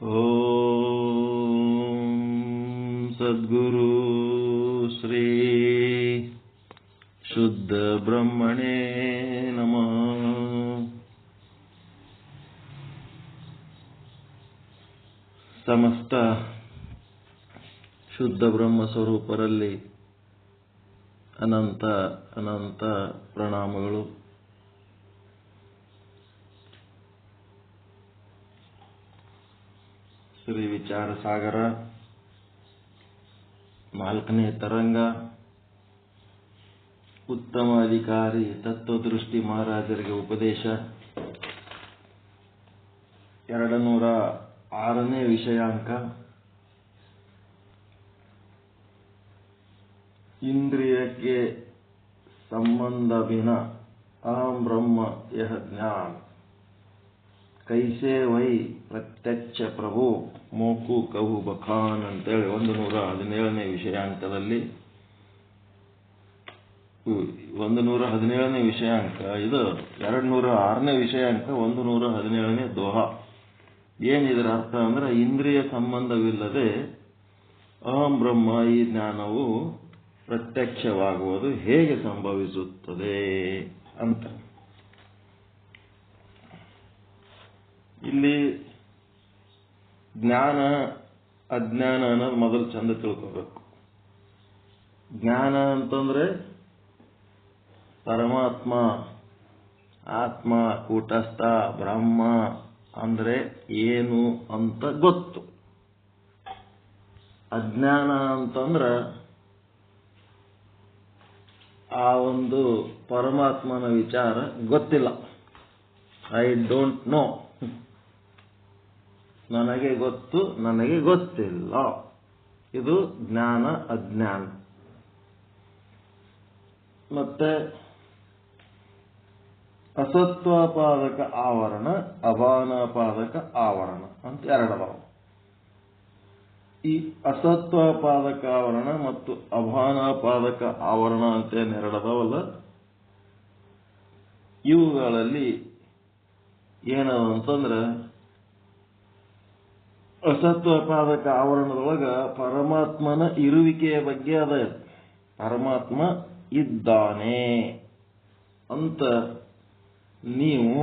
ಓಂ ಸದ್ಗುರು ಶ್ರೀ ಶುದ್ಧ ಬ್ರಹ್ಮಣೇ ನಮಃ. ಸಮಸ್ತ ಶುದ್ಧ ಬ್ರಹ್ಮ ಸ್ವರೂಪರಲ್ಲಿ ಅನಂತ ಅನಂತ ಪ್ರಣಾಮಗಳು. ಶ್ರೀ ವಿಚಾರ ಸಾಗರ 4ನೇ ತರಂಗ ಉತ್ತಮ ಅಧಿಕಾರಿ ತತ್ವದೃಷ್ಟಿ ಮಹಾರಾಜರಿಗೆ ಉಪದೇಶ 206ನೇ ವಿಷಯಾಂಕ ಇಂದ್ರಿಯಕ್ಕೆ ಸಂಬಂಧವಿನ ಅಹಂ ಬ್ರಹ್ಮ ಯಹ ಜ್ಞಾನ ಕೈಸೆ ವೈ ಪ್ರತ್ಯಕ್ಷ ಪ್ರಭು ಮೋಕು ಕಹು ಬಖಾನ್ ಅಂತೇಳಿ 117ನೇ ವಿಷಯಾಂಕದಲ್ಲಿ 117ನೇ ವಿಷಯಾಂಕ ಇದು 206ನೇ ವಿಷಯಾಂಕ 117ನೇ ದೋಹ. ಏನಿದರ ಅರ್ಥ ಅಂದ್ರೆ ಇಂದ್ರಿಯ ಸಂಬಂಧವಿಲ್ಲದೆ ಅಹಂ ಬ್ರಹ್ಮ ಈ ಜ್ಞಾನವು ಪ್ರತ್ಯಕ್ಷವಾಗುವುದು ಹೇಗೆ ಸಂಭವಿಸುತ್ತದೆ ಅಂತ. ಇಲ್ಲಿ ಜ್ಞಾನ ಅಜ್ಞಾನ ಅನ್ನೋದು ಮೊದಲು ಚಂದ ತಿಳ್ಕೋಬೇಕು. ಜ್ಞಾನ ಅಂತಂದ್ರೆ ಪರಮಾತ್ಮ, ಆತ್ಮ, ಕೂಟಸ್ಥ ಬ್ರಹ್ಮ ಅಂದ್ರೆ ಏನು ಅಂತ ಗೊತ್ತು. ಅಜ್ಞಾನ ಅಂತಂದ್ರ ಆ ಒಂದು ಪರಮಾತ್ಮನ ವಿಚಾರ ಗೊತ್ತಿಲ್ಲ. ಐ ಡೋಂಟ್ ನೋ, ನನಗೆ ಗೊತ್ತು, ನನಗೆ ಗೊತ್ತಿಲ್ಲ. ಇದು ಜ್ಞಾನ ಅಜ್ಞಾನ. ಮತ್ತೆ ಅಸತ್ವಪಾದಕ ಆವರಣ, ಅಭಾನಾಪಾದಕ ಆವರಣ ಅಂತ ಎರಡದಾವ. ಈ ಅಸತ್ವಪಾದಕ ಆವರಣ ಮತ್ತು ಅಭಾನಾಪಾದಕ ಆವರಣ ಅಂತ ಎರಡದಾವಲ್ಲ, ಇವುಗಳಲ್ಲಿ ಏನಂತಂದ್ರೆ ಅಸತ್ವಪಾದಕ ಆವರಣದೊಳಗ ಪರಮಾತ್ಮನ ಇರುವಿಕೆಯ ಬಗ್ಗೆ ಅದ. ಪರಮಾತ್ಮ ಇದ್ದಾನೆ ಅಂತ ನೀವು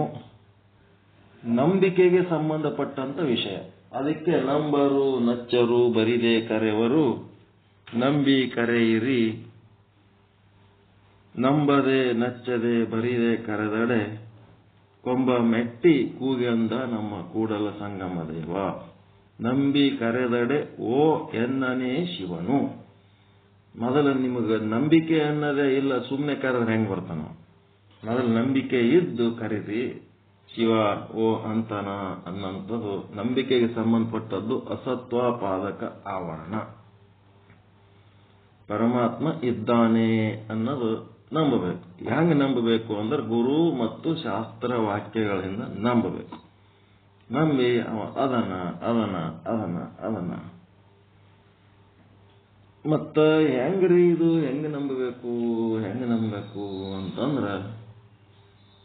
ನಂಬಿಕೆಗೆ ಸಂಬಂಧಪಟ್ಟಂತ ವಿಷಯ. ಅದಕ್ಕೆ ನಂಬರು ನಚ್ಚರು ಬರಿದೆ ಕರೆವರು ನಂಬಿ ಕರೆಯಿರಿ, ನಂಬದೆ ನಚ್ಚದೆ ಬರಿದೆ ಕರೆದಡೆ ಕೊಂಬ ಮೆಟ್ಟಿ ಕೂಗೆಂದ ನಮ್ಮ ಕೂಡಲ ಸಂಗಮ ದೇವ. ನಂಬಿ ಕರೆದಡೆ ಓ ಎನ್ನನೇ ಶಿವನು. ಮೊದಲು ನಿಮಗೆ ನಂಬಿಕೆ ಅನ್ನೋದೇ ಇಲ್ಲ, ಸುಮ್ಮನೆ ಕರೆದ್ರೆ ಹೆಂಗ್ ಬರ್ತಾನ? ಮೊದಲು ನಂಬಿಕೆ ಇದ್ದು ಕರೀರಿ. ಶಿವ ಓ ಅಂತನ ಅನ್ನಂಥದ್ದು ನಂಬಿಕೆಗೆ ಸಂಬಂಧಪಟ್ಟದ್ದು ಅಸತ್ವಪಾದಕ ಆವರಣ. ಪರಮಾತ್ಮ ಇದ್ದಾನೆ ಅನ್ನೋದು ನಂಬಬೇಕು. ಹೆಂಗ್ ನಂಬಬೇಕು ಅಂದ್ರೆ ಗುರು ಮತ್ತು ಶಾಸ್ತ್ರ ವಾಕ್ಯಗಳಿಂದ ನಂಬಬೇಕು. ನಂಬಿ ಅವ ಅದನ್ನ ಅದನ್ನ ಅದನ್ನ ಅದನ್ನ ಮತ್ತ ಹೆಂಗ್ರಿ ಇದು ಹೆಂಗ್ ನಂಬಬೇಕು ಅಂತಂದ್ರ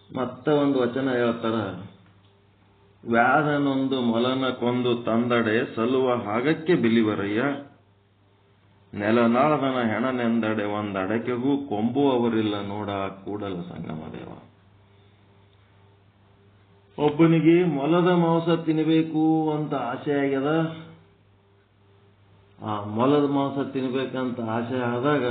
ಮತ್ತೆ ಒಂದು ವಚನ ಹೇಳ್ತಾರ, ವ್ಯಾಧನೊಂದು ಮೊಲನ ಕೊಂದು ತಂದಡೆ ಸಲುವ ಹಾಗಕ್ಕೆ ಬಿಲಿವರಯ್ಯ, ನೆಲನಾಳದನ ಹೆಣನೆಂದಡೆ ಒಂದಡಕೆಗೂ ಕೊಂಬುವವರಿಲ್ಲ ನೋಡ ಕೂಡಲ ಸಂಗಮ ದೇವ. ಒಬ್ಬನಿಗೆ ಮೊಲದ ಮಾಂಸ ತಿನ್ನಬೇಕು ಅಂತ ಆಸೆ ಆಗ್ಯದ. ಆ ಮೊಲದ ಮಾಂಸ ತಿನ್ಬೇಕಂತ ಆಸೆ ಆದಾಗ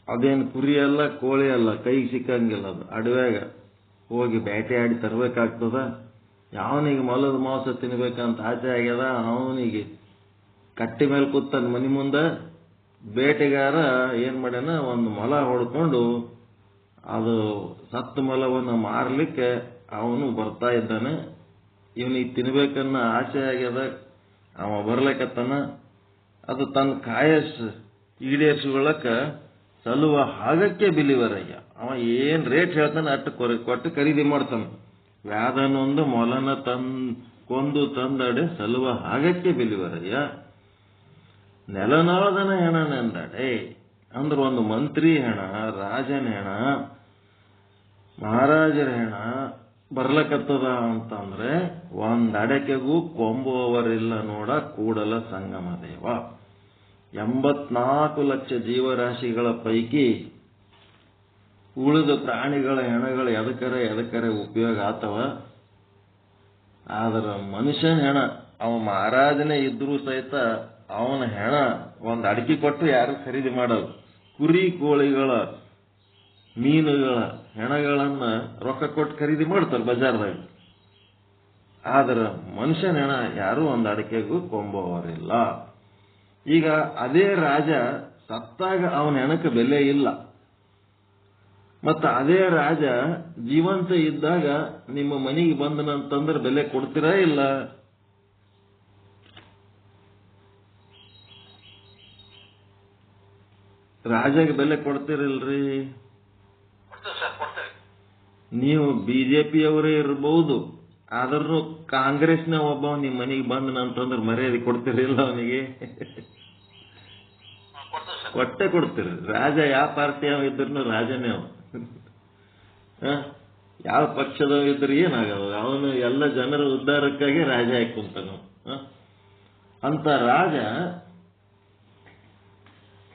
ಅದೇನು ಕುರಿ ಅಲ್ಲ, ಕೋಳಿ ಅಲ್ಲ, ಕೈಗೆ ಸಿಕ್ಕಂಗಿಲ್ಲ. ಅದು ಅಡವ್ಯಾಗ ಹೋಗಿ ಬೇಟೆ ಆಡಿ ತರಬೇಕಾಗ್ತದ. ಯಾವನಿಗೆ ಮೊಲದ ಮಾಂಸ ತಿನ್ಬೇಕಂತ ಆಸೆ ಆಗ್ಯದ ಅವನಿಗೆ ಕಟ್ಟಿ ಮೇಲೆ ಕೂತಾನ ಮನಿ ಮುಂದ. ಬೇಟೆಗಾರ ಏನ್ ಮಾಡ್ಯಾನ, ಒಂದು ಮೊಲ ಹೊಡ್ಕೊಂಡು ಅದು ಸತ್ತ ಮೊಲವನ್ನು ಮಾರ್ಲಿಕ್ಕೆ ಅವನು ಬರ್ತಾ ಇದ್ದಾನೆ. ಇವನಿಗೆ ತಿನ್ಬೇಕನ್ನ ಆಸೆ ಆಗ್ಯದ, ಅವ ಬರ್ಲಿಕ್ಕತ್ತಾನ. ಅದು ತನ್ನ ಕಾಯಸ್ ಈಡೇರಿಸಿಕೊಳ್ಳಕ ಸಲುವ ಹಾಗಕ್ಕೆ ಬಿಲಿವರಯ್ಯ. ಅವ ಏನ್ ರೇಟ್ ಹೇಳ್ತಾನೆ ಅಟ್ಟು ಕೊಟ್ಟು ಖರೀದಿ ಮಾಡ್ತಾನ. ವ್ಯಾಧನೊಂದು ಮೊಲನ ಕೊಂದು ತಂದಡೆ ಸಲುವ ಹಾಗಕ್ಕೆ ಬಿಲಿವರಯ್ಯ, ನೆಲನಾಳದನ ಹೆಣನೆಂದಡೆ ಅಂದ್ರೆ ಒಂದು ಮಂತ್ರಿ ಹೆಣ, ರಾಜನ ಹೆಣ, ಮಹಾರಾಜರ ಹೆಣ ಬರ್ಲಕತ್ತದ ಅಂತಂದ್ರೆ ಒಂದ್ ಅಡಕೆಗೂ ಕೊಂಬುವವರಿಲ್ಲ ನೋಡ ಕೂಡಲ ಸಂಗಮ ದೇವ. 84 ಲಕ್ಷ ಜೀವರಾಶಿಗಳ ಪೈಕಿ ಉಳಿದ ಪ್ರಾಣಿಗಳ ಹೆಣಗಳು ಎದಕರೆ ಉಪಯೋಗ ಆತವ. ಆದ್ರ ಮನುಷ್ಯನ ಹೆಣ ಅವ ಮಹಾರಾಜನೇ ಇದ್ರೂ ಸಹಿತ ಅವನ ಹೆಣ ಒಂದ್ ಅಡಕೆ ಕೊಟ್ಟು ಯಾರು ಖರೀದಿ ಮಾಡಲ್ಲ. ಕುರಿ ಕೋಳಿಗಳ ಮೀನುಗಳ ಹೆಣಗಳನ್ನ ರೊಕ್ಕ ಕೊಟ್ಟು ಖರೀದಿ ಮಾಡ್ತಾರೆ ಬಜಾರ್ದಾಗ. ಆದ್ರ ಮನುಷ್ಯನ ಹೆಣ ಯಾರು ಒಂದ್ ಅಡಕೆಗೂ ಕೊಂಬುವವರಿಲ್ಲ. ಈಗ ಅದೇ ರಾಜ ಸತ್ತಾಗ ಅವನ ಹೆಣಕ್ಕೆ ಬೆಲೆ ಇಲ್ಲ. ಮತ್ತ ಅದೇ ರಾಜ ಜೀವಂತ ಇದ್ದಾಗ ನಿಮ್ಮ ಮನೆಗೆ ಬಂದನಂತಂದ್ರೆ ಬೆಲೆ ಕೊಡ್ತೀರಾ ಇಲ್ಲ? ರಾಜಗೆ ಬೆಲೆ ಕೊಡ್ತೀರಿಲ್ರಿ? ನೀವು ಬಿಜೆಪಿಯವರೇ ಇರಬಹುದು, ಆದ್ರೂ ಕಾಂಗ್ರೆಸ್ನ ಒಬ್ಬ ನಿಮ್ಮ ಮನೆಗೆ ಬಂದನಂತಂದ್ರೆ ಮರ್ಯಾದೆ ಕೊಡ್ತಿರಿಲ್ಲ ಅವನಿಗೆ? ಕೊಟ್ಟೆ ಕೊಡ್ತೀರಿ. ರಾಜ ಯಾವ ಪಾರ್ಟಿಯವ ಇದ್ರು ರಾಜನೇ ಅವ. ಯಾವ ಪಕ್ಷದವ ಇದ್ರೆ ಏನಾಗವ? ಅವನು ಎಲ್ಲ ಜನರ ಉದ್ಧಾರಕ್ಕಾಗಿ ರಾಜ ಹಾಕೊಂತಾನ. ಅಂತ ರಾಜ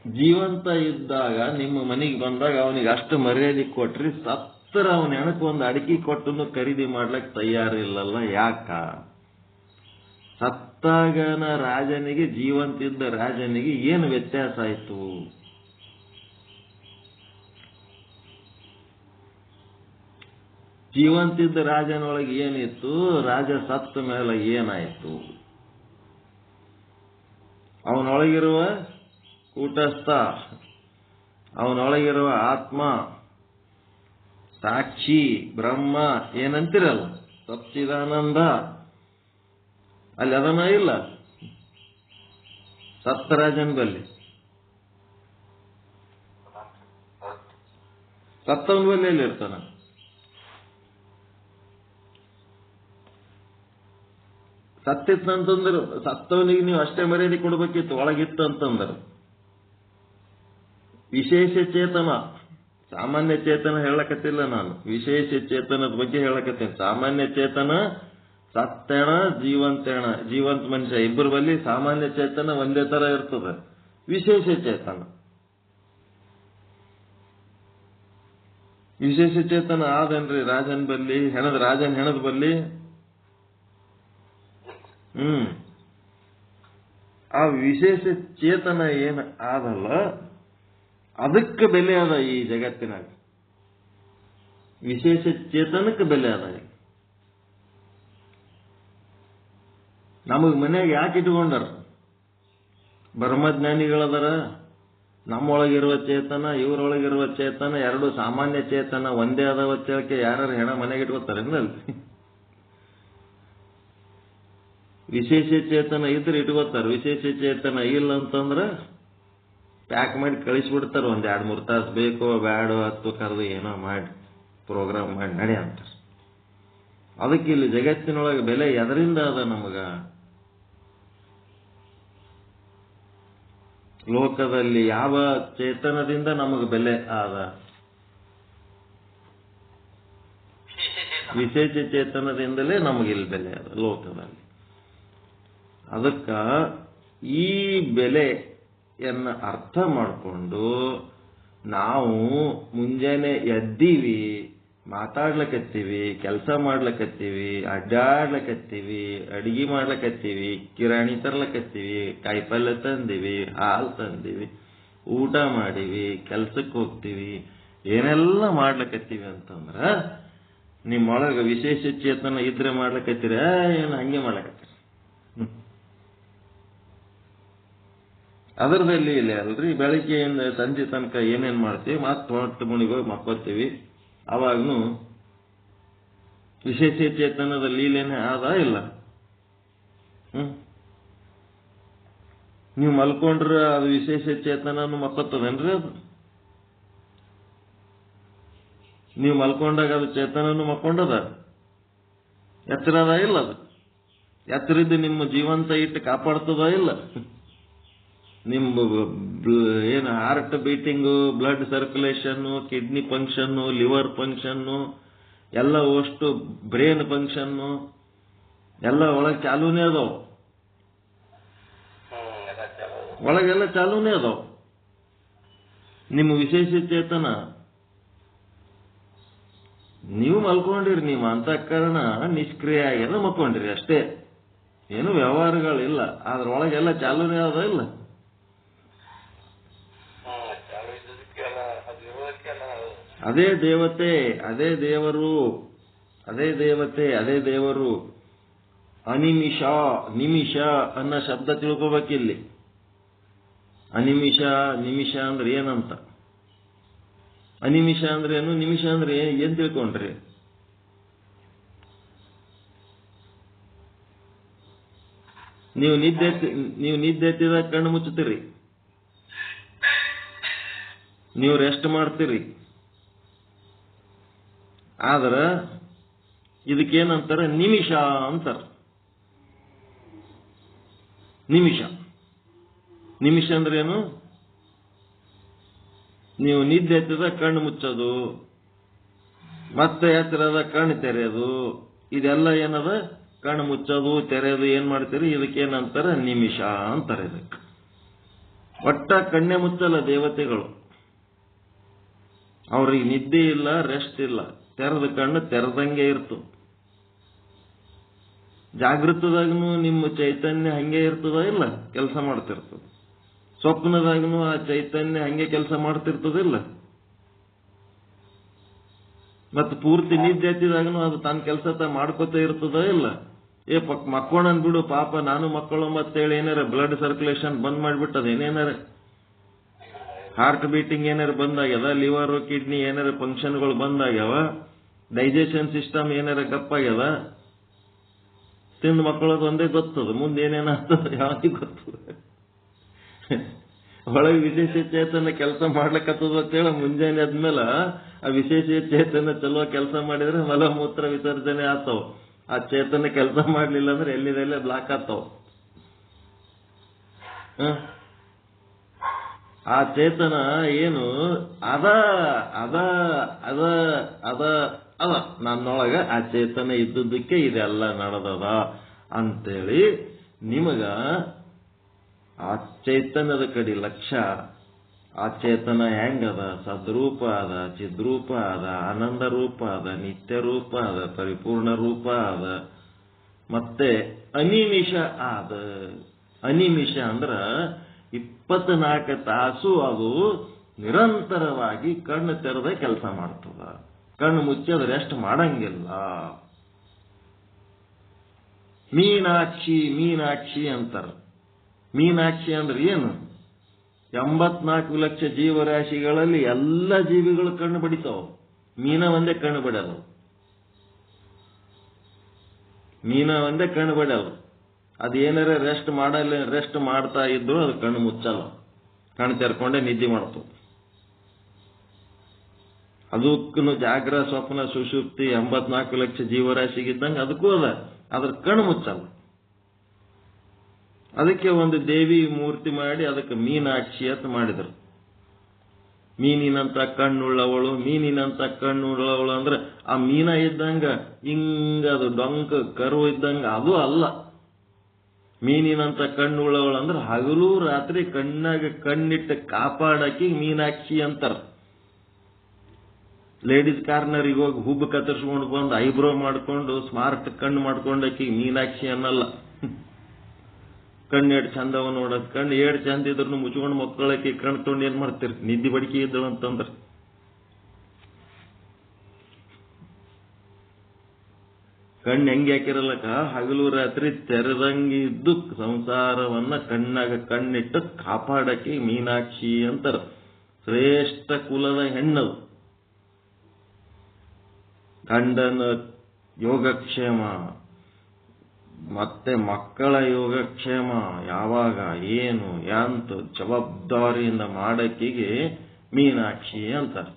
ಜೀವಂತ ಇದ್ದಾಗ ನಿಮ್ಮ ಮನೆಗೆ ಬಂದಾಗ ಅವನಿಗೆ ಅಷ್ಟು ಮರ್ಯಾದೆ ಕೊಟ್ರಿ, ಸತ್ತರ ಅವನ ಹೆಣಕ್ಕೆ ಒಂದು ಅಡಿಕೆ ಕೊಟ್ಟನ್ನು ಖರೀದಿ ಮಾಡ್ಲಕ್ ತಯಾರಿಲ್ಲಲ್ಲ. ಯಾಕ? ಸತ್ತಾಗನ ರಾಜನಿಗೆ ಜೀವಂತಿದ್ದ ರಾಜನಿಗೆ ಏನು ವ್ಯತ್ಯಾಸ ಆಯ್ತು? ಜೀವಂತಿದ್ದ ರಾಜನೊಳಗೆ ಏನಿತ್ತು, ರಾಜ ಸತ್ತ ಮೇಲೆ ಏನಾಯ್ತು? ಅವನೊಳಗಿರುವ ಕೂಟಸ್ಥ, ಅವನೊಳಗಿರುವ ಆತ್ಮ, ಸಾಕ್ಷಿ, ಬ್ರಹ್ಮ ಏನಂತಿರಲ್ಲ, ಸಚ್ಚಿದಾನಂದ, ಅಲ್ಲಿ ಅದನ್ನ ಇಲ್ಲ ಸತ್ತರಾಜನ ಬಲ್ಲಿ. ಸತ್ತವನ ಬಲ್ಲಿ ಎಲ್ಲಿ ಇರ್ತಾನ? ಸತ್ತಿತ್ತಂತಂದ್ರೆ ಸತ್ತವನಿಗೆ ನೀವು ಅಷ್ಟೇ ಮರ್ಯಾದೆ ಕೊಡ್ಬೇಕಿತ್ತು. ಒಳಗಿತ್ತು ಅಂತಂದ್ರೆ ವಿಶೇಷ ಚೇತನ, ಸಾಮಾನ್ಯ ಚೇತನ ಹೇಳಕತ್ತಿಲ್ಲ ನಾನು, ವಿಶೇಷ ಚೇತನದ ಬಗ್ಗೆ ಹೇಳಕತ್ತೀನಿ. ಸಾಮಾನ್ಯ ಚೇತನ ಸತ್ತೆಣ, ಜೀವಂತೆಣ, ಜೀವಂತ ಮನುಷ್ಯ ಇಬ್ಬರ ಬಲ್ಲಿ ಸಾಮಾನ್ಯ ಚೇತನ ಒಂದೇ ತರ ಇರ್ತದೆ. ವಿಶೇಷ ಚೇತನ, ವಿಶೇಷ ಚೇತನ ಆದೇನ್ರಿ ರಾಜನ ಬಲ್ಲಿ? ರಾಜನ ಹೆಣದ ಬಲ್ಲಿ ಆ ವಿಶೇಷ ಚೇತನ ಏನ್ ಆದಲ್ಲ, ಅದಕ್ಕೆ ಬೆಲೆ ಅದ ಈ ಜಗತ್ತಿನಾಗ. ವಿಶೇಷ ಚೇತನಕ್ಕೆ ಬೆಲೆ ಅದ. ನಮಗ್ ಮನ್ಯಾಗ ಯಾಕೆ ಇಟ್ಕೊಂಡಾರ? ಬ್ರಹ್ಮಜ್ಞಾನಿಗಳದಾರ, ನಮ್ಮೊಳಗಿರುವ ಚೇತನ ಇವರೊಳಗಿರುವ ಚೇತನ ಎರಡು ಸಾಮಾನ್ಯ ಚೇತನ ಒಂದೇ ಅದಾವ ಅಂತೇಳಕ್ಕೆ ಯಾರು ಹೆಣ ಮನೆಗೆ ಇಟ್ಕೋತಾರೇನಲ್ಲಿ? ವಿಶೇಷ ಚೇತನ ಇದ್ರೆ ಇಟ್ಕೋತಾರ, ವಿಶೇಷ ಚೇತನ ಇಲ್ಲ ಅಂತಂದ್ರ ಪ್ಯಾಕ್ ಮಾಡಿ ಕಳಿಸ್ಬಿಡ್ತಾರ. ಒಂದ್ 2-3 ತಾಸು ಬೇಕೋ ಬ್ಯಾಡೋ ಹತ್ತು ಕರೆದು ಏನೋ ಮಾಡಿ ಪ್ರೋಗ್ರಾಮ್ ಮಾಡಿ ನಡೆ ಅಂತಾರ. ಅದಕ್ಕೆ ಇಲ್ಲಿ ಜಗತ್ತಿನೊಳಗೆ ಬೆಲೆ ಎದರಿಂದ ಅದ ನಮಗ? ಲೋಕದಲ್ಲಿ ಯಾವ ಚೇತನದಿಂದ ನಮಗ ಬೆಲೆ ಆದ? ವಿಶೇಷ ಚೇತನದಿಂದಲೇ ನಮಗಿಲ್ಲಿ ಬೆಲೆ ಅದ ಲೋಕದಲ್ಲಿ. ಅದಕ್ಕ ಈ ಬೆಲೆಯನ್ನ ಅರ್ಥ ಮಾಡಿಕೊಂಡು ನಾವು ಮುಂಜಾನೆ ಎದ್ದೀವಿ, ಮಾತಾಡ್ಲಕತ್ತೀವಿ, ಕೆಲಸ ಮಾಡ್ಲಕತ್ತೀವಿ, ಅಡ್ಡಾಡ್ಲಕತ್ತೀವಿ, ಅಡಿಗೆ ಮಾಡ್ಲಕತ್ತೀವಿ, ಕಿರಾಣಿ ತರ್ಲಕತ್ತೀವಿ, ಕಾಯಿಪಲ್ಯ ತಂದಿವಿ, ಹಾಲು ತಂದಿವಿ, ಊಟ ಮಾಡಿವಿ, ಕೆಲ್ಸಕ್ಕೆ ಹೋಗ್ತೀವಿ, ಏನೆಲ್ಲ ಮಾಡ್ಲಕತ್ತೀವಿ ಅಂತಂದ್ರ ನಿಮ್ಮೊಳಗ ವಿಶೇಷ ಚೇತನ ಇದ್ರೆ ಮಾಡ್ಲಕತ್ತೀರ, ಏನು ಹಂಗೆ ಮಾಡ್ಲಕತ್ತೀರ? ಅದರದಲ್ಲಿ ಇಲ್ಲ ಅಲ್ರಿ. ಬೆಳಿಗ್ಗೆಯಿಂದ ಸಂಜೆ ತನಕ ಏನೇನ್ ಮಾಡ್ತೀವಿ, ಮತ್ತೆ ಹೊತ್ತು ಮುಣಿಗೋಗಿ ಮಕ್ಕೋತೀವಿ. ಅವಾಗ್ನು ವಿಶೇಷ ಚೇತನದ ಲೀಲೆನೇ ಆದ ಇಲ್ಲ? ನೀವು ಮಲ್ಕೊಂಡ್ರ ಅದು ವಿಶೇಷ ಚೇತನನು ಮಕ್ಕೋತದೇನ್ರಿ? ಅದು ನೀವು ಮಲ್ಕೊಂಡಾಗ ಅದು ಚೇತನನು ಮಕ್ಕೊಂಡದ? ಎತ್ತರ ಅದ ಇಲ್ಲ? ಅದು ಎತ್ತರಿದ್ದು ನಿಮ್ಮ ಜೀವಂತ ಇಟ್ಟು ಕಾಪಾಡ್ತದ ಇಲ್ಲ? ನಿಮ್ಮ ಏನು heart beating, blood circulation, kidney function, liver function ಎಲ್ಲ ಅಷ್ಟು ಬ್ರೇನ್ ಫಂಕ್ಷನ್ನು ಎಲ್ಲ ಒಳಗೆ ಚಾಲೂನೇ ಅದಾವ, ಒಳಗೆಲ್ಲ ಚಾಲೂನೇ ಅದಾವ. ನಿಮ್ಮ ವಿಶೇಷ ಚೇತನ ನೀವು ಮಲ್ಕೊಂಡಿರಿ, ನಿಮ್ಮ ಅಂತಃಕರಣ ನಿಷ್ಕ್ರಿಯ ಆಗ್ಯದ, ಮಲ್ಕೊಂಡಿರಿ ಅಷ್ಟೇ, ಏನು ವ್ಯವಹಾರಗಳಿಲ್ಲ. ಅದ್ರೊಳಗೆಲ್ಲ ಚಾಲೂನೇ ಅದ ಇಲ್ಲ. ಅದೇ ದೇವತೆ, ಅದೇ ದೇವರು, ಅದೇ ದೇವತೆ, ಅದೇ ದೇವರು. ಅನಿಮಿಷ, ನಿಮಿಷ ಅನ್ನೋ ಶಬ್ದ ತಿಳ್ಕೋಬೇಕಿಲ್ಲಿ. ಅನಿಮಿಷ, ನಿಮಿಷ ಅಂದ್ರೆ ಏನಂತ, ಅನಿಮಿಷ ಅಂದ್ರೆ ಏನು, ನಿಮಿಷ ಅಂದ್ರೆ ಏನ್ ತಿಳ್ಕೊಂಡ್ರಿ? ನೀವು ನಿದ್ದೆ ಎತ್ತಿದಾಗ ಕಣ್ಣು ಮುಚ್ಚುತ್ತೀರಿ, ನೀವು ರೆಸ್ಟ್ ಮಾಡ್ತೀರಿ. ಆದ್ರ ಇದಕ್ಕೇನಂತಾರ, ನಿಮಿಷ ಅಂತಾರ. ನಿಮಿಷ, ನಿಮಿಷ ಅಂದ್ರೆ ಏನು? ನೀವು ನಿದ್ದೆ ಎತ್ತದ ಕಣ್ಣು ಮುಚ್ಚೋದು, ಮತ್ತೆ ಎತ್ತರದ ಕಣ್ಣು ತೆರೆಯೋದು, ಇದೆಲ್ಲ ಏನದ? ಕಣ್ಣು ಮುಚ್ಚೋದು ತೆರೆಯೋದು ಏನ್ ಮಾಡ್ತೀರಿ? ಇದಕ್ಕೇನಂತಾರ? ನಿಮಿಷ ಅಂತಾರೆ. ಇದಕ್ಕೆ ಒಟ್ಟ ಕಣ್ಣೆ ಮುಚ್ಚಲ್ಲ ದೇವತೆಗಳು. ಅವ್ರಿಗೆ ನಿದ್ದೆ ಇಲ್ಲ, ರೆಸ್ಟ್ ಇಲ್ಲ, ತೆರೆದ ಕಣ್ಣು ತೆರೆದಂಗೆ ಇರ್ತು. ಜಾಗೃತದಾಗನು ನಿಮ್ಮ ಚೈತನ್ಯ ಹಂಗೆ ಇರ್ತದ ಇಲ್ಲ, ಕೆಲಸ ಮಾಡ್ತಿರ್ತದ. ಸ್ವಪ್ನದಾಗನು ಆ ಚೈತನ್ಯ ಹಂಗೆ ಕೆಲಸ ಮಾಡ್ತಿರ್ತದಿಲ್ಲ. ಮತ್ತು ಪೂರ್ತಿ ನಿದ್ದೆ ಎತ್ತಿದಾಗನು ಅದು ತನ್ನ ಕೆಲಸ ಮಾಡ್ಕೋತ ಇರ್ತದ ಇಲ್ಲ. ಮಕ್ಕೋಣನ್ ಬಿಡು ಪಾಪ, ನಾನು ಮಕ್ಕಳು ಮತ್ತೇಳಿ ಏನಾರ ಬ್ಲಡ್ ಸರ್ಕ್ಯುಲೇಷನ್ ಬಂದ್ ಮಾಡ್ಬಿಟ್ಟದ, ಏನೇನಾರ ಹಾರ್ಟ್ ಬೀಟಿಂಗ್ ಏನಾರ ಬಂದಾಗ್ಯದ, ಲಿವರ್ ಕಿಡ್ನಿ ಏನಾರ ಫಂಕ್ಷನ್ಗಳು ಬಂದಾಗ್ಯಾವ, ಡೈಜೆಷನ್ ಸಿಸ್ಟಮ್ ಏನಾರ ಗಪ್ಪಾಗ್ಯದ, ತಿಂದು ಮಕ್ಕಳದು ಒಂದೇ ಗೊತ್ತದ, ಮುಂದೆ ಏನೇನಾಗ್ತದ ಯಾವಾಗ ಗೊತ್ತದ. ಒಳಗೆ ವಿಶೇಷ ಚೇತನ ಕೆಲಸ ಮಾಡ್ಲಿಕ್ಕತ್ತದ ಅಂತೇಳಿ ಮುಂಜಾನೆ ಆದ್ಮೇಲೆ ಆ ವಿಶೇಷ ಚೇತನ ಚಲೋ ಕೆಲಸ ಮಾಡಿದ್ರೆ ಮಲಮೂತ್ರ ವಿಸರ್ಜನೆ ಆಗ್ತಾವ. ಆ ಚೇತನ ಕೆಲಸ ಮಾಡ್ಲಿಲ್ಲ ಅಂದ್ರೆ ಎಲ್ಲಿದೆಲ್ಲ ಬ್ಲಾಕ್ ಆಗ್ತಾವ. ಆ ಚೇತನ ಏನು ಅದ ಅದ ಅದ ಅದ ಅದ ನನ್ನೊಳಗ ಆ ಚೇತನ ಇದ್ದದ್ದಕ್ಕೆ ಇದೆಲ್ಲ ನಡೆದದ ಅಂತೇಳಿ ನಿಮಗ ಆ ಚೈತನ್ಯದ ಕಡೆ ಲಕ್ಷ್ಯ. ಆ ಚೇತನ ಹೆಂಗದ? ಸದ್ರೂಪ ಅದ, ಚಿದ್ರೂಪ ಅದ, ಆನಂದ ರೂಪ ಅದ, ನಿತ್ಯ ರೂಪ ಅದ, ಪರಿಪೂರ್ಣ ರೂಪ ಅದ, ಮತ್ತೆ ಅನಿಮಿಷ ಅದ. ಅನಿಮಿಷ ಅಂದ್ರ 24 ತಾಸು ಅದು ನಿರಂತರವಾಗಿ ಕಣ್ಣು ತೆರೆದ ಕೆಲಸ ಮಾಡ್ತದ. ಕಣ್ಣು ಮುಚ್ಚದ ರೆಸ್ಟ್ ಮಾಡಂಗಿಲ್ಲ. ಮೀನಾಕ್ಷಿ, ಮೀನಾಕ್ಷಿ ಅಂತಾರ. ಮೀನಾಕ್ಷಿ ಅಂದ್ರೆ ಏನು? 84 ಲಕ್ಷ ಜೀವರಾಶಿಗಳಲ್ಲಿ ಎಲ್ಲ ಜೀವಿಗಳು ಕಣ್ಣು ಬಡಿತಾವ, ಮೀನ ಒಂದೇ ಕಣ್ಣು ಬಡಿಯಲ್ಲ. ಮೀನ ಒಂದೇ ಕಣ್ಣು ಬಡಿಯಲ್ಲ. ಅದೇನಾರ ರೆಸ್ಟ್ ಮಾಡ್ತಾ ಇದ್ರು ಅದು ಕಣ್ಣು ಮುಚ್ಚಲ್ಲ, ಕಣ್ಣು ತೆರ್ಕೊಂಡೆ ನಿದ್ದೆ ಮಾಡ್ತವೆ. ಅದಕ್ಕೂ ಜಾಗ್ರ, ಸ್ವಪ್ನ, ಸುಷುಪ್ತಿ 84 ಲಕ್ಷ ಜೀವರಾಶಿಗಿದ್ದಂಗೆ ಅದಕ್ಕೂ ಅದ, ಅದ್ರ ಕಣ್ಣು ಮುಚ್ಚಲ್ಲ. ಅದಕ್ಕೆ ಒಂದು ದೇವಿ ಮೂರ್ತಿ ಮಾಡಿ ಅದಕ್ಕೆ ಮೀನಾಕ್ಷಿ ಅಂತ ಮಾಡಿದ್ರು. ಮೀನಿನಂತ ಕಣ್ಣುಳ್ಳವಳು, ಮೀನಿನಂತ ಕಣ್ಣುಳ್ಳವಳು ಅಂದ್ರೆ ಆ ಮೀನ ಇದ್ದಂಗ ಹಿಂಗ ಅದು ಡೊಂಕ ಕರು ಇದ್ದಂಗ ಅದು ಅಲ್ಲ. ಮೀನಿನಂತ ಕಣ್ಣುಳ್ಳವಳು ಅಂದ್ರೆ ಹಗಲು ರಾತ್ರಿ ಕಣ್ಣಾಗ ಕಣ್ಣಿಟ್ಟು ಕಾಪಾಡಕಿ ಮೀನಾಕ್ಷಿ ಅಂತಾರ. ಲೇಡೀಸ್ ಕಾರ್ನರಿಗೆ ಹೋಗಿ ಹುಬ್ಬು ಕತ್ತರಿಸ್ಕೊಂಡು ಬಂದು ಐಬ್ರೋ ಮಾಡ್ಕೊಂಡು ಸ್ಮಾರ್ಟ್ ಕಣ್ಣು ಮಾಡ್ಕೊಂಡಕಿ ಮೀನಾಕ್ಷಿ ಅನ್ನಲ್ಲ. ಕಣ್ಣು ಎರಡು ಚಂದವ ನೋಡೋದು, ಕಣ್ಣು ಏಡ್ ಚಂದ ಇದ್ರು ಮುಚ್ಕೊಂಡು ಮಕ್ಕಳಕ್ಕೆ ಕಣ್ಣು ತೊಗೊಂಡು ಏನ್ ಮಾಡ್ತೀರಿ? ನಿದ್ದೆ ಬಡಿಕೆ ಇದ್ದಳು ಅಂತಂದ್ರೆ ಕಣ್ಣು ಹೆಂಗೆ ಹಾಕಿರಲ್ಲಕ ಹಗಲು ರಾತ್ರಿ ತೆರೆದಂಗಿದ್ದು ಸಂಸಾರವನ್ನ ಕಣ್ಣಾಗ ಕಣ್ಣಿಟ್ಟು ಕಾಪಾಡಕ್ಕೆ ಮೀನಾಕ್ಷಿ ಅಂತಾರ. ಶ್ರೇಷ್ಠ ಕುಲದ ಹೆಣ್ಣದು. ಗಂಡನ ಯೋಗಕ್ಷೇಮ ಮತ್ತೆ ಮಕ್ಕಳ ಯೋಗಕ್ಷೇಮ ಯಾವಾಗ ಏನು ಯಾಂತ ಜವಾಬ್ದಾರಿಯಿಂದ ಮಾಡಕ್ಕಿಗೆ ಮೀನಾಕ್ಷಿ ಅಂತಾರ.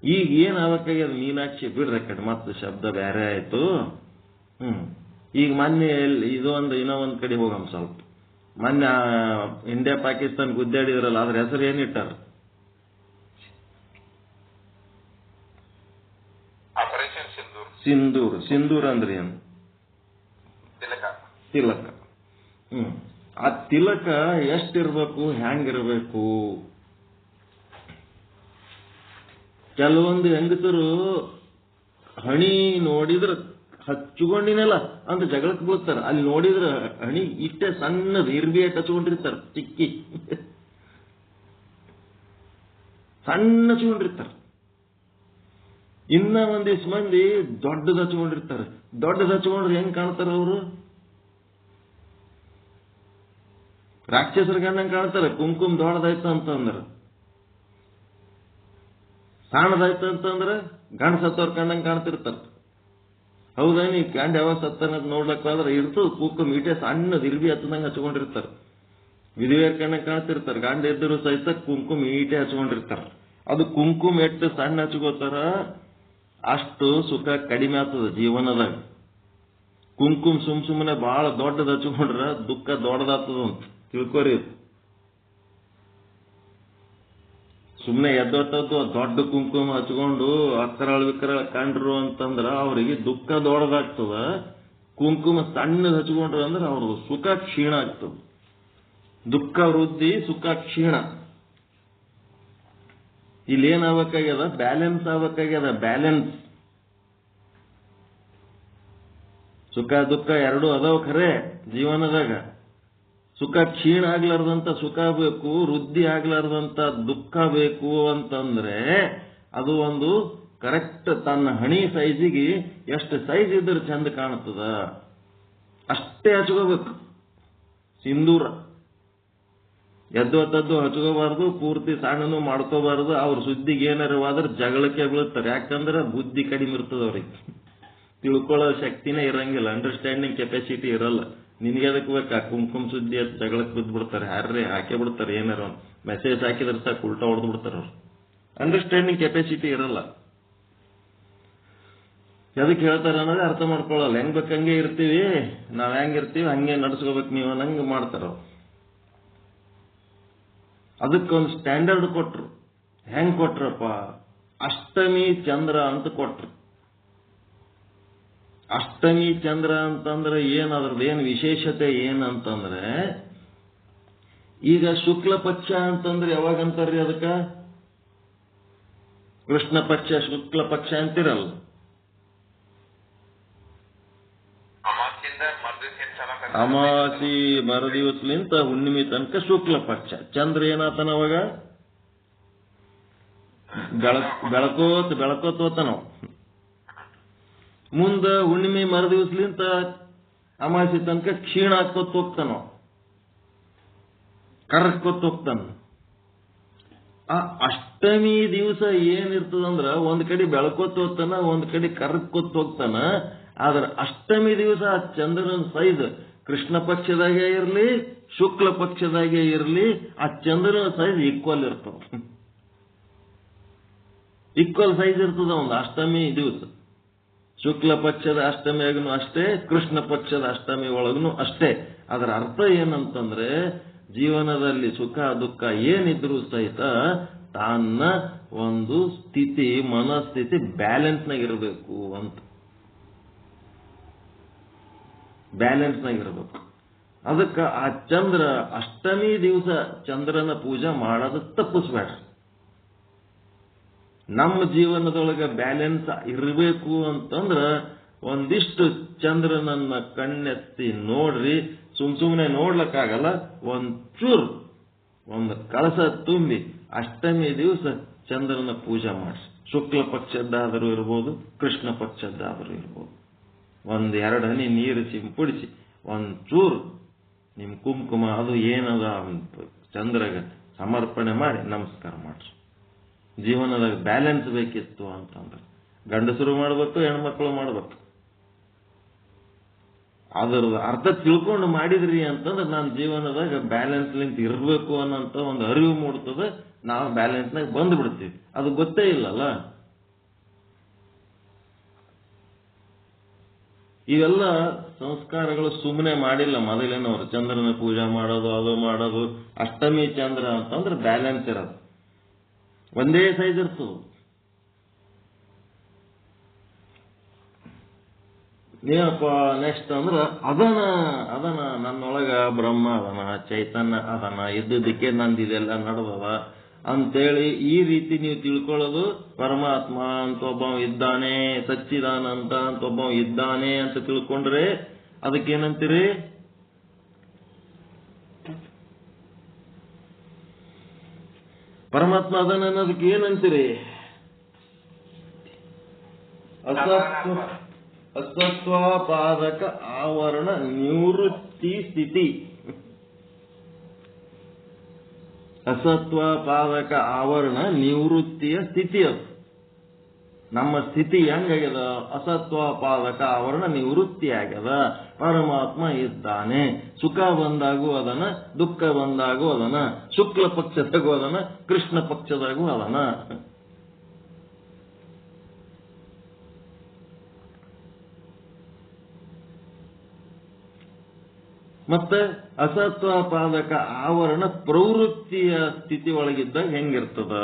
ಈಗ ಏನ್ ಆಗಬೇಕಾಗ್ಯದ? ಮೀನಾಕ್ಷಿ ಬಿಡ್ರೆ ಕಡೆ ಮತ್ತೆ ಶಬ್ದ ಬೇರೆ ಆಯ್ತು. ಈಗ ಮೊನ್ನೆ ಇನ್ನೂ ಒಂದ್ ಕಡೆ ಹೋಗಮ್ ಸ್ವಲ್ಪ. ಮೊನ್ನೆ ಇಂಡಿಯಾ ಪಾಕಿಸ್ತಾನ ಗುದ್ದಾಡಿದ್ರಲ್ಲ, ಅದ್ರ ಹೆಸರು ಏನಿಟ್ಟಾರ? ಸಿಂಧೂರ್. ಸಿಂಧೂರ್ ಅಂದ್ರೆ ಏನು? ತಿಲಕ. ಆ ತಿಲಕ ಎಷ್ಟಿರ್ಬೇಕು, ಹೆಂಗಿರ್ಬೇಕು? ಕೆಲವೊಂದು ಹೆಂಗಸರು ಹಣಿ ನೋಡಿದ್ರ ಹಚ್ಚಿಕೊಂಡಿನಲ್ಲ ಅಂತ ಜಗಳಕ್ಕೆ ಬೀಳ್ತಾರ. ಅಲ್ಲಿ ನೋಡಿದ್ರ ಹಣಿ ಇಷ್ಟೇ ಸಣ್ಣದು ಇರ್ಬಿ ಹಚ್ಕೊಂಡಿರ್ತಾರ, ಚಿಕ್ಕಿ ಸಣ್ಣ ಹಚ್ಕೊಂಡಿರ್ತಾರ. ಇನ್ನ ಒಂದಿಷ್ಟು ಮಂದಿ ದೊಡ್ಡದು ಹಚ್ಕೊಂಡಿರ್ತಾರೆ. ದೊಡ್ಡದು ಹಚ್ಕೊಂಡ್ರೆ ಹೆಂಗ್ ಕಾಣ್ತಾರ ಅವರು? ರಾಕ್ಷಸರ ಗಂಡಂಗ್ ಕಾಣ್ತಾರೆ. ಕುಂಕುಮ ದೊಡ್ಡದಾಯ್ತು ಅಂತಂದ್ರ, ಸಣ್ಣದಾಯ್ತು ಅಂತಂದ್ರ ಗಂಡ ಸತ್ತವ್ರ ಕಂಡಂಗ್ ಕಾಣ್ತಿರ್ತಾರ. ಹೌದೇನಿ? ಗಂಡ ಯಾವ ಸತ್ತನ ನೋಡ್ಲಕ್ಕ ಹೋದ್ರೆ ಇರ್ತದ ಕುಂಕುಮ ಇಟೆ ಸಣ್ಣದ ಇರ್ಬಿ ಹತ್ತದಂಗ ಹಚ್ಕೊಂಡಿರ್ತಾರ. ವಿಧವೆಯರ್ ಕಂಡಂಗ್ ಕಾಣ್ತಿರ್ತಾರ. ಗಂಡ ಎದ್ದರು ಸಹಿತ ಕುಂಕುಮ ಈಟೆ ಹಚ್ಕೊಂಡಿರ್ತಾರ. ಅದು ಕುಂಕುಮ ಎಷ್ಟು ಸಣ್ಣ ಹಚ್ಕೋತಾರ ಅಷ್ಟು ಸುಖ ಕಡಿಮೆ ಆಗ್ತದ ಜೀವನದಾಗ. ಕುಂಕುಮ ಸುಮ್ಮನೆ ಬಹಳ ದೊಡ್ಡದ ಹಚ್ಕೊಂಡ್ರ ದುಃಖ ದೊಡ್ಡದಾಗ್ತದ ಅಂತ ತಿಳ್ಕೊರಿ. ಸುಮ್ಮನೆ ಎದ್ದೊತ್ತದ್ದು ದೊಡ್ಡ ಕುಂಕುಮ ಹಚ್ಕೊಂಡು ಅಕ್ಕರಾಳ ವಿಕರಾಳ ಕಂಡ್ರು ಅಂತಂದ್ರ ಅವ್ರಿಗೆ ದುಃಖ ದೊಡ್ಡದಾಗ್ತದ. ಕುಂಕುಮ ಸಣ್ಣದ ಹಚ್ಕೊಂಡ್ರು ಅಂದ್ರೆ ಅವ್ರದ್ದು ಸುಖ ಕ್ಷೀಣ ಆಗ್ತದ. ದುಃಖ ವೃದ್ಧಿ, ಸುಖ ಕ್ಷೀಣ. ಇಲ್ಲಿ ಏನಾಗಬೇಕಾಗ್ಯದ? ಬ್ಯಾಲೆನ್ಸ್ ಆಗ್ಬೇಕಾಗ್ಯದ. ಬ್ಯಾಲೆನ್ಸ್. ಸುಖ ದುಃಖ ಎರಡೂ ಅದಾವ ಖರೆ ಜೀವನದಾಗ. ಸುಖ ಕ್ಷೀಣ ಆಗ್ಲಾರ್ದಂತ ಸುಖ ಬೇಕು, ವೃದ್ಧಿ ಆಗ್ಲಾರ್ದಂತ ದುಃಖ ಬೇಕು ಅಂತಂದ್ರೆ ಅದು ಒಂದು ಕರೆಕ್ಟ್ ತನ್ನ ಹಣಿ ಸೈಜಿಗೆ ಎಷ್ಟು ಸೈಜ್ ಇದ್ರೆ ಚಂದ ಕಾಣ್ತದ ಅಷ್ಟೇ ಹಚ್ಕೋಬೇಕು. ಸಿಂಧೂರ ಎದ್ದೊತ್ತದ್ದು ಹಚ್ಕೋಬಾರ್ದು, ಪೂರ್ತಿ ಸಣ್ಣನು ಮಾಡ್ಕೋಬಾರ್ದು. ಅವ್ರ ಸುದ್ದಿಗೆ ಏನಾರವಾದ್ರೆ ಜಗಳಕ್ಕೆ ಬೀಳ್ತಾರೆ. ಯಾಕಂದ್ರೆ ಬುದ್ಧಿ ಕಡಿಮೆ ಇರ್ತದ ಅವ್ರಿಗೆ, ತಿಳ್ಕೊಳ್ಳೋ ಶಕ್ತಿನೇ ಇರಂಗಿಲ್ಲ, ಅಂಡರ್ಸ್ಟ್ಯಾಂಡಿಂಗ್ ಕೆಪಾಸಿಟಿ ಇರಲ್ಲ. ನಿನ್ಗೆ ಅದಕ್ಕೆ ಬೇಕಾ ಕುಂಕುಮ ಸುದ್ದಿ ಅಂತ ಜಗಳಕ್ಕೆ ಬಿದ್ದು ಬಿಡ್ತಾರೆ. ಯಾರೇ ಹಾಕೇ ಬಿಡ್ತಾರೆ. ಏನಾರ ಮೆಸೇಜ್ ಹಾಕಿದ್ರೆ ಸಾಕು ಉಲ್ಟಾ ಹೊಡೆದು ಬಿಡ್ತಾರೆ ಅವ್ರು. ಅಂಡರ್ಸ್ಟ್ಯಾಂಡಿಂಗ್ ಕೆಪಾಸಿಟಿ ಇರಲ್ಲ. ಎದಕ್ಕೆ ಹೇಳ್ತಾರೆ ಅನ್ನೋದೇ ಅರ್ಥ ಮಾಡ್ಕೊಳ್ಳಲ್ಲ. ಹೆಂಗ್ ಬೇಕಂಗೆ ಇರ್ತೀವಿ, ನಾವ್ ಹೆಂಗಿರ್ತೀವಿ ಹಂಗೆ ನಡ್ಸ್ಕೋಬೇಕು ನೀವು ಅನ್ನಂಗೆ ಮಾಡ್ತಾರ. ಅದಕ್ಕೊಂದು ಸ್ಟ್ಯಾಂಡರ್ಡ್ ಕೊಟ್ರು. ಹೆಂಗ್ ಕೊಟ್ರಪ್ಪ? ಅಷ್ಟಮಿ ಚಂದ್ರ ಅಂತ ಕೊಟ್ರು. ಅಷ್ಟಮಿ ಚಂದ್ರ ಅಂತಂದ್ರೆ ಏನ್, ಅದ್ರದ್ದು ಏನ್ ವಿಶೇಷತೆ ಏನಂತಂದ್ರೆ, ಈಗ ಶುಕ್ಲ ಪಕ್ಷ ಅಂತಂದ್ರೆ ಯಾವಾಗ ಅಂತಾರ್ರಿ ಅದಕ್ಕ? ಕೃಷ್ಣ ಪಕ್ಷ, ಶುಕ್ಲ ಪಕ್ಷ ಅಂತಿರಲ್ಲ. ಅಮಾವಾಸಿ ಮರದಿವಸಲಿಂತ ಹುಣ್ಣಿಮೆ ತನಕ ಶುಕ್ಲ ಪಕ್ಷ. ಚಂದ್ರ ಏನಾತನ ಅವಾಗ? ಬೆಳಕೋತ್ ಹೋತನವ. ಮುಂದ ಹುಣ್ಣಿಮೆ ಮರದಿವಸಲಿಂತ ಅಮಾವಾಸ್ಯೆ ತನಕ ಕ್ಷೀಣ ಹಾಕೋತ್ ಹೋಗ್ತಾನ, ಕರಕೋತ್ ಹೋಗ್ತಾನ. ಆ ಅಷ್ಟಮಿ ದಿವಸ ಏನಿರ್ತದಂದ್ರ ಒಂದ್ ಕಡೆ ಬೆಳಕೋತ್ ಹೋಗ್ತಾನ, ಒಂದ್ ಕಡೆ ಕರಕೋತ್ ಹೋಗ್ತಾನ. ಆದ್ರ ಅಷ್ಟಮಿ ದಿವಸ ಆ ಚಂದ್ರನ ಸೈಜ್ ಕೃಷ್ಣ ಪಕ್ಷದಾಗೆ ಇರ್ಲಿ, ಶುಕ್ಲ ಪಕ್ಷದಾಗೆ ಇರ್ಲಿ, ಆ ಚಂದ್ರನ ಸೈಜ್ ಈಕ್ವಲ್ ಇರ್ತದ. ಈಕ್ವಲ್ ಸೈಜ್ ಇರ್ತದ ಒಂದು ಅಷ್ಟಮಿ ದಿವಸ. ಶುಕ್ಲ ಪಕ್ಷದ ಅಷ್ಟಮಿಯಾಗನು ಅಷ್ಟೇ, ಕೃಷ್ಣ ಪಕ್ಷದ ಅಷ್ಟಮಿ ಒಳಗನು ಅಷ್ಟೇ. ಅದರ ಅರ್ಥ ಏನಂತಂದ್ರೆ, ಜೀವನದಲ್ಲಿ ಸುಖ ದುಃಖ ಏನಿದ್ರು ಸಹಿತ ತನ್ನ ಒಂದು ಸ್ಥಿತಿ, ಮನಸ್ಥಿತಿ ಬ್ಯಾಲೆನ್ಸ್ನಾಗ ಇರಬೇಕು ಅಂತ. ಬ್ಯಾಲೆನ್ಸ್ನಾಗ ಇರಬೇಕು. ಅದಕ್ಕೆ ಆ ಚಂದ್ರ ಅಷ್ಟಮಿ ದಿವಸ ಚಂದ್ರನ ಪೂಜೆ ಮಾಡೋದು ತಪ್ಪಿಸ್ಬೇಡ. ನಮ್ಮ ಜೀವನದೊಳಗೆ ಬ್ಯಾಲೆನ್ಸ್ ಇರಬೇಕು ಅಂತಂದ್ರ ಒಂದಿಷ್ಟು ಚಂದ್ರನನ್ನ ಕಣ್ಣೆತ್ತಿ ನೋಡ್ರಿ. ಸುಮ್ನೆ ನೋಡ್ಲಕ್ಕಾಗಲ್ಲ, ಒಂಚೂರು ಒಂದು ಕಳಸ ತುಂಬಿ ಅಷ್ಟಮಿ ದಿವಸ ಚಂದ್ರನ ಪೂಜೆ ಮಾಡಿ. ಶುಕ್ಲ ಪಕ್ಷದ್ದಾದರೂ ಇರ್ಬೋದು, ಕೃಷ್ಣ ಪಕ್ಷದ್ದಾದರೂ ಇರ್ಬೋದು. ಒಂದೆರಡು ಹನಿ ನೀರು ಸಿಂಪಡಿಸಿ ಒಂಚೂರು ನಿಮ್ ಕುಂಕುಮ ಅದು ಏನದ ಚಂದ್ರಗ ಸಮರ್ಪಣೆ ಮಾಡಿ ನಮಸ್ಕಾರ ಮಾಡ್ರಿ. ಜೀವನದಾಗ ಬ್ಯಾಲೆನ್ಸ್ ಬೇಕಿತ್ತು ಅಂತಂದ್ರೆ ಗಂಡಸರು ಮಾಡ್ಬೇಕು, ಹೆಣ್ಮಕ್ಳು ಮಾಡ್ಬೇಕು. ಅದರದ ಅರ್ಥ ತಿಳ್ಕೊಂಡು ಮಾಡಿದ್ರಿ ಅಂತಂದ್ರೆ ನನ್ನ ಜೀವನದಾಗ ಬ್ಯಾಲೆನ್ಸ್ ಲಿಂಕ್ ಇರಬೇಕು ಅನ್ನೋಂತ ಒಂದು ಅರಿವು ಮೂಡ್ತದೆ. ನಾವು ಬ್ಯಾಲೆನ್ಸ್ನಾಗ ಬಂದು ಬಿಡ್ತೀವಿ, ಅದು ಗೊತ್ತೇ ಇಲ್ಲಲ್ಲ. ಇವೆಲ್ಲ ಸಂಸ್ಕಾರಗಳು ಸುಮ್ಮನೆ ಮಾಡಿಲ್ಲ ಮೊದಲೇನವ್ರು. ಚಂದ್ರನ ಪೂಜೆ ಮಾಡೋದು, ಅದು ಮಾಡೋದು. ಅಷ್ಟಮಿ ಚಂದ್ರ ಅಂತಂದ್ರೆ ಬ್ಯಾಲೆನ್ಸ್ ಇರೋದು, ಒಂದೇ ಸೈಜ್ ಇರ್ತದೆ. ಏನಪ್ಪ ನೆಕ್ಸ್ಟ್ ಅಂದ್ರ ಅದನ ನನ್ನೊಳಗ ಬ್ರಹ್ಮ ಅದನ, ಚೈತನ್ಯ ಅದನ, ಇದ್ದದಕ್ಕೆ ನಂದಿದೆಲ್ಲ ನಡೆದದ ಅಂತೇಳಿ ಈ ರೀತಿ ನೀವು ತಿಳ್ಕೊಳ್ಳೋದು. ಪರಮಾತ್ಮ ಅಂತ ಒಬ್ಬ ಇದ್ದಾನೆ, ಸಚ್ಚಿದಾನಂತ ಅಂತ ಒಬ್ಬ ಇದ್ದಾನೆ ಅಂತ ತಿಳ್ಕೊಂಡ್ರೆ ಅದಕ್ಕೇನಂತೀರಿ? ಪರಮಾತ್ಮ ಅದನ್ನ ಅನ್ನೋದಕ್ಕೆ ಏನಂತೀರಿ? ಅಸತ್ವಾಪಾದಕ ಆವರಣ ನಿವೃತ್ತಿ ಸ್ಥಿತಿ. ಅಸತ್ವಾಪಾದಕ ಆವರಣ ನಿವೃತ್ತಿಯ ಸ್ಥಿತಿ ಅದು. ನಮ್ಮ ಸ್ಥಿತಿ ಹೆಂಗಾಗ್ಯದ? ಅಸತ್ವಾಪಾದಕ ಆವರಣ ನಿವೃತ್ತಿ ಆಗ್ಯದ. ಪರಮಾತ್ಮ ಇದ್ದಾನೆ. ಸುಖ ಬಂದಾಗೂ ಅದನ, ದುಃಖ ಬಂದಾಗೂ ಅದನ, ಶುಕ್ಲ ಪಕ್ಷದಾಗೂ ಅದನ, ಕೃಷ್ಣ ಪಕ್ಷದಾಗೂ ಅದನ. ಮತ್ತೆ ಅಸತ್ವಾಪಾದಕ ಆವರಣ ಪ್ರವೃತ್ತಿಯ ಸ್ಥಿತಿ ಒಳಗಿದ್ದಾಗ ಹೆಂಗಿರ್ತದ?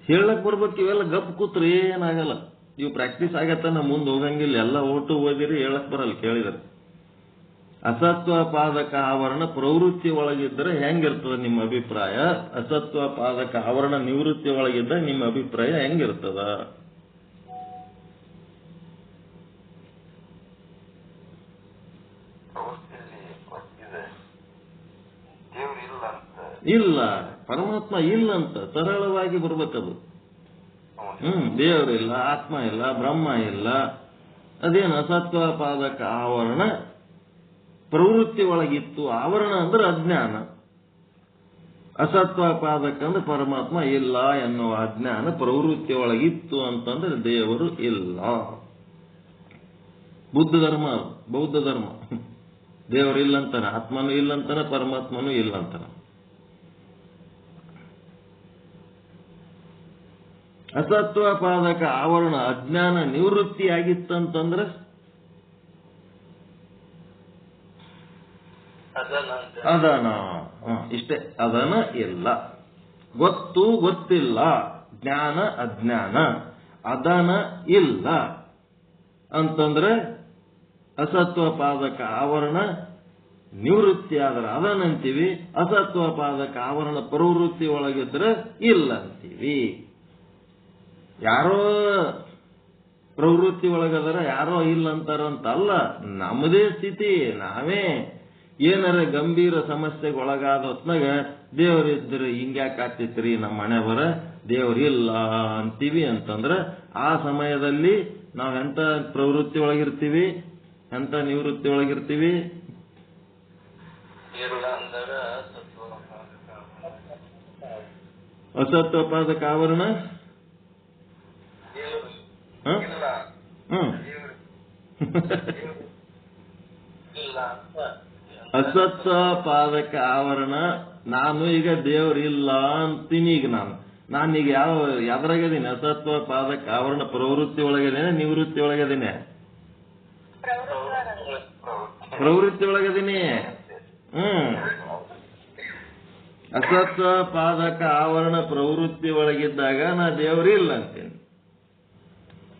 ಹೇಳಕ್ ಬರ್ಬೇಕು. ಇವೆಲ್ಲ ಗಪ್ ಕೂತ್ರೆ ಏನಾಗಲ್ಲ. ಇವು ಪ್ರಾಕ್ಟೀಸ್ ಆಗತ್ತ, ನಾ ಮುಂದೆ ಹೋಗಂಗಿಲ್ಲ. ಎಲ್ಲ ಓಟು ಓದಿರಿ, ಹೇಳಕ್ ಬರಲ್ಲ ಕೇಳಿದ್ರೆ. ಅಸತ್ವಾಪಾದಕ ಆವರಣ ಪ್ರವೃತ್ತಿ ಒಳಗಿದ್ರೆ ಹೆಂಗಿರ್ತದ ನಿಮ್ಮ ಅಭಿಪ್ರಾಯ? ಅಸತ್ವಾಪಾದಕ ಆವರಣ ನಿವೃತ್ತಿ ಒಳಗಿದ್ದ ನಿಮ್ಮ ಅಭಿಪ್ರಾಯ ಹೆಂಗಿರ್ತದ? ಇಲ್ಲ, ಪರಮಾತ್ಮ ಇಲ್ಲ ಅಂತ ಸರಳವಾಗಿ ಬರ್ಬೇಕದು. ದೇವರಿಲ್ಲ, ಆತ್ಮ ಇಲ್ಲ, ಬ್ರಹ್ಮ ಇಲ್ಲ. ಅದೇನು ಅಸತ್ವಾಪಾದಕ ಆವರಣ ಪ್ರವೃತ್ತಿ ಒಳಗಿತ್ತು. ಆವರಣ ಅಂದ್ರೆ ಅಜ್ಞಾನ. ಅಸತ್ವಾಪಾದಕ ಅಂದ್ರೆ ಪರಮಾತ್ಮ ಇಲ್ಲ ಎನ್ನುವ ಅಜ್ಞಾನ ಪ್ರವೃತ್ತಿ ಒಳಗಿತ್ತು ಅಂತಂದ್ರೆ ದೇವರು ಇಲ್ಲ. ಬೌದ್ಧ ಧರ್ಮ ದೇವರು ಇಲ್ಲಂತಾನೆ, ಆತ್ಮನೂ ಇಲ್ಲಂತಾನೆ, ಪರಮಾತ್ಮನೂ ಇಲ್ಲಂತಾನೆ. ಅಸತ್ವಾಪಾದಕ ಆವರಣ ಅಜ್ಞಾನ ನಿವೃತ್ತಿ ಆಗಿತ್ತಂತಂದ್ರೆ ಅದನ, ಇಷ್ಟೇ. ಅದನ ಇಲ್ಲ, ಗೊತ್ತು ಗೊತ್ತಿಲ್ಲ, ಜ್ಞಾನ ಅಜ್ಞಾನ, ಅದನ ಇಲ್ಲ ಅಂತಂದ್ರೆ ಅಸತ್ವಪಾದಕ ಆವರಣ ನಿವೃತ್ತಿ ಆದ್ರೆ ಅದನ್ನಂತೀವಿ. ಅಸತ್ವಪಾದಕ ಆವರಣ ಪ್ರವೃತ್ತಿ ಒಳಗಿದ್ರೆ ಇಲ್ಲ ಅಂತೀವಿ. ಯಾರೋ ಪ್ರವೃತ್ತಿ ಒಳಗದಾರ, ಯಾರೋ ಇಲ್ಲ ಅಂತಾರಂತಲ್ಲ. ನಮ್ಮದೇ ಸ್ಥಿತಿ. ನಾವೇ ಏನಾರ ಗಂಭೀರ ಸಮಸ್ಯೆಗೆ ಒಳಗಾದ ಹೊತ್ನಾಗ ದೇವರಿದ್ರೆ ಹಿಂಗ್ಯಾಕೆ ಆಗ್ತಿತ್ರಿ ನಮ್ಮ ಮನೆ ಬರ, ದೇವರಿಲ್ಲ ಅಂತೀವಿ ಅಂತಂದ್ರೆ ಆ ಸಮಯದಲ್ಲಿ ನಾವ್ ಎಂತ ಪ್ರವೃತ್ತಿ ಒಳಗಿರ್ತೀವಿ, ಎಂತ ನಿವೃತ್ತಿ ಒಳಗಿರ್ತೀವಿ? ಅಸತ್ವಪಾದಕ ಆವರಣ ಅಸತ್ವಪಾದಕ ಆವರಣ. ನಾನು ಈಗ ದೇವರಿಲ್ಲ ಅಂತೀನಿ. ಈಗ ನಾನೀಗ ಯಾವ್ದ್ರಾಗದೀನಿ? ಅಸತ್ವಪಾದಕ ಆವರಣ ಪ್ರವೃತ್ತಿ ಒಳಗದೇನೆ, ನಿವೃತ್ತಿ ಒಳಗದೇನೆ? ಪ್ರವೃತ್ತಿ ಒಳಗದೀನಿ. ಅಸತ್ವಪಾದಕ ಆವರಣ ಪ್ರವೃತ್ತಿ ಒಳಗಿದ್ದಾಗ ನಾ ದೇವರಿಲ್ಲ ಅಂತೀನಿ.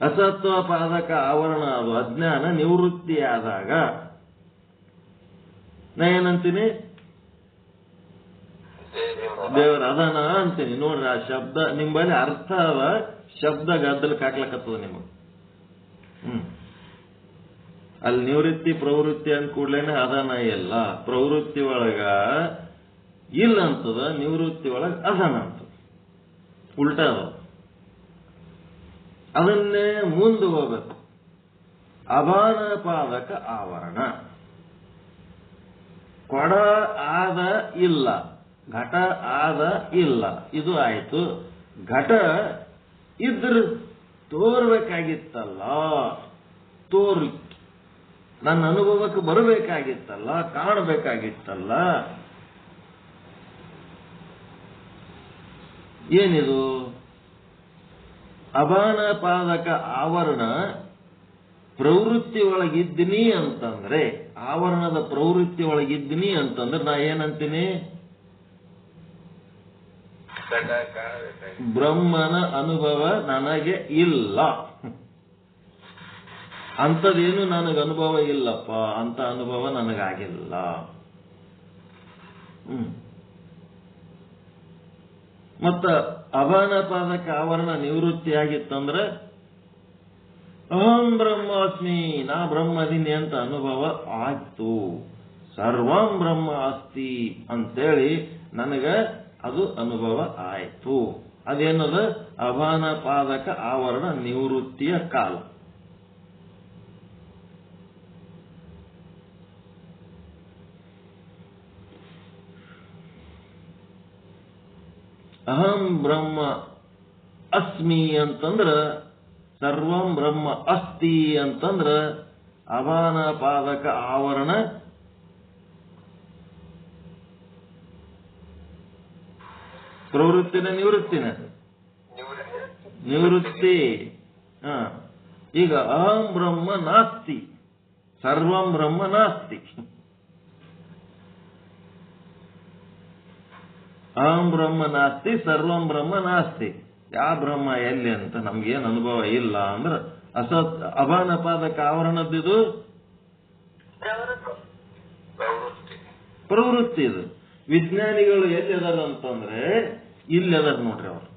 ಅಸತ್ವಪಾದಕ ಆವರಣ ಅದು ಅಜ್ಞಾನ ನಿವೃತ್ತಿ ಆದಾಗ ನಾ ಏನಂತೀನಿ? ದೇವರ ಅದನ ಅಂತೀನಿ. ನೋಡ್ರಿ, ಆ ಶಬ್ದ ನಿಂಬಲ್ಲಿ ಅರ್ಥ ಅದ, ಶಬ್ದ ಗದ್ದಲಕ್ಕೆ ಹಾಕ್ಲಕ್ಕತ್ತದ ನಿಮಗೆ. ಅಲ್ಲಿ ನಿವೃತ್ತಿ ಪ್ರವೃತ್ತಿ ಅಂದ ಕೂಡ್ಲೇನೆ ಅದನ ಇಲ್ಲ. ಪ್ರವೃತ್ತಿ ಒಳಗ ಇಲ್ಲ ಅಂತದ, ನಿವೃತ್ತಿ ಒಳಗ ಅದನ ಅಂತದ. ಉಲ್ಟಾ ಅದ. ಅದನ್ನೇ ಮುಂದೆ ಹೋಗ್ಬೇಕು. ಅಭಾನಪಾದಕ ಆವರಣ. ಕೊಡ ಆದ ಇಲ್ಲ, ಘಟ ಆದ ಇಲ್ಲ, ಇದು ಆಯ್ತು. ಘಟ ಇದ್ರ ತೋರ್ಬೇಕಾಗಿತ್ತಲ್ಲ, ನನ್ನ ಅನುಭವಕ್ಕೆ ಬರಬೇಕಾಗಿತ್ತಲ್ಲ, ಕಾಣಬೇಕಾಗಿತ್ತಲ್ಲ. ಏನಿದು? ಅಭಾನಪಾದಕ ಆವರಣ ಪ್ರವೃತ್ತಿ ಒಳಗಿದ್ದೀನಿ ಅಂತಂದ್ರೆ, ಆವರಣದ ಪ್ರವೃತ್ತಿ ಒಳಗಿದ್ದೀನಿ ಅಂತಂದ್ರೆ ನಾ ಏನಂತೀನಿ? ಬ್ರಹ್ಮನ ಅನುಭವ ನನಗೆ ಇಲ್ಲ. ಅಂಥದ್ದೇನು ನನಗೆ ಅನುಭವ ಇಲ್ಲಪ್ಪ, ಅಂತ ಅನುಭವ ನನಗಾಗಿಲ್ಲ. ಮತ್ತ ಅಭಾನಪಾದಕ ಆವರಣ ನಿವೃತ್ತಿಯಾಗಿತ್ತಂದ್ರೆ ಅಹಂ ಬ್ರಹ್ಮಾಸ್ಮಿ, ನಾ ಬ್ರಹ್ಮದೀನಿ ಅಂತ ಅನುಭವ ಆಯ್ತು. ಸರ್ವಂ ಬ್ರಹ್ಮ ಅಸ್ತಿ ಅಂತೇಳಿ ನನಗ ಅದು ಅನುಭವ ಆಯ್ತು. ಅದೇನದ ಅಭಾನಪಾದಕ ಆವರಣ ನಿವೃತ್ತಿಯ ಕಾಲ. ಅಹಂ ಬ್ರಹ್ಮ ಅಸ್ಮಿ ಅಂತಂದ್ರ, ಸರ್ವಂ ಬ್ರಹ್ಮ ಅಸ್ತಿ ಅಂತಂದ್ರ ಅಭಾನಪಾದಕ ಆವರಣ ಪ್ರವೃತ್ತಿನ ನಿವೃತ್ತಿನ ನಿವೃತ್ತಿ. ಈಗ ಅಹಂ ಬ್ರಹ್ಮ ನಾಸ್ತಿ, ಸರ್ವಂ ಬ್ರಹ್ಮ ನಾಸ್ತಿ. ಅಹಂ ಬ್ರಹ್ಮ ನಾಸ್ತಿ, ಸರ್ವಂ ಬ್ರಹ್ಮ ನಾಸ್ತಿ. ಯಾವ ಬ್ರಹ್ಮ ಎಲ್ಲಿ ಅಂತ ನಮ್ಗೇನು ಅನುಭವ ಇಲ್ಲ ಅಂದ್ರೆ ಅಸತ್ ಅಭಾನಪಾದಕ ಆವರಣದ್ದು ಪ್ರವೃತ್ತಿ. ಇದು ವಿಜ್ಞಾನಿಗಳು ಎಲ್ಲಿ ಅದಾರ ಅಂತಂದ್ರೆ ಇಲ್ಲಿ ಅದಾರ ನೋಡ್ರಿ. ಅವರು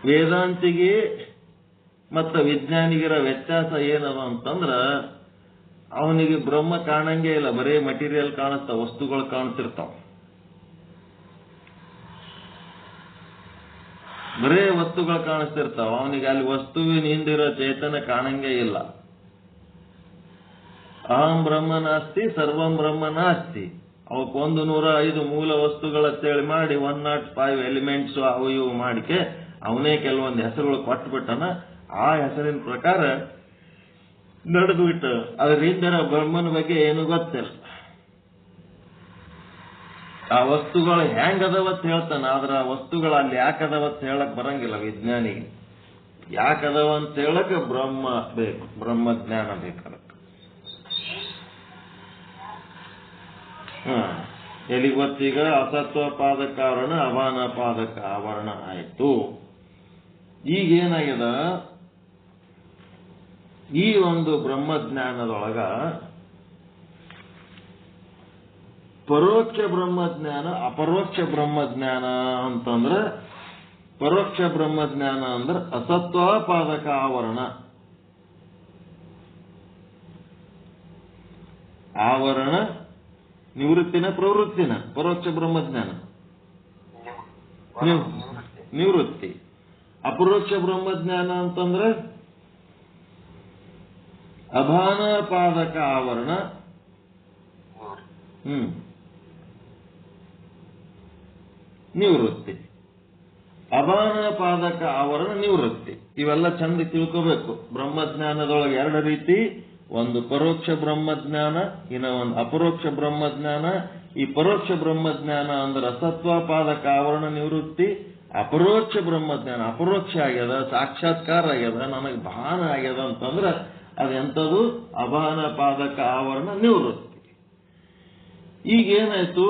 ವೇದಾಂತಿಗೆ ಮತ್ತ ವಿಜ್ಞಾನಿಗರ ವ್ಯತ್ಯಾಸ ಏನದ ಅಂತಂದ್ರ, ಅವನಿಗೆ ಬ್ರಹ್ಮ ಕಾಣಂಗೇ ಇಲ್ಲ, ಬರೇ ಮಟೀರಿಯಲ್ ಕಾಣಿಸ್ತಾವ, ವಸ್ತುಗಳು ಕಾಣಿಸ್ತಿರ್ತಾವ. ಬರೇ ವಸ್ತುಗಳು ಕಾಣಿಸ್ತಿರ್ತಾವ, ಅವನಿಗೆ ಅಲ್ಲಿ ವಸ್ತುವಿನ ಹಿಂದಿರೋ ಚೇತನ ಕಾಣಂಗೇ ಇಲ್ಲ. ಅಹಂ ಬ್ರಹ್ಮ ನಾಸ್ತಿ, ಸರ್ವಂ ಬ್ರಹ್ಮ ನಾಸ್ತಿ. ಅವಕ್ಕೆ 105 ಮೂಲ ವಸ್ತುಗಳಂತೇಳಿ ಮಾಡಿ 105 ಎಲಿಮೆಂಟ್ಸ್ ಅವು ಇವು ಮಾಡಿಕೆ ಅವನೇ ಕೆಲವೊಂದು ಹೆಸರುಗಳು ಕೊಟ್ಬಿಟ್ಟನ. ಆ ಹೆಸರಿನ ಪ್ರಕಾರ ನಡೆದು ಬಿಟ್ಟು ಅದರಿಂದ ಬ್ರಹ್ಮನ ಬಗ್ಗೆ ಏನು ಗೊತ್ತಿಲ್ಲ. ಆ ವಸ್ತುಗಳು ಹೆಂಗ್ ಅದಾವತ್ ಹೇಳ್ತಾನ, ಆದ್ರ ಆ ವಸ್ತುಗಳು ಅಲ್ಲಿ ಯಾಕದವತ್ ಹೇಳಕ್ ಬರಂಗಿಲ್ಲ ವಿಜ್ಞಾನಿಗೆ. ಯಾಕದವ ಅಂತ ಹೇಳಕ್ ಬ್ರಹ್ಮ ಬೇಕು, ಬ್ರಹ್ಮ ಜ್ಞಾನ ಬೇಕು. ಎಲ್ಲಿ ಗೊತ್ತೀಗ ಅಸತ್ವ ಪಾದಕ ಆವರಣ ಅಭಾನ ಪಾದಕ ಆವರಣ ಆಯ್ತು. ಈಗೇನಾಗ್ಯದ, ಈ ಒಂದು ಬ್ರಹ್ಮಜ್ಞಾನದೊಳಗ ಪರೋಕ್ಷ ಬ್ರಹ್ಮಜ್ಞಾನ, ಅಪರೋಕ್ಷ ಬ್ರಹ್ಮಜ್ಞಾನ ಅಂತಂದ್ರ, ಪರೋಕ್ಷ ಬ್ರಹ್ಮಜ್ಞಾನ ಅಂದ್ರ ಅಸತ್ವ ಪಾದಕ ಆವರಣ. ಆವರಣ ನಿವೃತ್ತಿನ ಪ್ರವೃತ್ತಿನ ಪರೋಕ್ಷ ಬ್ರಹ್ಮಜ್ಞಾನ ನಿವೃತ್ತಿ. ಅಪರೋಕ್ಷ ಬ್ರಹ್ಮಜ್ಞಾನ ಅಂತಂದ್ರೆ ಅಭಾನ ಪಾದಕ ಆವರಣ ನಿವೃತ್ತಿ. ಅಭಾನ ಪಾದಕ ಆವರಣ ನಿವೃತ್ತಿ. ಇವೆಲ್ಲ ಚಂದ ತಿಳ್ಕೋಬೇಕು. ಬ್ರಹ್ಮಜ್ಞಾನದೊಳಗೆ 2 ರೀತಿ, ಒಂದು ಪರೋಕ್ಷ ಬ್ರಹ್ಮಜ್ಞಾನ, ಇನ್ನ ಒಂದು ಅಪರೋಕ್ಷ ಬ್ರಹ್ಮಜ್ಞಾನ. ಈ ಪರೋಕ್ಷ ಬ್ರಹ್ಮಜ್ಞಾನ ಅಂದ್ರೆ ಅಸತ್ವ ಪಾದಕ ಆವರಣ ನಿವೃತ್ತಿ. ಅಪರೋಕ್ಷ ಬ್ರಹ್ಮಜ್ಞಾನ ಅಪರೋಕ್ಷ ಆಗ್ಯದ, ಸಾಕ್ಷಾತ್ಕಾರ ಆಗ್ಯದ, ನನಗೆ ಭಾನ ಆಗ್ಯದ ಅಂತಂದ್ರೆ ಅದೆಂಥದ್ದು ಅಭಾನ ಪಾದಕ ಆವರಣ ನಿವೃತ್ತಿ. ಈಗೇನಾಯ್ತು,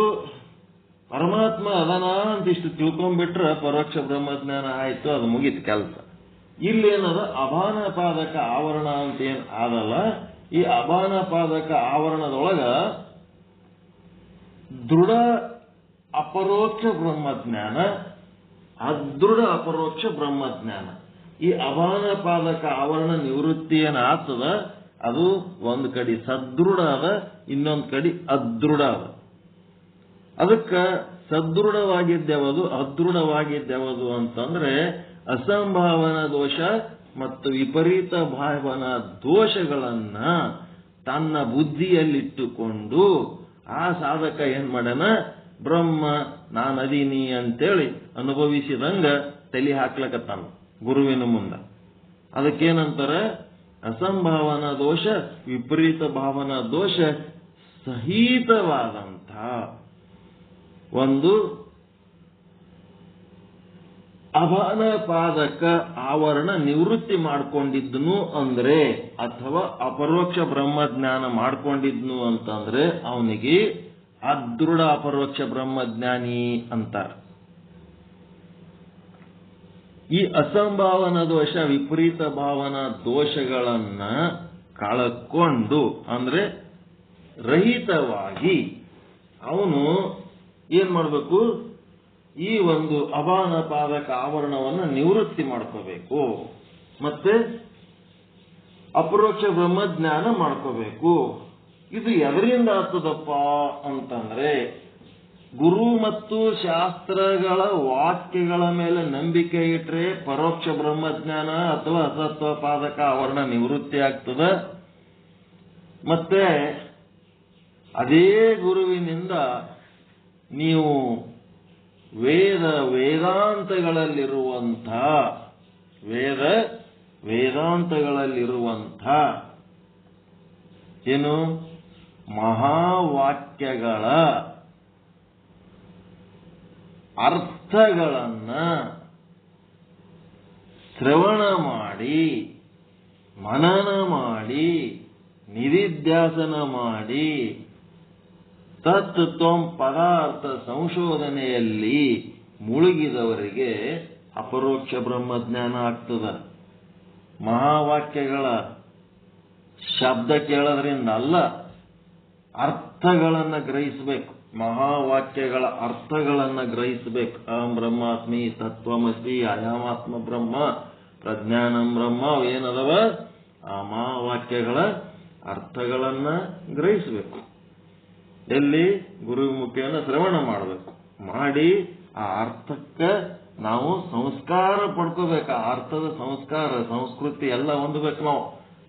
ಪರಮಾತ್ಮ ಅದನ ಅಂತಿಷ್ಟು ತಿಳ್ಕೊಂಡ್ಬಿಟ್ರೆ ಪರೋಕ್ಷ ಬ್ರಹ್ಮಜ್ಞಾನ ಆಯ್ತು, ಅದು ಮುಗೀತು ಕೆಲಸ. ಇಲ್ಲೇನದ ಅಭಾನ ಪಾದಕ ಆವರಣ ಅಂತ ಏನ್ ಆದಲ್ಲ, ಈ ಅಭಾನ ಪಾದಕ ಆವರಣದೊಳಗ ದೃಢ ಅಪರೋಕ್ಷ ಬ್ರಹ್ಮಜ್ಞಾನ, ಅದೃಢ ಅಪರೋಕ್ಷ ಬ್ರಹ್ಮಜ್ಞಾನ. ಈ ಅಭಾನ ಪಾದಕ ಆವರಣ ನಿವೃತ್ತಿ ಏನಾಗ್ತದ, ಅದು ಒಂದು ಕಡೆ ಸದೃಢ ಅದ, ಇನ್ನೊಂದು ಕಡೆ ಅದೃಢ ಅದ. ಅದಕ್ಕ ಸದೃಢವಾಗಿದ್ದೆವದು ಅದೃಢವಾಗಿದ್ದೆವದು ಅಂತಂದ್ರೆ ಅಸಂಭಾವನ ದೋಷ ಮತ್ತು ವಿಪರೀತ ಭಾವನ ದೋಷಗಳನ್ನ ತನ್ನ ಬುದ್ಧಿಯಲ್ಲಿಟ್ಟುಕೊಂಡು ಆ ಸಾಧಕ ಏನ್ ಮಾಡನ, ಬ್ರಹ್ಮ ನಾನದೀನಿ ಅಂತೇಳಿ ಅನುಭವಿಸಿದಂಗ ತಲೆ ಹಾಕ್ಲಕತ್ತಾನ ಗುರುವಿನ ಮುಂದ. ಅದಕ್ಕೇನಂತಾರೆ, ಅಸಂಭಾವನ ದೋಷ ವಿಪರೀತ ಭಾವನಾ ದೋಷ ಸಹಿತವಾದಂಥ ಒಂದು ಅಭಾನ ಪಾದಕ ಆವರಣ ನಿವೃತ್ತಿ ಮಾಡ್ಕೊಂಡಿದ್ನು ಅಂದ್ರೆ, ಅಥವಾ ಅಪರೋಕ್ಷ ಬ್ರಹ್ಮಜ್ಞಾನ ಮಾಡ್ಕೊಂಡಿದ್ನು ಅಂತಂದ್ರೆ ಅವನಿಗೆ ಅದೃಢ ಅಪರೋಕ್ಷ ಬ್ರಹ್ಮಜ್ಞಾನಿ ಅಂತಾರೆ. ಈ ಅಸಂಭಾವನ ದೋಷ, ವಿಪರೀತ ಭಾವನಾ ದೋಷಗಳನ್ನ ಕಳಕೊಂಡು ಅಂದ್ರೆ ರಹಿತವಾಗಿ ಅವನು ಏನ್ ಮಾಡಬೇಕು, ಈ ಒಂದು ಅಭಾನ ಪಾದಕ ಆವರಣವನ್ನು ನಿವೃತ್ತಿ ಮಾಡ್ಕೋಬೇಕು, ಮತ್ತೆ ಅಪರೋಕ್ಷ ಬ್ರಹ್ಮಜ್ಞಾನ ಮಾಡ್ಕೋಬೇಕು. ಇದು ಎದರಿಂದ ಆಗ್ತದಪ್ಪ ಅಂತಂದ್ರೆ ಗುರು ಮತ್ತು ಶಾಸ್ತ್ರಗಳ ವಾಕ್ಯಗಳ ಮೇಲೆ ನಂಬಿಕೆ ಇಟ್ರೆ ಪರೋಕ್ಷ ಬ್ರಹ್ಮಜ್ಞಾನ ಅಥವಾ ಅಸತ್ವ ಪಾದಕ ಆವರಣ ನಿವೃತ್ತಿ ಆಗ್ತದ. ಮತ್ತೆ ಅದೇ ಗುರುವಿನಿಂದ ನೀವು ವೇದಾಂತಗಳಲ್ಲಿರುವಂಥ ಏನು ಮಹಾವಾಕ್ಯಗಳ ಅರ್ಥಗಳನ್ನ ಶ್ರವಣ ಮಾಡಿ, ಮನನ ಮಾಡಿ, ನಿಧಿಧ್ಯಾಸನ ಮಾಡಿ, ತತ್ವಂ ಪದಾರ್ಥ ಸಂಶೋಧನೆಯಲ್ಲಿ ಮುಳುಗಿದವರಿಗೆ ಅಪರೋಕ್ಷ ಬ್ರಹ್ಮಜ್ಞಾನ ಆಗ್ತದ. ಮಹಾವಾಕ್ಯಗಳ ಶಬ್ದ ಕೇಳೋದ್ರಿಂದ ಅಲ್ಲ, ಅರ್ಥಗಳನ್ನ ಗ್ರಹಿಸಬೇಕು. ಮಹಾವಾಕ್ಯಗಳ ಅರ್ಥಗಳನ್ನ ಗ್ರಹಿಸಬೇಕು. ಅಹಂ ಬ್ರಹ್ಮಾಸ್ಮಿ, ತತ್ವಮಸಿ, ಅಯಮಾತ್ಮ ಬ್ರಹ್ಮ, ಪ್ರಜ್ಞಾನಂ ಬ್ರಹ್ಮ ಏನದವ, ಆ ಮಹಾವಾಕ್ಯಗಳ ಅರ್ಥಗಳನ್ನ ಗ್ರಹಿಸಬೇಕು. ಎಲ್ಲಿ ಗುರು ಮುಖೇನ ಶ್ರವಣ ಮಾಡಬೇಕು. ಮಾಡಿ ಆ ಅರ್ಥಕ್ಕೆ ನಾವು ಸಂಸ್ಕಾರ ಪಡ್ಕೋಬೇಕು. ಆ ಅರ್ಥದ ಸಂಸ್ಕಾರ, ಸಂಸ್ಕೃತಿ ಎಲ್ಲ ಹೊಂದಬೇಕು. ನಾವು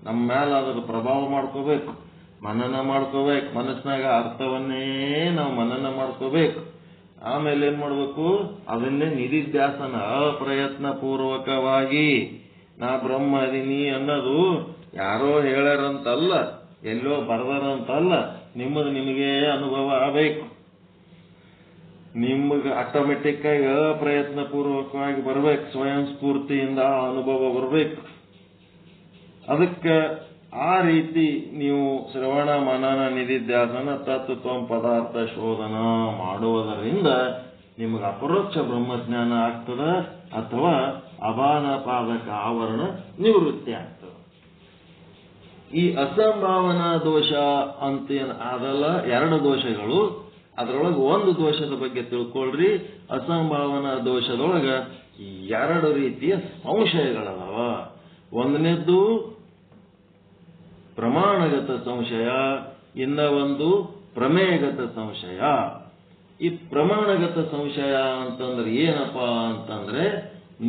ನಮ್ಮ ಮೇಲೆ ಅದರ ಪ್ರಭಾವ ಮಾಡ್ಕೋಬೇಕು, ಮನನ ಮಾಡ್ಕೋಬೇಕು. ಮನಸ್ಸಿನಾಗ ಅರ್ಥವನ್ನೇ ನಾವು ಮನನ ಮಾಡ್ಕೋಬೇಕು. ಆಮೇಲೆ ಏನ್ ಮಾಡ್ಬೇಕು, ಅದನ್ನೇ ನಿಧಿಧ್ಯಾಸನ, ಅಪ್ರಯತ್ನ ಪೂರ್ವಕವಾಗಿ ನಾ ಬ್ರಹ್ಮ ಅದೀನಿ ಅನ್ನೋದು ಯಾರೋ ಹೇಳ್ಯಾರಂತಲ್ಲ, ಎಲ್ಲೋ ಬರ್ದಾರಂತಲ್ಲ, ನಿಮಗೆ ಅನುಭವ ಆಗಬೇಕು. ನಿಮಗೆ ಆಟೋಮೆಟಿಕ್ ಆಗಿ ಅಪ್ರಯತ್ನ ಪೂರ್ವಕವಾಗಿ ಬರ್ಬೇಕು, ಸ್ವಯಂ ಸ್ಫೂರ್ತಿಯಿಂದ ಅನುಭವ ಬರಬೇಕು. ಅದಕ್ಕೆ ಆ ರೀತಿ ನೀವು ಶ್ರವಣ ಮನನ ನಿಧಿಧ್ಯಾಸನ ತತ್ವ ಪದಾರ್ಥ ಶೋಧನ ಮಾಡುವುದರಿಂದ ನಿಮಗೆ ಅಪರೋಕ್ಷ ಬ್ರಹ್ಮಜ್ಞಾನ ಆಗ್ತದ, ಅಥವಾ ಅಭಾನ ಪಾದಕ ಆವರಣ ನಿವೃತ್ತಿ ಆಗ್ತದೆ. ಈ ಅಸಂಭಾವನಾ ದೋಷ ಅಂತ ಅದಲ್ಲ, ಎರಡು ದೋಷಗಳು. ಅದರೊಳಗೆ ಒಂದು ದೋಷದ ಬಗ್ಗೆ ತಿಳ್ಕೊಳ್ರಿ. ಅಸಂಭಾವನಾ ದೋಷದೊಳಗ ಎರಡು ರೀತಿಯ ಸಂಶಯಗಳದಾವ. ಒಂದನೇದ್ದು ಪ್ರಮಾಣಗತ ಸಂಶಯ, ಇನ್ನ ಒಂದು ಪ್ರಮೇಯಗತ ಸಂಶಯ. ಈ ಪ್ರಮಾಣಗತ ಸಂಶಯ ಅಂತಂದ್ರೆ ಏನಪ್ಪಾ ಅಂತಂದ್ರೆ,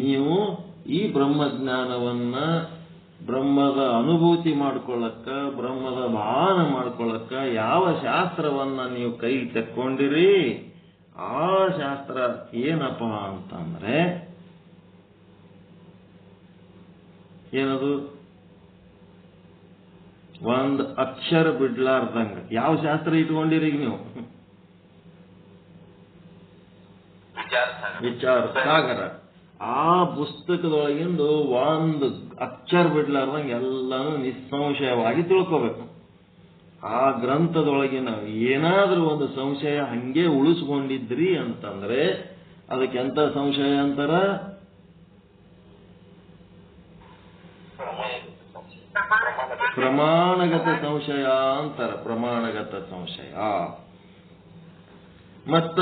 ನೀವು ಈ ಬ್ರಹ್ಮಜ್ಞಾನವನ್ನ, ಬ್ರಹ್ಮದ ಅನುಭೂತಿ ಮಾಡ್ಕೊಳ್ಳಕ್ಕ, ಬ್ರಹ್ಮದ ಭಾನ ಮಾಡ್ಕೊಳ್ಳಕ್ಕ ಯಾವ ಶಾಸ್ತ್ರವನ್ನ ನೀವು ಕೈ ತಕ್ಕೊಂಡಿರಿ, ಆ ಶಾಸ್ತ್ರ ಏನಪ್ಪ ಅಂತಂದ್ರೆ ಏನದು, ಒಂದು ಅಕ್ಷರ ಬಿಡ್ಲಾರ್ದಂಗ ಯಾವ ಶಾಸ್ತ್ರ ಇಟ್ಕೊಂಡಿರಿ ಈಗ ನೀವು? ವಿಚಾರ ಸಾಗರ. ಆ ಪುಸ್ತಕದೊಳಗಿಂದು ಒಂದು ಅಕ್ಷರ ಬಿಡ್ಲಾರ್ದಂಗೆ ಎಲ್ಲಾನು ನಿಸ್ಸಂಶಯವಾಗಿ ತಿಳ್ಕೋಬೇಕು. ಆ ಗ್ರಂಥದೊಳಗಿನ ಏನಾದ್ರೂ ಒಂದು ಸಂಶಯ ಹಂಗೆ ಉಳಿಸ್ಕೊಂಡಿದ್ರಿ ಅಂತಂದ್ರೆ ಅದಕ್ಕೆ ಎಂತ ಸಂಶಯ ಅಂತಾರ? ಪ್ರಮಾಣಗತ ಸಂಶಯ ಅಂತಾರ. ಪ್ರಮಾಣಗತ ಸಂಶಯ. ಮತ್ತ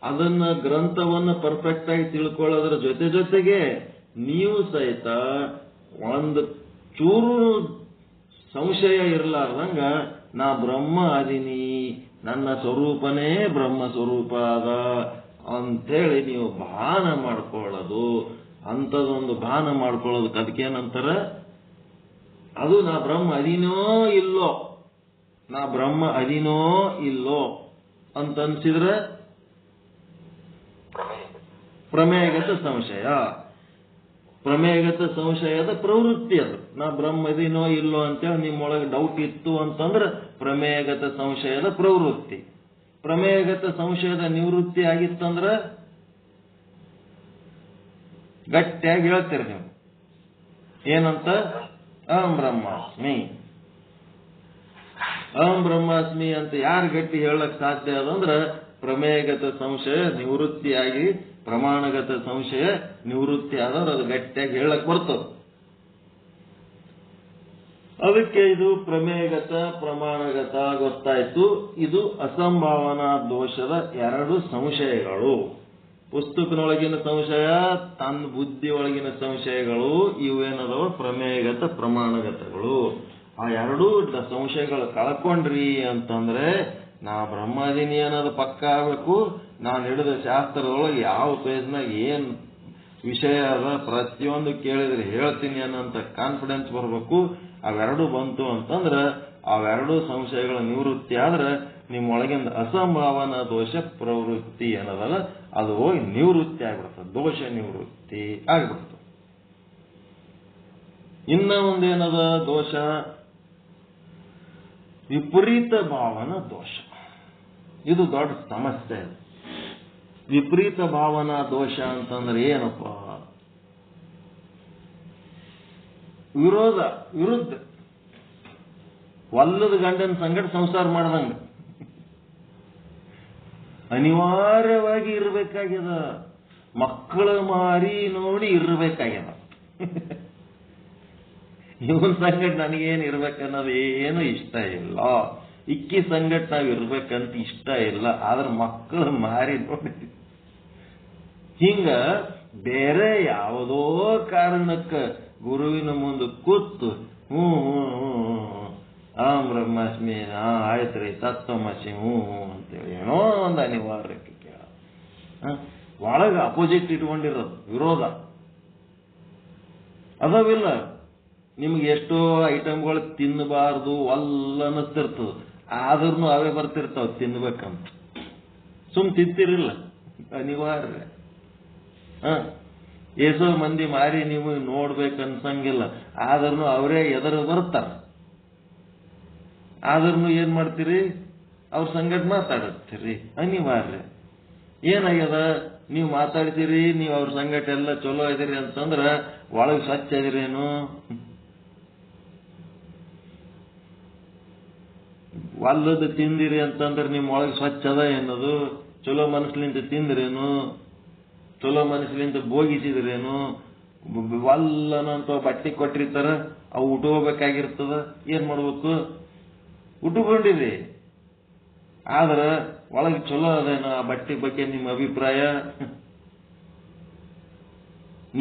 ಅದನ್ನ ಗ್ರಂಥವನ್ನ ಪರ್ಫೆಕ್ಟ್ ಆಗಿ ತಿಳ್ಕೊಳ್ಳೋದ್ರ ಜೊತೆಗೆ ನೀವು ಸಹಿತ ಒಂದು ಚೂರು ಸಂಶಯ ಇರಲಾರ್ದಂಗ ನಾ ಬ್ರಹ್ಮ ಅದೀನಿ, ನನ್ನ ಸ್ವರೂಪನೇ ಬ್ರಹ್ಮ ಸ್ವರೂಪ ಅದ ಅಂತೇಳಿ ನೀವು ಭಾನ ಮಾಡ್ಕೊಳ್ಳೋದು. ಅಂಥದೊಂದು ಭಾನ ಮಾಡ್ಕೊಳ್ಳೋದಕ್ಕೆ ಅದಕ್ಕೇನಂತಾರ? ಅದು ನಾ ಬ್ರಹ್ಮ ಅದೀನೋ ಇಲ್ಲೋ, ನಾ ಬ್ರಹ್ಮ ಅದೀನೋ ಇಲ್ಲೋ ಅಂತ ಅನ್ಸಿದ್ರೆ ಪ್ರಮೇಯಗತ ಸಂಶಯ. ಪ್ರಮೇಯಗತ ಸಂಶಯದ ಪ್ರವೃತ್ತಿ ಅದು. ನಾ ಬ್ರಹ್ಮ ಇದೀನೋ ಇಲ್ಲೋ ಅಂತೇಳಿ ನಿಮ್ಮೊಳಗೆ ಡೌಟ್ ಇತ್ತು ಅಂತಂದ್ರೆ ಪ್ರಮೇಯಗತ ಸಂಶಯದ ಪ್ರವೃತ್ತಿ. ಪ್ರಮೇಯಗತ ಸಂಶಯದ ನಿವೃತ್ತಿ ಆಗಿತ್ತಂದ್ರ ಗಟ್ಟಿಯಾಗಿ ಹೇಳ್ತೀರಿ ನೀವು ಏನಂತ? ಅಹಂ ಬ್ರಹ್ಮಾಸ್ಮಿ. ಅಹಂ ಬ್ರಹ್ಮಾಸ್ಮಿ ಅಂತ ಯಾರು ಗಟ್ಟಿ ಹೇಳಕ್ ಸಾಧ್ಯ ಅದಂದ್ರ ಪ್ರಮೇಯಗತ ಸಂಶಯ ನಿವೃತ್ತಿಯಾಗಿ ಪ್ರಮಾಣಗತ ಸಂಶಯ ನಿವೃತ್ತಿ ಆದವ್ರು ಅದು ಗಟ್ಟಿಯಾಗಿ ಹೇಳಕ್ ಬರ್ತದೆ. ಅದಕ್ಕೆ ಇದು ಪ್ರಮೇಯಗತ ಪ್ರಮಾಣಗತ ಗೊತ್ತಾಯ್ತು. ಇದು ಅಸಂಭಾವನಾ ದೋಷದ ಎರಡು ಸಂಶಯಗಳು. ಪುಸ್ತಕನೊಳಗಿನ ಸಂಶಯ, ತನ್ನ ಬುದ್ಧಿ ಒಳಗಿನ ಸಂಶಯಗಳು, ಇವೇನದವ ಪ್ರಮೇಯಗತ ಪ್ರಮಾಣಗತಗಳು. ಆ ಎರಡೂ ಸಂಶಯಗಳು ಕಳ್ಕೊಂಡ್ರಿ ಅಂತಂದ್ರೆ ನಾ ಬ್ರಹ್ಮಾದೀನಿ ಅನ್ನೋದು ಪಕ್ಕ ಆಗಬೇಕು. ನಾನು ಹಿಡಿದ ಶಾಸ್ತ್ರದೊಳಗೆ ಯಾವ ಪೇಜ್ನಾಗ ಏನ್ ವಿಷಯ ಅದ ಪ್ರತಿಯೊಂದು ಕೇಳಿದ್ರೆ ಹೇಳ್ತೀನಿ ಅನ್ನೋಂಥ ಕಾನ್ಫಿಡೆನ್ಸ್ ಬರಬೇಕು. ಅವೆರಡು ಬಂತು ಅಂತಂದ್ರೆ ಅವೆರಡು ಸಂಶಯಗಳ ನಿವೃತ್ತಿ ಆದ್ರೆ ನಿಮ್ಮೊಳಗಿಂದ ಅಸಂಭಾವನಾ ದೋಷ ಪ್ರವೃತ್ತಿ ಅನ್ನೋದಲ್ಲ, ಅದು ಹೋಗಿ ನಿವೃತ್ತಿ ಆಗ್ಬಿಡ್ತದೆ, ದೋಷ ನಿವೃತ್ತಿ ಆಗ್ಬಿಡ್ತದೆ. ಇನ್ನ ಒಂದೇನದ ದೋಷ, ವಿಪರೀತ ಭಾವನಾ ದೋಷ. ಇದು ದೊಡ್ಡ ಸಮಸ್ಯೆ. ವಿಪರೀತ ಭಾವನಾ ದೋಷ ಅಂತಂದ್ರೆ ಏನಪ್ಪ? ವಿರುದ್ಧ ಒಲ್ಲದ ಗಂಡನ ಸಂಗಡ ಸಂಸಾರ ಮಾಡ್ದಂಗ ಅನಿವಾರ್ಯವಾಗಿ ಇರಬೇಕಾಗ್ಯದ. ಮಕ್ಕಳ ಮಾರಿ ನೋಡಿ ಇರಬೇಕಾಗ್ಯದ. ಇವನ್ ಸಂಗಡ ನನಗೇನು ಇರ್ಬೇಕನ್ನೋದು ಏನು ಇಷ್ಟ ಇಲ್ಲ. ಇಕ್ಕಿ ಸಂಗಟ ನಾವ್ ಇರ್ಬೇಕಂತ ಇಷ್ಟ ಇಲ್ಲ. ಆದ್ರೆ ಮಕ್ಕಳ ಮಾರಿ ನೋಡಿ ಹಿಂಗ ಬೇರೆ ಯಾವುದೋ ಕಾರಣಕ್ಕ ಗುರುವಿನ ಮುಂದೆ ಕೂತು ಅಹಂ ಬ್ರಹ್ಮಾಸ್ಮಿ, ಆಯ್ತ್ರಿ ತತ್ವಮಸಿ ಅಂತೇಳಿ ಏನೋ ಒಂದು ಅನಿವಾರ್ಯಕ್ಕೆ ಕೇಳ ಒಳಗ ಅಪೋಸಿಟ್ ಇಟ್ಕೊಂಡಿರೋದು ವಿರೋಧ ಅದಾವಿಲ್ಲ. ನಿಮ್ಗೆ ಎಷ್ಟೋ ಐಟಮ್ಗಳು ತಿನ್ನಬಾರ್ದು ಅಲ್ಲ ಅನ್ನಿಸ್ತಿರ್ತದ, ಆದ್ರೂ ಅವೇ ಬರ್ತಿರ್ತಾವ ತಿನ್ಬೇಕಂತ. ತಿಂತಿರಿಲ್ಲ, ಅನಿವಾರ್ಯ. ಎಷ್ಟೋ ಮಂದಿ ಮಾರಿ ನೀವು ನೋಡ್ಬೇಕನ್ಸಂಗಿಲ್ಲ, ಆದ್ರೂ ಅವರೇ ಎದುರು ಬರ್ತಾರ. ಆದ್ರೂ ಏನ್ ಮಾಡ್ತೀರಿ? ಅವ್ರ ಸಂಗಡ ಮಾತಾಡತ್ತೀರಿ, ಅನಿವಾರ್ಯ. ಏನಾಗ್ಯದ? ನೀವು ಮಾತಾಡ್ತೀರಿ, ನೀವು ಅವ್ರ ಸಂಗಟ ಎಲ್ಲ ಚಲೋ ಇದೀರಿ ಅಂತಂದ್ರ ಒಳಗೆ ಸ್ವಚ್ಛ ಇದಿರೇನು? ಒಲ್ಲದ ತಿಂದಿರಿ ಅಂತಂದ್ರೆ ನಿಮ್ ಒಳಗೆ ಸ್ವಚ್ಛ ಅದ ಏನದು? ಚಲೋ ಮನಸ್ಲಿಂದ ತಿಂದ್ರೇನು? ಚಲೋ ಮನಸ್ಲಿಂದ ಭೋಗಿಸಿದ್ರೇನು? ಒಲ್ಲನಂತ ಬಟ್ಟೆ ಕೊಟ್ಟಿರ್ತಾರ, ಅವು ಉಟ್ಕೋಬೇಕಾಗಿರ್ತದ. ಏನ್ ಮಾಡ್ಬೇಕು? ಉಟ್ಕೊಂಡಿರಿ. ಆದ್ರ ಒಳಗೆ ಚಲೋ ಅದೇನ ಆ ಬಟ್ಟೆ ಬಗ್ಗೆ ನಿಮ್ಮ ಅಭಿಪ್ರಾಯ?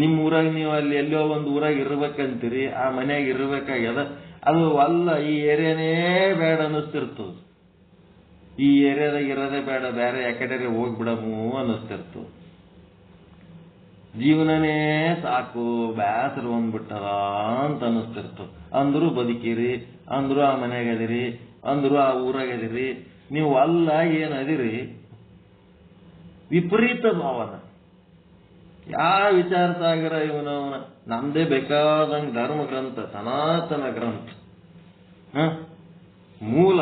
ನಿಮ್ಮ ಊರಾಗ ನೀವು ಅಲ್ಲಿ ಎಲ್ಲೋ ಒಂದು ಊರಾಗ ಇರ್ಬೇಕಂತೀರಿ, ಆ ಮನ್ಯಾಗ ಇರ್ಬೇಕಾಗ್ಯದ. ಅದು ಅಲ್ಲ, ಈ ಏರಿಯಾನೇ ಬೇಡ ಅನ್ನಿಸ್ತಿರ್ತದ. ಈ ಏರಿಯಾದಾಗ ಇರೋದೇ ಬೇಡ, ಬೇರೆ ಯಾಕಡೆ ಹೋಗ್ಬಿಡಮು ಅನ್ನಿಸ್ತಿರ್ತದ. ಜೀವನನೇ ಸಾಕು, ಬ್ಯಾಸರ ಬಂದ್ಬಿಟ್ಟದ ಅಂತ ಅನ್ನಿಸ್ತಿರ್ತದ. ಅಂದ್ರೂ ಬದುಕಿರಿ, ಅಂದ್ರೂ ಆ ಮನ್ಯಾಗ ಅದಿರಿ, ಅಂದ್ರೂ ಆ ಊರಾಗ ಅದಿರಿ. ನೀವು ಅಲ್ಲ ಏನದಿರಿ? ವಿಪರೀತ ಭಾವನ. ಯಾವ ವಿಚಾರ ಸಾಗರ ಇವನವನ? ನಮ್ದೇ ಬೇಕಾದಂಗ ಧರ್ಮ ಗ್ರಂಥ, ಸನಾತನ ಗ್ರಂಥ, ಮೂಲ,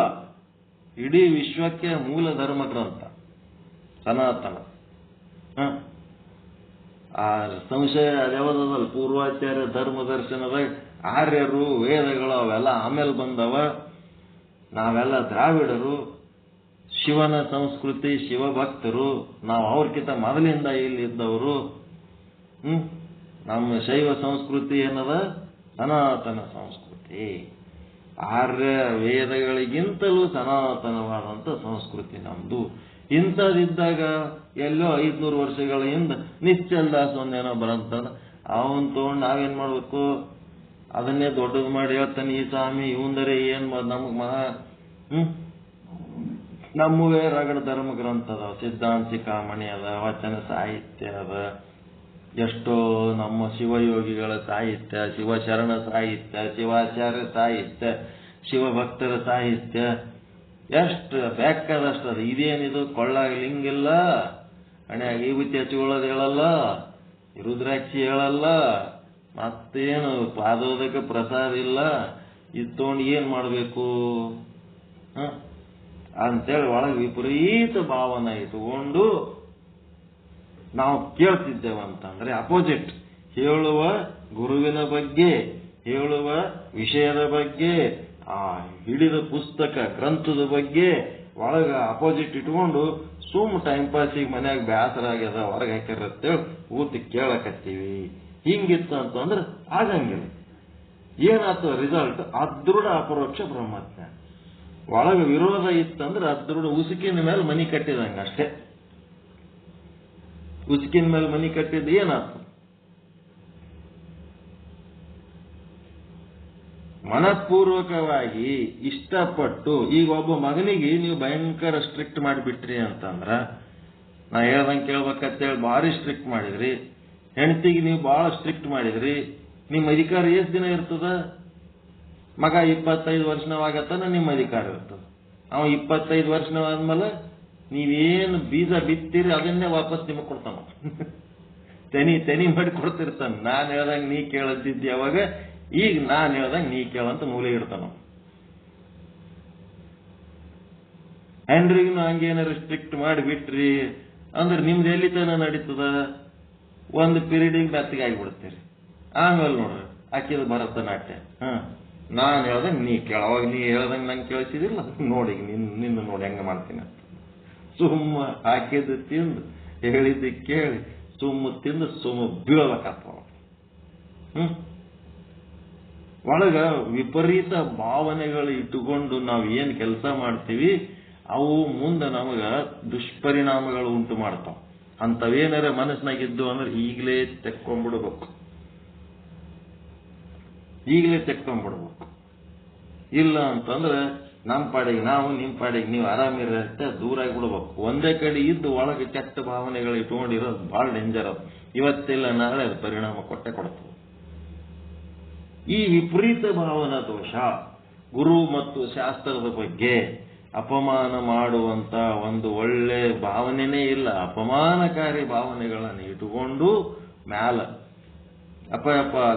ಇಡೀ ವಿಶ್ವಕ್ಕೆ ಮೂಲ ಧರ್ಮ ಗ್ರಂಥ ಸನಾತನ. ಆ ಸಂಶಯ ಅದ್ಯಾವುದಲ್ಲ, ಪೂರ್ವಾಚಾರ್ಯ ಧರ್ಮ ದರ್ಶನದಾಗ ಆರ್ಯರು ವೇದಗಳು ಅವೆಲ್ಲ ಆಮೇಲೆ ಬಂದವ. ನಾವೆಲ್ಲ ದ್ರಾವಿಡರು, ಶಿವನ ಸಂಸ್ಕೃತಿ, ಶಿವಭಕ್ತರು. ನಾವು ಅವ್ರಕ್ಕಿಂತ ಮೊದಲಿಂದ ಇಲ್ಲಿದ್ದವರು. ನಮ್ಮ ಶೈವ ಸಂಸ್ಕೃತಿ ಏನದ? ಸನಾತನ ಸಂಸ್ಕೃತಿ. ಆರ್ಯ ವೇದಗಳಿಗಿಂತಲೂ ಸನಾತನವಾದಂಥ ಸಂಸ್ಕೃತಿ ನಮ್ದು. ಇಂಥದಿದ್ದಾಗ ಎಲ್ಲೋ 500 ವರ್ಷಗಳ ಹಿಂದೆ ನಿಶ್ಚಲ್ ದಾಸ್ ಒಂದೇನೋ ಬರಂತದ, ಅವನ್ ತಗೊಂಡು ನಾವೇನ್ ಮಾಡ್ಬೇಕು? ಅದನ್ನೇ ದೊಡ್ಡದು ಮಾಡಿ ಹೇಳ್ತಾನೆ ಈ ಸ್ವಾಮಿ, ಇವಂದರೆ ಏನ್ ನಮಗ್ ಮಹಾ ನಮ್ಮವೇ ರಗಡ ಧರ್ಮ ಗ್ರಂಥ ಅದಾವ, ಸಿದ್ಧಾಂತ ಶಿಖಾಮಣಿ ಅದ, ವಚನ ಸಾಹಿತ್ಯ ಅದ, ಎಷ್ಟೋ ನಮ್ಮ ಶಿವಯೋಗಿಗಳ ಸಾಹಿತ್ಯ, ಶಿವಶರಣ ಸಾಹಿತ್ಯ, ಶಿವಾಚಾರ್ಯ ಸಾಹಿತ್ಯ, ಶಿವಭಕ್ತರ ಸಾಹಿತ್ಯ, ಎಷ್ಟು ಬೇಕಾದಷ್ಟು ಅದ. ಇದೇನಿದು ಕೊಳ್ಳಾಗ ಲಿಂಗಿಲ್ಲ, ಹಣೆಯಾಗ ವಿಭೂತಿ ಹಚ್ಕೊಳ್ಳೋದು ಹೇಳಲ್ಲ, ರುದ್ರಾಕ್ಷಿ ಹೇಳಲ್ಲ, ಮತ್ತೇನು ಪಾದೋದಕ್ಕೆ ಪ್ರಸಾದ ಇಲ್ಲ. ಇದು ತಗೊಂಡು ಏನ್ ಮಾಡಬೇಕು ಅಂತೇಳಿ ಒಳಗೆ ವಿಪರೀತ ಭಾವನೆ ಇಟ್ಟುಕೊಂಡು ನಾವು ಕೇಳ್ತಿದ್ದೇವಂತಂದ್ರೆ ಅಪೋಸಿಟ್ ಹೇಳುವ ಗುರುವಿನ ಬಗ್ಗೆ, ಹೇಳುವ ವಿಷಯದ ಬಗ್ಗೆ ಆ ಹಿಡಿದ ಪುಸ್ತಕ ಗ್ರಂಥದ ಬಗ್ಗೆ ಒಳಗ ಅಪೋಸಿಟ್ ಇಟ್ಕೊಂಡು ಟೈಮ್ ಪಾಸಿಗೆ ಮನ್ಯಾಗ ಬೇಸರ ಆಗ್ಯದ ಹೊರಗೆ ಹಾಕಿರತ್ತೇಳಿ ಊತಿ ಕೇಳಕತ್ತೀವಿ. ಹಿಂಗಿತ್ತು ಅಂತಂದ್ರೆ ಆಗಂಗಿಲ್ಲ. ಏನಾಗ್ತದ ರಿಸಲ್ಟ್? ಅದೃಢ ಅಪರೋಕ್ಷ ಬ್ರಹ್ಮಜ್ಞಾನ. ಒಳಗ ವಿರೋಧ ಇತ್ತಂದ್ರೆ ಅದೃಢ ಉಸುಕಿನ ಮೇಲೆ ಮನಿ ಕಟ್ಟಿದಂಗ ಅಷ್ಟೇ. ಉಸುಕಿನ ಮೇಲೆ ಮನಿ ಕಟ್ಟಿದ್ದು ಏನಾಗ್ತದೆ? ಮನಪೂರ್ವಕವಾಗಿ ಇಷ್ಟಪಟ್ಟು, ಈಗ ಒಬ್ಬ ಮಗನಿಗೆ ನೀವು ಭಯಂಕರ ಸ್ಟ್ರಿಕ್ಟ್ ಮಾಡಿಬಿಟ್ರಿ ಅಂತಂದ್ರ, ನಾ ಹೇಳ್ದಂಗೆ ಕೇಳ್ಬೇಕಂತೇಳಿ ಭಾರಿ ಸ್ಟ್ರಿಕ್ಟ್ ಮಾಡಿದ್ರಿ, ಹೆಂಡತಿಗೆ ನೀವು ಬಹಳ ಸ್ಟ್ರಿಕ್ಟ್ ಮಾಡಿದ್ರಿ, ನಿಮ್ಮ ಅಧಿಕಾರ ಎಷ್ಟು ದಿನ ಇರ್ತದ? ಮಗ 25 ವರ್ಷನವಾಗತ್ತಾನ ನಿಮ್ಮ ಅಧಿಕಾರ ಇರ್ತದ. ಅವ 25 ವರ್ಷನವಾದ್ಮೇಲೆ ನೀವೇನು ಬೀಜ ಬಿತ್ತೀರಿ ಅದನ್ನೇ ವಾಪಸ್ ನಿಮಗೆ ಕೊಡ್ತಾನ. ತೆನಿ ಮಾಡಿ ಕೊಡ್ತಿರ್ತಾನ. ನಾನು ಹೇಳ್ದಂಗೆ ನೀ ಕೇಳದಿದ್ದಿ ಅವಾಗ, ಈಗ ನಾನು ಹೇಳ್ದಂಗೆ ನೀ ಕೇಳಂತ ಮೂಲೆ ಇಡ್ತಾನ. ಹೆಂಡ್ರಿಗೂ ಹಂಗೇನಾರು ಸ್ಟ್ರಿಕ್ಟ್ ಮಾಡಿಬಿಟ್ರಿ ಅಂದ್ರೆ ನಿಮ್ದು ಎಲ್ಲಿ ತನ ನಡೀತದ? ಒಂದು ಪೀರಿಯಡಿಗೆ ಬೆತ್ತಿಗೆ ಆಗಿಬಿಡ್ತೀರಿ. ಆಮೇಲೆ ನೋಡ್ರಿ ಆಕಿದ ಭರತನಾಟ್ಯ. ನಾನು ಹೇಳ್ದಂಗೆ ನೀ ಕೇಳ, ಅವಾಗ ನೀ ಹೇಳ್ದಂಗೆ ನಂಗೆ ಕೇಳಿಸಿದಿಲ್ಲ, ನೋಡಿ ನಿನ್ನ ನೋಡಿ ಹೆಂಗ ಮಾಡ್ತೀನಿ ಅಂತ ಸುಮ್ಮ ಹಾಕಿದ್ದು ತಿಂದು ಹೇಳಿದ್ದು ಕೇಳಿ ಸುಮ್ಮ ತಿಂದು ಸುಮ್ಮ ಬೀಳಬೇಕಾಗ್ತವ. ಒಳಗ ವಿಪರೀತ ಭಾವನೆಗಳು ಇಟ್ಟುಕೊಂಡು ನಾವು ಏನ್ ಕೆಲಸ ಮಾಡ್ತೀವಿ ಅವು ಮುಂದೆ ನಮಗ ದುಷ್ಪರಿಣಾಮಗಳು ಉಂಟು ಮಾಡ್ತಾವ. ಅಂತವೇನಾರ ಮನಸ್ಸಿನಾಗಿದ್ದು ಅಂದ್ರೆ ಈಗಲೇ ತೆಕ್ಕೊಂಡ್ಬಿಡ್ಬೇಕು. ಇಲ್ಲ ಅಂತಂದ್ರೆ ನಮ್ಮ ಪಾಡಿಗೆ ನಾವು, ನಿಮ್ಮ ಪಾಡಿಗೆ ನೀವು ಆರಾಮಿರತ್ತೆ ದೂರಾಗಿ ಬಿಡ್ಬೇಕು. ಒಂದೇ ಕಡೆ ಇದ್ದು ಒಳಗೆ ಕೆಟ್ಟ ಭಾವನೆಗಳು ಇಟ್ಕೊಂಡಿರೋದು ಬಹಳ ಡೇಂಜರ್. ಅದು ಇವತ್ತಿಲ್ಲ ನಾಳೆ ಅದು ಪರಿಣಾಮ ಕೊಟ್ಟೆ ಕೊಡ್ತದೆ. ಈ ವಿಪರೀತ ಭಾವನಾ ದೋಷ ಗುರು ಮತ್ತು ಶಾಸ್ತ್ರದ ಬಗ್ಗೆ ಅಪಮಾನ ಮಾಡುವಂತ ಒಂದು ಒಳ್ಳೆ ಭಾವನೆನೇ ಇಲ್ಲ. ಅಪಮಾನಕಾರಿ ಭಾವನೆಗಳನ್ನು ಇಟ್ಟುಕೊಂಡು ಮ್ಯಾಲ ಅಪ್ಪ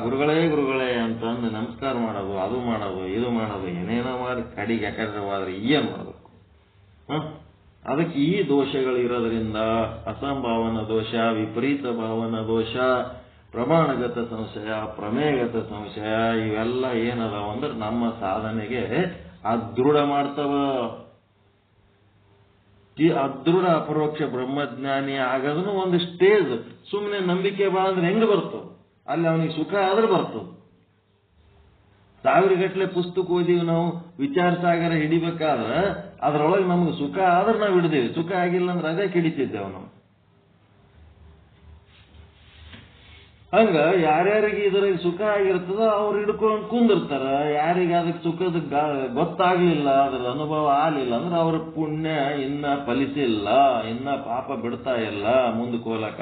ಗುರುಗಳೇ ಅಂತಂದು ನಮಸ್ಕಾರ ಮಾಡೋದು, ಅದು ಮಾಡೋದು, ಇದು ಮಾಡೋದು, ಏನೇನೋ ಮಾಡಿ ಕಡೆಗೆ ಯಾಕಂದ್ರೆ ಏನ್ ಮಾಡಬೇಕು? ಅದಕ್ಕೆ ಈ ದೋಷಗಳು ಇರೋದ್ರಿಂದ ಅಸಂಭಾವನಾ ದೋಷ, ವಿಪರೀತ ಭಾವನಾ ದೋಷ, ಪ್ರಮಾಣಗತ ಸಂಶಯ, ಪ್ರಮೇಯಗತ ಸಂಶಯ ಇವೆಲ್ಲ ಏನದಾವ ಅಂದ್ರೆ ನಮ್ಮ ಸಾಧನೆಗೆ ಅದೃಢ ಮಾಡ್ತವ. ಈ ಅದೃಢ ಅಪರೋಕ್ಷ ಬ್ರಹ್ಮಜ್ಞಾನಿ ಆಗೋದನ್ನು ಒಂದು ಸ್ಟೇಜ್. ಸುಮ್ಮನೆ ನಂಬಿಕೆ ಬಾ ಅಂದ್ರೆ ಹೆಂಗ ಬರ್ತದೆ? ಅಲ್ಲಿ ಅವನಿಗೆ ಸುಖ ಆದ್ರೆ ಬರ್ತದೆ. 1000 ಗಟ್ಟಲೆ ಪುಸ್ತಕ ಓದಿವಿ ನಾವು, ವಿಚಾರ ಸಾಗರ ಹಿಡಿಬೇಕಾದ್ರೆ ಅದ್ರೊಳಗೆ ನಮ್ಗೆ ಸುಖ ಆದ್ರೆ ನಾವು ಹಿಡಿದೇವಿ, ಸುಖ ಆಗಿಲ್ಲ ಅಂದ್ರೆ ಅದೇ ಹಿಡಿತಿದ್ದೇವೆ ನಾವು. ಹಂಗ ಯಾರ್ಯಾರಿಗೆ ಇದ್ರಾಗ ಸುಖ ಆಗಿರ್ತದ ಅವ್ರು ಹಿಡ್ಕೊಂಡು ಕುಂದಿರ್ತಾರ. ಯಾರಿಗೆ ಅದಕ್ಕೆ ಸುಖದ ಗೊತ್ತಾಗ್ಲಿಲ್ಲ, ಅದ್ರ ಅನುಭವ ಆಗ್ಲಿಲ್ಲ ಅಂದ್ರೆ ಅವ್ರ ಪುಣ್ಯ ಇನ್ನ ಫಲಿಸಿಲ್ಲ, ಇನ್ನ ಪಾಪ ಬಿಡ್ತಾ ಇಲ್ಲ ಮುಂದಕ್ಕೆ ಹೋಲಕ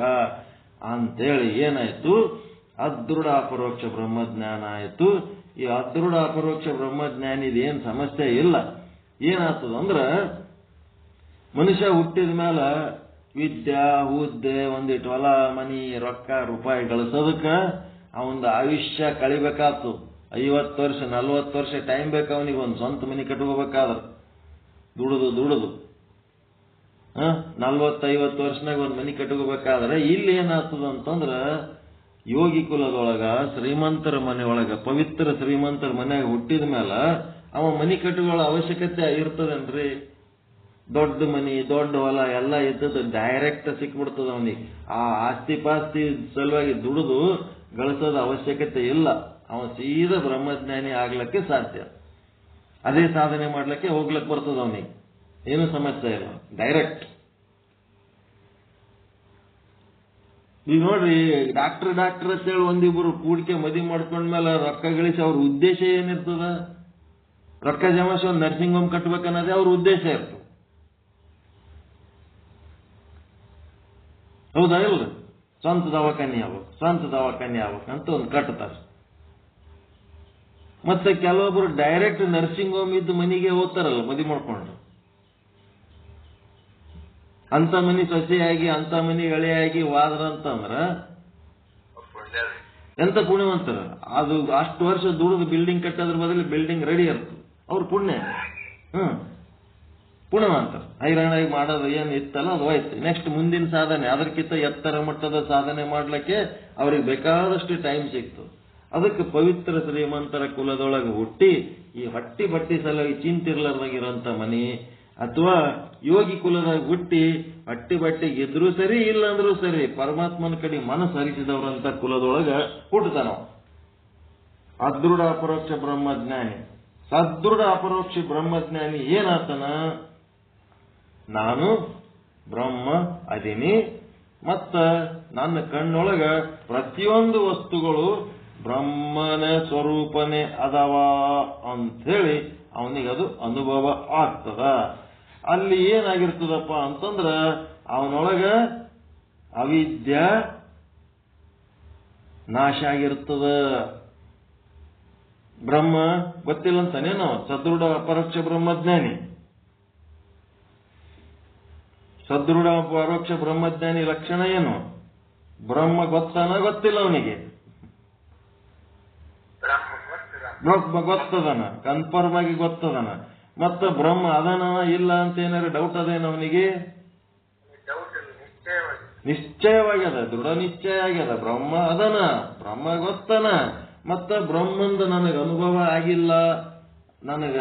ಅಂತೇಳಿ ಏನಾಯ್ತು? ಅದೃಢ ಅಪರೋಕ್ಷ ಬ್ರಹ್ಮಜ್ಞಾನ ಆಯ್ತು. ಈ ಅದೃಢ ಅಪರೋಕ್ಷ ಬ್ರಹ್ಮಜ್ಞಾನಿದ ಏನ್ ಸಮಸ್ಯೆ ಇಲ್ಲ. ಏನಾಗ್ತದಂದ್ರ ಮನುಷ್ಯ ಹುಟ್ಟಿದ ಮೇಲೆ ವಿದ್ಯಾ ಹುದ್ದೆ ಒಂದಿಟ್ಟು ಹೊಲ ಮನಿ ರೊಕ್ಕ ರೂಪಾಯಿ ಗಳಿಸೋದಕ್ಕ ಅವಂದು ಆಯುಷ್ಯ ಕಳಿಬೇಕಾಗ್ತು. 50 ವರ್ಷ 40 ವರ್ಷ ಟೈಮ್ ಬೇಕು ಅವನಿಗೆ ಒಂದು ಸ್ವಂತ ಮನಿ ಕಟ್ಕೋಬೇಕಾದ್ರೆ. ದುಡುದು 40-50 ವರ್ಷನಾಗ ಒಂದು ಮನಿ ಕಟ್ಕೋಬೇಕಾದ್ರೆ ಇಲ್ಲಿ ಏನಾಗ್ತದ ಅಂತಂದ್ರ ಯೋಗಿ ಕುಲದೊಳಗ ಶ್ರೀಮಂತರ ಮನೆಯೊಳಗ ಪವಿತ್ರ ಶ್ರೀಮಂತರ ಮನೆಯಾಗ ಹುಟ್ಟಿದ ಮೇಲೆ ಅವ ಮನಿ ಕಟ್ಟುಗಳ ಅವಶ್ಯಕತೆ ಇರ್ತದೇನ್ರಿ? ದೊಡ್ಡ ಮನಿ ದೊಡ್ಡ ಹೊಲ ಎಲ್ಲ ಇದ್ದದ್ದು ಡೈರೆಕ್ಟ್ ಸಿಕ್ಬಿಡ್ತದ ಅವನಿಗೆ. ಆ ಆಸ್ತಿ ಪಾಸ್ತಿ ಸಲುವಾಗಿ ದುಡಿದು ಗಳಿಸೋದ ಅವಶ್ಯಕತೆ ಇಲ್ಲ. ಅವ ಸೀದಾ ಬ್ರಹ್ಮಜ್ಞಾನಿ ಆಗ್ಲಿಕ್ಕೆ ಸಾಧ್ಯ. ಅದೇ ಸಾಧನೆ ಮಾಡ್ಲಿಕ್ಕೆ ಹೋಗ್ಲಿಕ್ಕೆ ಬರ್ತದ ಅವನಿಗೆ, ಏನು ಸಮಸ್ಯೆ ಇಲ್ಲ, ಡೈರೆಕ್ಟ್. ಈಗ ನೋಡ್ರಿ, ಡಾಕ್ಟರ್ ಅಂತೇಳಿ ಒಂದಿಬ್ರು ಕೂಡಿಕೆ ಮದುವೆ ಮಾಡ್ಕೊಂಡ್ಮೇಲೆ ರೊಕ್ಕ ಗಳಿಸಿ ಅವ್ರ ಉದ್ದೇಶ ಏನಿರ್ತದ? ರೊಕ್ಕ ಜಮಾಯಿಸಿ ಒಂದು ನರ್ಸಿಂಗ್ ಹೋಮ್ ಕಟ್ಬೇಕನ್ನೋದೇ ಅವ್ರ ಉದ್ದೇಶ ಇರ್ತದೆ. ಹೌದಾ ಇಲ್ಲ? ಸ್ವಂತ ದವಾಖಾನೆ ಆಗ್ಬೇಕಂತ ಒಂದು ಕಟ್ತಾರೆ. ಮತ್ತೆ ಕೆಲವೊಬ್ರು ಡೈರೆಕ್ಟ್ ನರ್ಸಿಂಗ್ ಹೋಮ್ ಇದ್ದು ಮನಿಗೆ ಹೋಗ್ತಾರಲ್ಲ ಮದುವೆ ಮಾಡ್ಕೊಂಡು. ಅಂತ ಮನಿ ಸೊಸೆಯಾಗಿ ಅಂತ ಮನಿ ಎಳೆಯಾಗಿ ವಾದ್ರ ಅಂತಂದ್ರ ಎಂತ ಪುಣ್ಯವಂತರ. ಅದು ಅಷ್ಟು ವರ್ಷ ದುಡಿದು ಬಿಲ್ಡಿಂಗ್ ಕಟ್ಟೋದ್ರ ಬದಲು ಬಿಲ್ಡಿಂಗ್ ರೆಡಿ ಇರ್ತದೆ, ಅವ್ರ ಪುಣ್ಯ. ಪುಣ್ಯವಂತರ ಹೈರಾಣಾಗಿ ಮಾಡೋದು ಏನು ಇತ್ತಲ್ಲ ಅದು ಹೋಯ್ತು. ನೆಕ್ಸ್ಟ್ ಮುಂದಿನ ಸಾಧನೆ, ಅದಕ್ಕಿಂತ ಎತ್ತರ ಮಟ್ಟದ ಸಾಧನೆ ಮಾಡ್ಲಿಕ್ಕೆ ಅವ್ರಿಗೆ ಬೇಕಾದಷ್ಟು ಟೈಮ್ ಸಿಕ್ತು. ಅದಕ್ಕೆ ಪವಿತ್ರ ಶ್ರೀಮಂತರ ಕುಲದೊಳಗೆ ಹುಟ್ಟಿ ಈ ಹೊಟ್ಟಿ ಬಟ್ಟಿ ಸಲುವಾಗಿ ಚಿಂತಿರ್ಲಾರ್ದಾಗಿರೋಂಥ ಮನೆ, ಅಥವಾ ಯೋಗಿ ಕುಲದಾಗ ಹುಟ್ಟಿ ಹೊಟ್ಟಿ ಬಟ್ಟೆಗೆ ಇದ್ರೂ ಸರಿ ಇಲ್ಲಂದ್ರೂ ಸರಿ ಪರಮಾತ್ಮನ ಕಡೆ ಮನಸ್ಸು ಹರಿಸಿದವರಂತ ಕುಲದೊಳಗ ಹುಟ್ಟುತ್ತಾನ. ಅದೃಢ ಅಪರೋಕ್ಷ ಬ್ರಹ್ಮಜ್ಞಾನಿ. ಸದೃಢ ಅಪರೋಕ್ಷ ಬ್ರಹ್ಮಜ್ಞಾನಿ ಏನಾತನ? ನಾನು ಬ್ರಹ್ಮ ಅದೀನಿ, ಮತ್ತ ನನ್ನ ಕಣ್ಣೊಳಗ ಪ್ರತಿಯೊಂದು ವಸ್ತುಗಳು ಬ್ರಹ್ಮನ ಸ್ವರೂಪನೇ ಅದವ ಅಂಥೇಳಿ ಅವನಿಗದು ಅನುಭವ ಆಗ್ತದ. ಅಲ್ಲಿ ಏನಾಗಿರ್ತದಪ್ಪ ಅಂತಂದ್ರ ಅವನೊಳಗ ಅವಿದ್ಯಾ ನಾಶ ಆಗಿರ್ತದ. ಬ್ರಹ್ಮ ಗೊತ್ತಿಲ್ಲ ಅಂತಾನೇನೋ ಸದೃಢ ಅಪರೋಕ್ಷ ಬ್ರಹ್ಮಜ್ಞಾನಿ. ಸದೃಢ ಪರೋಕ್ಷ ಬ್ರಹ್ಮಜ್ಞಾನಿ ಲಕ್ಷಣ ಏನು? ಬ್ರಹ್ಮ ಗೊತ್ತಾನ ಗೊತ್ತಿಲ್ಲ ಅವನಿಗೆ? ಬ್ರಹ್ಮ ಗೊತ್ತದನ, ಕನ್ಫರ್ಮ್ ಆಗಿ ಗೊತ್ತದನ. ಮತ್ತ ಬ್ರಹ್ಮ ಅದನ ಇಲ್ಲ ಅಂತ ಏನಾರ ಡೌಟ್ ಅದೇನ ಅವನಿಗೆ? ನಿಶ್ಚಯವಾಗ್ಯದ, ದೃಢ ನಿಶ್ಚಯ ಆಗ್ಯದ. ಬ್ರಹ್ಮ ಅದನ, ಬ್ರಹ್ಮ ಗೊತ್ತನ. ಮತ್ತ ಬ್ರಹ್ಮಂದ ನನಗ ಅನುಭವ ಆಗಿಲ್ಲ, ನನಗ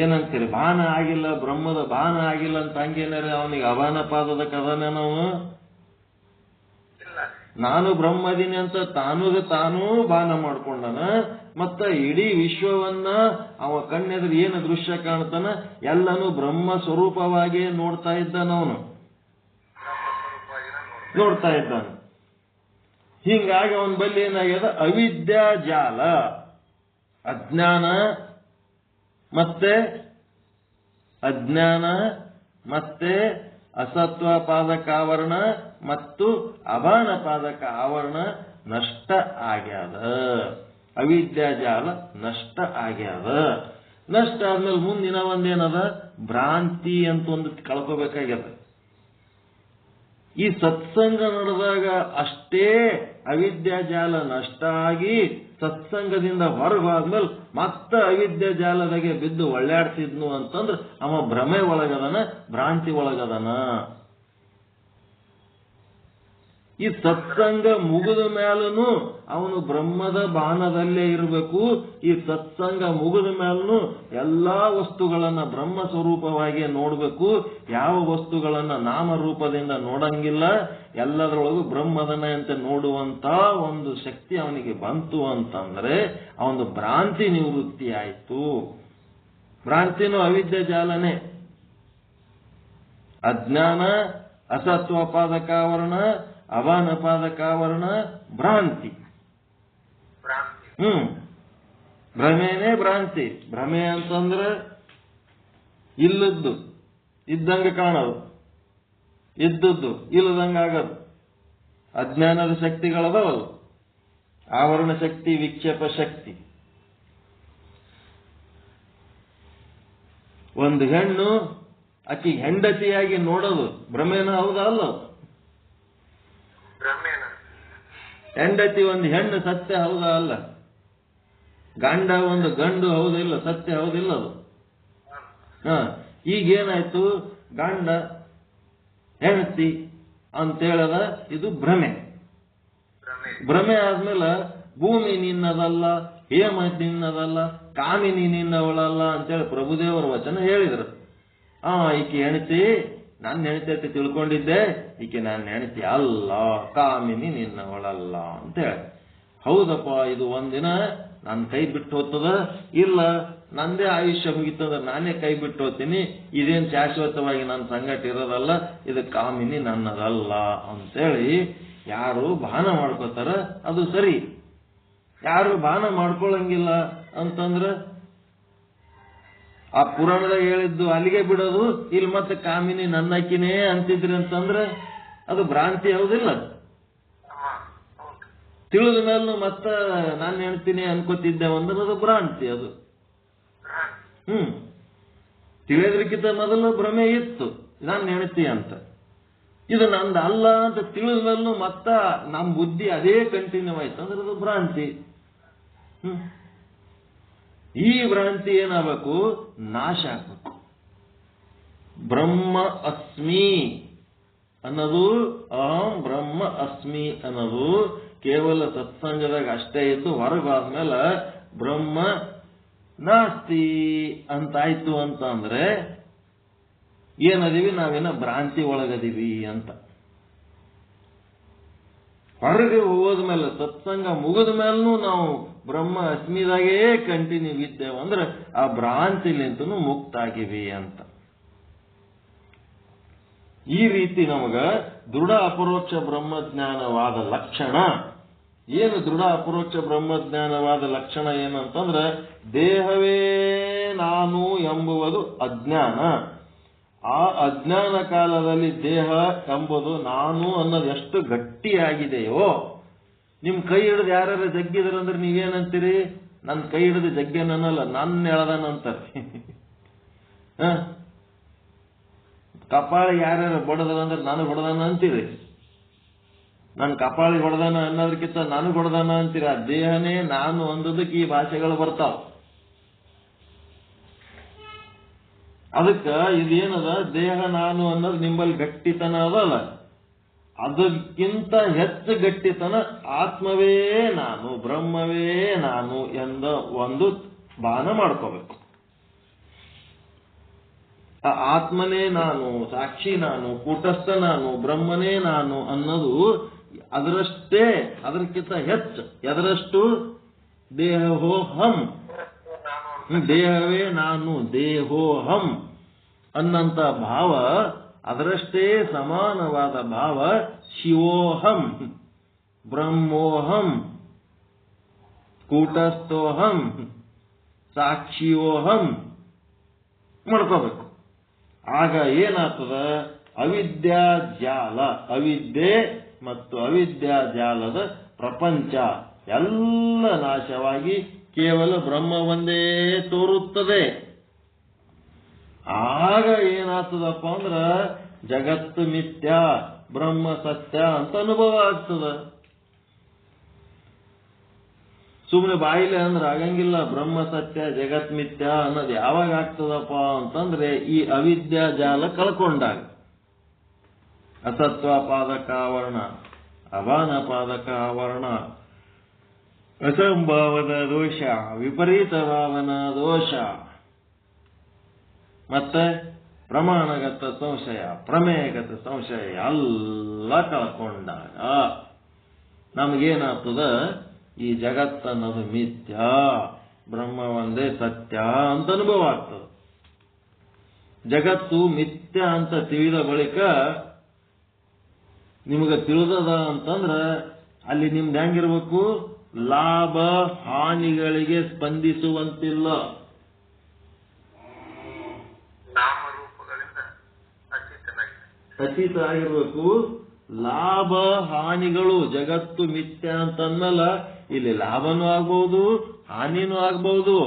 ಏನಂತೀರಿ ಭಾನ ಆಗಿಲ್ಲ, ಬ್ರಹ್ಮದ ಭಾನ ಆಗಿಲ್ಲ ಅಂತ ಹಂಗೇನಾರ ಅವನಿಗೆ ಅಭಾನ ಪಾದದ ಕದನೇನವನು? ನಾನು ಬ್ರಹ್ಮದೀನಿ ಅಂತ ತಾನೂ ಭಾನ ಮಾಡ್ಕೊಂಡನ. ಮತ್ತ ಇಡೀ ವಿಶ್ವವನ್ನ ಅವ ಕಣ್ಣೆದ್ರೆ ಏನು ದೃಶ್ಯ ಕಾಣ್ತಾನ ಎಲ್ಲನೂ ಬ್ರಹ್ಮ ಸ್ವರೂಪವಾಗಿ ನೋಡ್ತಾ ಇದ್ದಾನವನು, ನೋಡ್ತಾ ಇದ್ದಾನ. ಹೀಗಾಗಿ ಅವನ ಬಳಿ ಏನಾಗ್ಯದ? ಅವಿದ್ಯಾ ಜಾಲ, ಅಜ್ಞಾನ ಮತ್ತೆ ಅಸತ್ವ ಪಾದಕ ಆವರಣ ಮತ್ತು ಅಭಾನ ಪಾದಕ ಆವರಣ ನಷ್ಟ ಆಗ್ಯಾದ. ಅವಿದ್ಯಾ ಜಾಲ ನಷ್ಟ ಆಗ್ಯಾದ. ನಷ್ಟ ಆದ್ಮೇಲೆ ಮುಂದಿನ ಒಂದೇನದ? ಭ್ರಾಂತಿ ಅಂತ ಒಂದು ಕಳ್ಕೋಬೇಕಾಗ್ಯದ. ಈ ಸತ್ಸಂಗ ನಡೆದಾಗ ಅಷ್ಟೇ ಅವಿದ್ಯಾ ಜಾಲ ನಷ್ಟ ಆಗಿ ಸತ್ಸಂಗದಿಂದ ಹೊರಗಾದ್ಮೇಲೆ ಮತ್ತೆ ಅವಿದ್ಯಾ ಜಾಲದಾಗೆ ಬಿದ್ದು ಒಳ್ಳೆಯಾಡ್ತಿದ್ನು ಅಂತಂದ್ರೆ ಅವ ಭ್ರಮೆ ಒಳಗದನ, ಭ್ರಾಂತಿ ಒಳಗದನ. ಈ ಸತ್ಸಂಗ ಮುಗಿದ ಮೇಲೂ ಅವನು ಬ್ರಹ್ಮದ ಬಾಣದಲ್ಲೇ ಇರಬೇಕು. ಈ ಸತ್ಸಂಗ ಮುಗಿದ ಮೇಲೂ ಎಲ್ಲಾ ವಸ್ತುಗಳನ್ನ ಬ್ರಹ್ಮ ಸ್ವರೂಪವಾಗಿ ನೋಡ್ಬೇಕು. ಯಾವ ವಸ್ತುಗಳನ್ನ ನಾಮರೂಪದಿಂದ ನೋಡಂಗಿಲ್ಲ, ಎಲ್ಲದರೊಳಗೂ ಬ್ರಹ್ಮದನ ಅಂತ ನೋಡುವಂತ ಒಂದು ಶಕ್ತಿ ಅವನಿಗೆ ಬಂತು ಅಂತಂದ್ರೆ ಅವನು ಭ್ರಾಂತಿ ನಿವೃತ್ತಿ ಆಯ್ತು. ಭ್ರಾಂತಿನೂ ಅವಿದ್ಯಾ ಜಾಲನೆ. ಅಜ್ಞಾನ, ಅಸತ್ವ ಪಾದಕಾವರಣ, ಅಭಾನ ಪಾದಕಾವರಣ, ಭ್ರಾಂತಿ. ಭ್ರಮೆನೇ ಭ್ರಾಂತಿ. ಭ್ರಮೆ ಅಂತಂದ್ರೆ ಇಲ್ಲದ್ದು ಇದ್ದಂಗೆ ಕಾಣೋದು, ಇದ್ದದ್ದು ಇಲ್ಲದಂಗೆ ಆಗೋದು. ಅಜ್ಞಾನದ ಶಕ್ತಿಗಳದವಲ್ಲ, ಆವರಣ ಶಕ್ತಿ, ವಿಕ್ಷೇಪ ಶಕ್ತಿ. ಒಂದು ಹೆಣ್ಣು ಆಕಿ ಹೆಂಡತಿಯಾಗಿ ನೋಡೋದು ಭ್ರಮೇನ ಹೌದಾ ಅಲ್ಲ? ಹೆಂಡತಿ ಒಂದು ಹೆಣ್ಣು ಸತ್ಯ ಹೌದಾ ಅಲ್ಲ? ಗಂಡ ಒಂದು ಗಂಡು ಹೌದಿಲ್ಲ, ಸತ್ಯ ಹೌದಿಲ್ಲ ಅದು? ಈಗೇನಾಯ್ತು? ಗಂಡ ಹೆಂಡತಿ ಅಂತೇಳದ, ಇದು ಭ್ರಮೆ. ಭ್ರಮೆ ಆದ್ಮೇಲೆ ಭೂಮಿ ನಿನ್ನದಲ್ಲ, ಹೇಮ ನಿನ್ನದಲ್ಲ, ಕಾಮಿನಿ ನಿನ್ನವಳಲ್ಲ ಅಂತೇಳಿ ಪ್ರಭುದೇವರ ವಚನ ಹೇಳಿದ್ರು. ಈಕೆ ಹೆಂಡತಿ, ನನ್ನ ಹೆಂಡತಿ ಅಂತ ತಿಳ್ಕೊಂಡಿದ್ದೆ, ಈಕೆ ನನ್ನ ಹೆಂಡತಿ ಅಲ್ಲ, ಕಾಮಿನಿ ನಿನ್ನವಳಲ್ಲ ಅಂತ ಹೇಳಿ. ಹೌದಪ್ಪ, ಇದು ಒಂದಿನ ನನ್ನ ಕೈ ಬಿಟ್ಟು ಹೋಗ್ತದ, ಇಲ್ಲ ನಂದೇ ಆಯುಷ್ಯ ಮುಗಿತಂದ್ರೆ ನಾನೇ ಕೈ ಬಿಟ್ಟು ಹೋಗ್ತೀನಿ, ಇದೇನು ಶಾಶ್ವತವಾಗಿ ನನ್ನ ಸಂಗಟ ಇರೋದಲ್ಲ, ಇದು ಕಾಮಿನಿ ನನ್ನದಲ್ಲ ಅಂತೇಳಿ ಯಾರು ಭಾನ ಮಾಡ್ಕೋತಾರ ಅದು ಸರಿ. ಯಾರು ಭಾನ ಮಾಡ್ಕೊಳಂಗಿಲ್ಲ ಅಂತಂದ್ರೆ ಆ ಪುರಾಣದಾಗ ಹೇಳಿದ್ದು ಅಲ್ಲಿಗೆ ಬಿಡೋದು, ಇಲ್ಲಿ ಮತ್ತೆ ಕಾಮಿನಿ ನನ್ನಕ್ಕಿನೇ ಅಂತಿದ್ರಿ ಅಂತಂದ್ರೆ ಅದು ಭ್ರಾಂತಿ ಹೌದಿಲ್ಲ? ತಿಳಿದ ಮೇಲೂ ಮತ್ತ ನಾನು ಹೇಳ್ತೀನಿ ಅನ್ಕೋತಿದ್ದೆ ಅಂದ್ರೆ ಅದು ಭ್ರಾಂತಿ. ಅದು ತಿಳಿಯೋದ್ರಕ್ಕಿಂತ ಮೊದಲು ಭ್ರಮೆ ಇತ್ತು, ನಾನು ಹೆಣ್ತಿ ಅಂತ. ಇದು ನಂದು ಅಲ್ಲ ಅಂತ ತಿಳಿದ ಮೇಲೂ ಮತ್ತ ನಮ್ಮ ಬುದ್ಧಿ ಅದೇ ಕಂಟಿನ್ಯೂ ಆಯ್ತು ಅಂದ್ರೆ ಅದು ಭ್ರಾಂತಿ. ಈ ಭ್ರಾಂತಿ ಏನಾಗಬೇಕು? ನಾಶ ಆಗ್ಬೇಕು. ಬ್ರಹ್ಮ ಅಸ್ಮಿ ಅನ್ನೋದು, ಅಹಂ ಬ್ರಹ್ಮ ಅಸ್ಮಿ ಅನ್ನೋದು ಕೇವಲ ಸತ್ಸಂಗದಾಗ ಅಷ್ಟೇ ಇದ್ದು ಹೊರಗಾದ್ಮೇಲೆ ಬ್ರಹ್ಮ ನಾಸ್ತಿ ಅಂತಾಯ್ತು ಅಂತ ಅಂದ್ರೆ ಏನದೀವಿ, ನಾವೇನ ಭ್ರಾಂತಿ ಒಳಗದೀವಿ ಅಂತ. ಹೊರಗೆ ಹೋದ್ಮೇಲೆ, ಸತ್ಸಂಗ ಮುಗಿದ ಮೇಲೂ ನಾವು ಬ್ರಹ್ಮ ಅಸ್ಮಿದಾಗೇ ಕಂಟಿನ್ಯೂ ಇದ್ದೇವೆ ಅಂದ್ರೆ ಆ ಭ್ರಾಂತಿಲಿಂತನೂ ಮುಕ್ತ ಆಗಿವಿ ಅಂತ. ಈ ರೀತಿ ನಮಗ ದೃಢ ಅಪರೋಕ್ಷ ಬ್ರಹ್ಮಜ್ಞಾನವಾದ ಲಕ್ಷಣ ಏನು? ದೃಢ ಅಪರೋಕ್ಷ ಬ್ರಹ್ಮಜ್ಞಾನವಾದ ಲಕ್ಷಣ ಏನಂತಂದ್ರೆ, ದೇಹವೇ ನಾನು ಎಂಬುವುದು ಅಜ್ಞಾನ. ಆ ಅಜ್ಞಾನ ಕಾಲದಲ್ಲಿ ದೇಹ ಎಂಬುದು ನಾನು ಅನ್ನೋದು ಎಷ್ಟು ಗಟ್ಟಿಯಾಗಿದೆಯೋ, ನಿಮ್ ಕೈ ಹಿಡಿದು ಯಾರ್ಯಾರ ಜಗ್ಗಿದ್ರಂದ್ರೆ ನೀವೇನಂತೀರಿ? ನನ್ನ ಕೈ ಹಿಡಿದು ಜಗ್ಗೇನಲ್ಲ, ನನ್ನ ಎಳದನಂತಾರೆ. ಕಪಾಳಿಗೆ ಯಾರ್ಯಾರ ಬಡದನಂದ್ರೆ ನನಗೆ ಹೊಡೆದಾನ ಅಂತೀರಿ. ನನ್ನ ಕಪಾಳಿಗೆ ಹೊಡೆದಾನ ಅನ್ನೋದಕ್ಕಿಂತ ನನಗೆ ಹೊಡೆದಾನ ಅಂತೀರಿ. ಆ ದೇಹನೇ ನಾನು ಅಂದದಕ್ಕೆ ಈ ಭಾಷೆಗಳು ಬರ್ತಾವ. ಅದಕ್ಕೆ ಇದೇನದ, ದೇಹ ನಾನು ಅನ್ನೋದು ನಿಂಬಲ್ಲಿ ಗಟ್ಟಿತನ ಅದಲ್ಲ, ಅದಕ್ಕಿಂತ ಹೆಚ್ಚು ಗಟ್ಟಿತನ ಆತ್ಮವೇ ನಾನು, ಬ್ರಹ್ಮವೇ ನಾನು ಎಂದ ಒಂದು ಭಾನ ಮಾಡ್ಕೋಬೇಕು. ಆ ಆತ್ಮನೇ ನಾನು, ಸಾಕ್ಷಿ ನಾನು, ಕೂಟಸ್ಥ ನಾನು, ಬ್ರಹ್ಮನೇ ನಾನು ಅನ್ನೋದು ಅದರಷ್ಟೇ, ಅದಕ್ಕಿಂತ ಹೆಚ್ಚು. ಎದರಷ್ಟು? ದೇಹೋಹಂ, ದೇಹವೇ ನಾನು, ದೇಹೋಹಂ ಅನ್ನಂತ ಭಾವ ಅದರಷ್ಟೇ ಸಮಾನವಾದ ಭಾವ ಶಿವೋಹಂ, ಬ್ರಹ್ಮೋಹಂ, ಕೂಟಸ್ಥೋಹಂ, ಸಾಕ್ಷಿಯೋಹಂ ಮಾಡ್ಕೋಬೇಕು. ಆಗ ಏನಾಗ್ತದ? ಅವಿದ್ಯಾ ಜಾಲ, ಅವಿದ್ಯೆ ಮತ್ತು ಅವಿದ್ಯಾ ಜಾಲದ ಪ್ರಪಂಚ ಎಲ್ಲ ನಾಶವಾಗಿ ಕೇವಲ ಬ್ರಹ್ಮ ಒಂದೇ ತೋರುತ್ತದೆ. ಆಗ ಏನಾಗ್ತದಪ್ಪ ಅಂದ್ರ ಜಗತ್ತು ಮಿಥ್ಯ, ಬ್ರಹ್ಮ ಸತ್ಯ ಅಂತ ಅನುಭವ ಆಗ್ತದ. ಸುಮ್ಮನೆ ಬಾಯಿಲೆ ಅಂದ್ರೆ ಆಗಂಗಿಲ್ಲ. ಬ್ರಹ್ಮ ಸತ್ಯ, ಜಗತ್ ಮಿಥ್ಯ ಅನ್ನೋದು ಯಾವಾಗ ಆಗ್ತದಪ್ಪ ಅಂತಂದ್ರೆ ಈ ಅವಿದ್ಯಾ ಜಾಲ ಕಳ್ಕೊಂಡಾಗ. ಅಸತ್ವ ಪಾದಕ ಆವರಣ, ಅಭಾನ ಪಾದಕ ಆವರಣ, ಅಸಂಭಾವದ ದೋಷ, ವಿಪರೀತ ಭಾವನ ದೋಷ, ಮತ್ತೆ ಪ್ರಮಾಣಗತ ಸಂಶಯ, ಪ್ರಮೇಯಗತ ಸಂಶಯ ಎಲ್ಲ ಕಳ್ಕೊಂಡಾಗ ನಮಗೇನಾಗ್ತದ? ಈ ಜಗತ್ತನ್ನದು ಮಿಥ್ಯ, ಬ್ರಹ್ಮ ಒಂದೇ ಸತ್ಯ ಅಂತ ಅನುಭವ ಆಗ್ತದೆ. ಜಗತ್ತು ಮಿಥ್ಯ ಅಂತ ತಿಳಿದ ಬಳಿಕ ನಿಮಗೆ ತಿಳಿದದ ಅಂತಂದ್ರ ಅಲ್ಲಿ ನಿಮ್ದು ಹೆಂಗಿರ್ಬೇಕು? ಲಾಭ ಹಾನಿಗಳಿಗೆ ಸ್ಪಂದಿಸುವಂತಿಲ್ಲ. ಅತೀತ ಆಗಿರ್ಬೇಕು. ಲಾಭ ಹಾನಿಗಳು, ಜಗತ್ತು ಮಿಥ್ಯ ಅಂತಂದಲ್ಲ, ಇಲ್ಲಿ ಲಾಭನೂ ಆಗ್ಬಹುದು, ಹಾನಿನೂ ಆಗ್ಬಹುದು.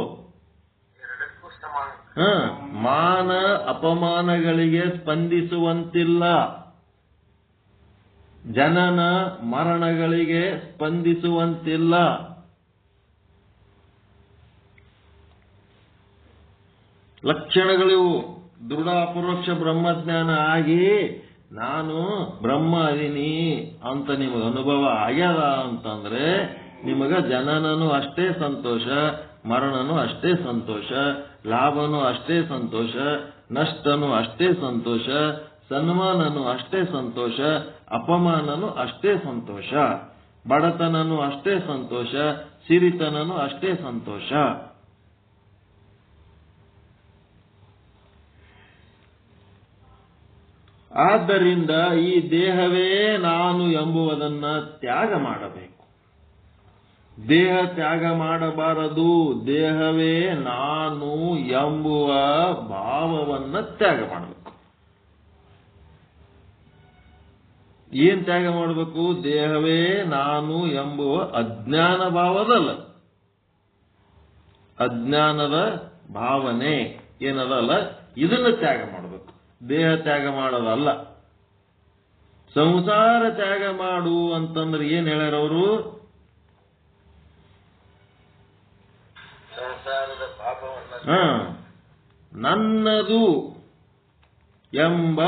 ಮಾನ ಅಪಮಾನಗಳಿಗೆ ಸ್ಪಂದಿಸುವಂತಿಲ್ಲ, ಜನನ ಮರಣಗಳಿಗೆ ಸ್ಪಂದಿಸುವಂತಿಲ್ಲ. ಲಕ್ಷಣಗಳಿವು. ದೃಢ ಅಪರೋಕ್ಷ ಬ್ರಹ್ಮಜ್ಞಾನ ಆಗಿ ನಾನು ಬ್ರಹ್ಮ ಅದೀನಿ ಅಂತ ನಿಮಗೆ ಅನುಭವ ಆಗ್ಯದ ಅಂತಂದ್ರೆ ನಿಮಗ ಜನನೂ ಅಷ್ಟೇ ಸಂತೋಷ, ಮರಣನೂ ಅಷ್ಟೇ ಸಂತೋಷ, ಲಾಭನೂ ಅಷ್ಟೇ ಸಂತೋಷ, ನಷ್ಟನೂ ಅಷ್ಟೇ ಸಂತೋಷ, ಸನ್ಮಾನನೂ ಅಷ್ಟೇ ಸಂತೋಷ, ಅಪಮಾನನೂ ಅಷ್ಟೇ ಸಂತೋಷ, ಬಡತನನೂ ಅಷ್ಟೇ ಸಂತೋಷ, ಸಿರಿತನನೂ ಅಷ್ಟೇ ಸಂತೋಷ. ಆದ್ದರಿಂದ ಈ ದೇಹವೇ ನಾನು ಎಂಬುವುದನ್ನ ತ್ಯಾಗ ಮಾಡಬೇಕು. ದೇಹ ತ್ಯಾಗ ಮಾಡಬಾರದು. ದೇಹವೇ ನಾನು ಎಂಬುವ ಭಾವವನ್ನ ತ್ಯಾಗ ಮಾಡಬೇಕು. ಏನ್ ತ್ಯಾಗ ಮಾಡಬೇಕು? ದೇಹವೇ ನಾನು ಎಂಬುವ ಅಜ್ಞಾನ ಭಾವದಲ್ಲ, ಅಜ್ಞಾನದ ಭಾವನೆ ಏನದಲ್ಲ, ಇದನ್ನು ತ್ಯಾಗ ಮಾಡಬೇಕು. ದೇಹ ತ್ಯಾಗ ಮಾಡೋದಲ್ಲ. ಸಂಸಾರ ತ್ಯಾಗ ಮಾಡು ಅಂತಂದ್ರೆ ಏನ್ ಹೇಳ್ಯಾರ ಅವರು? ನನ್ನದು ಎಂಬ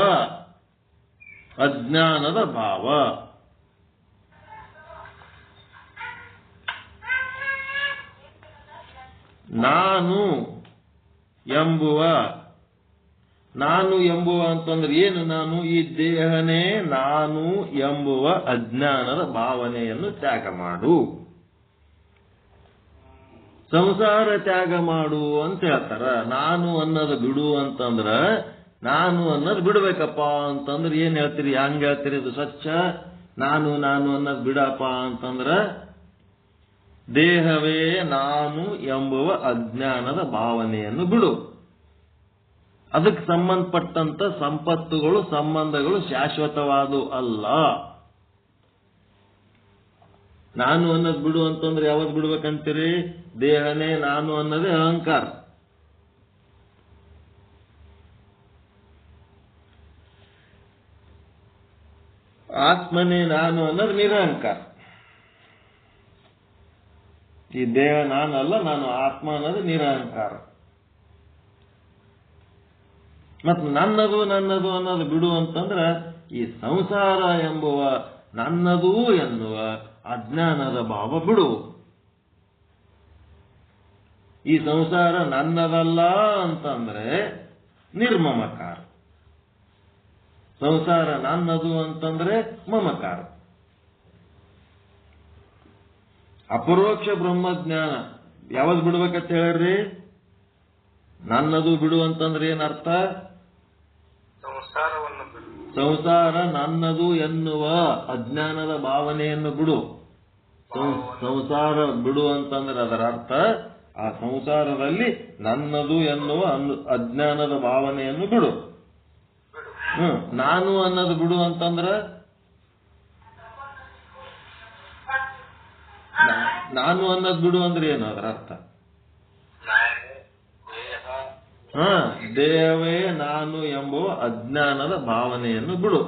ಅಜ್ಞಾನದ ಭಾವ. ನಾನು ಎಂಬುವ ಅಂತಂದ್ರೆ ಏನು? ನಾನು ಈ ದೇಹನೇ ನಾನು ಎಂಬುವ ಅಜ್ಞಾನದ ಭಾವನೆಯನ್ನು ತ್ಯಾಗ ಮಾಡು, ಸಂಸಾರ ತ್ಯಾಗ ಮಾಡು ಅಂತ ಹೇಳ್ತಾರ. ನಾನು ಅನ್ನೋದು ಬಿಡು ಅಂತಂದ್ರ, ನಾನು ಅನ್ನೋದು ಬಿಡ್ಬೇಕಪ್ಪ ಅಂತಂದ್ರೆ ಏನ್ ಹೇಳ್ತೀರಿ? ಹಂಗ ಹೇಳ್ತೀರಿ? ಇದು ಸ್ವಚ್ಛ. ನಾನು ಅನ್ನೋದು ಬಿಡಪ್ಪ ಅಂತಂದ್ರ ದೇಹವೇ ನಾನು ಎಂಬುವ ಅಜ್ಞಾನದ ಭಾವನೆಯನ್ನು ಬಿಡು. ಅದಕ್ಕೆ ಸಂಬಂಧಪಟ್ಟಂತ ಸಂಪತ್ತುಗಳು ಸಂಬಂಧಗಳು ಶಾಶ್ವತವಾದು ಅಲ್ಲ. ನಾನು ಅನ್ನೋದು ಬಿಡು ಅಂತಂದ್ರೆ ಯಾವಾಗ ಬಿಡ್ಬೇಕಂತೀರಿ? ದೇಹನೇ ನಾನು ಅನ್ನೋದೇ ಅಹಂಕಾರ. ಆತ್ಮನೇ ನಾನು ಅನ್ನೋದು ನಿರಹಂಕಾರ. ಈ ದೇಹ ನಾನಲ್ಲ, ನಾನು ಆತ್ಮ ಅನ್ನೋದು ನಿರಹಂಕಾರ. ಮತ್ತು ನನ್ನದು ಅನ್ನೋದು ಬಿಡು ಅಂತಂದ್ರ ಈ ಸಂಸಾರ ಎಂಬುವ ನನ್ನದು ಎನ್ನುವ ಅಜ್ಞಾನದ ಭಾವ ಬಿಡು. ಈ ಸಂಸಾರ ನನ್ನದಲ್ಲ ಅಂತಂದ್ರೆ ನಿರ್ಮಮಕಾರ, ಸಂಸಾರ ನನ್ನದು ಅಂತಂದ್ರೆ ಮಮಕಾರ. ಅಪರೋಕ್ಷ ಬ್ರಹ್ಮಜ್ಞಾನ ಯಾವಾಗ ಬಿಡ್ಬೇಕಂತ ಹೇಳ್ರಿ? ನನ್ನದು ಬಿಡು ಅಂತಂದ್ರೆ ಏನರ್ಥ? ಸಂಸಾರ ನನ್ನದು ಎನ್ನುವ ಅಜ್ಞಾನದ ಭಾವನೆಯನ್ನು ಬಿಡು. ಸಂಸಾರ ಬಿಡು ಅಂತಂದ್ರೆ ಅದರ ಅರ್ಥ ಆ ಸಂಸಾರದಲ್ಲಿ ನನ್ನದು ಎನ್ನುವ ಅಜ್ಞಾನದ ಭಾವನೆಯನ್ನು ಬಿಡು. ನಾನು ಅನ್ನೋದು ಬಿಡು ಅಂತಂದ್ರ ನಾನು ಅನ್ನೋದು ಬಿಡು ಅಂದ್ರೆ ಏನು ಅದರ ಅರ್ಥ? ದೇಹವೇ ನಾನು ಎಂಬುವ ಅಜ್ಞಾನದ ಭಾವನೆಯನ್ನು ಬಿಡು.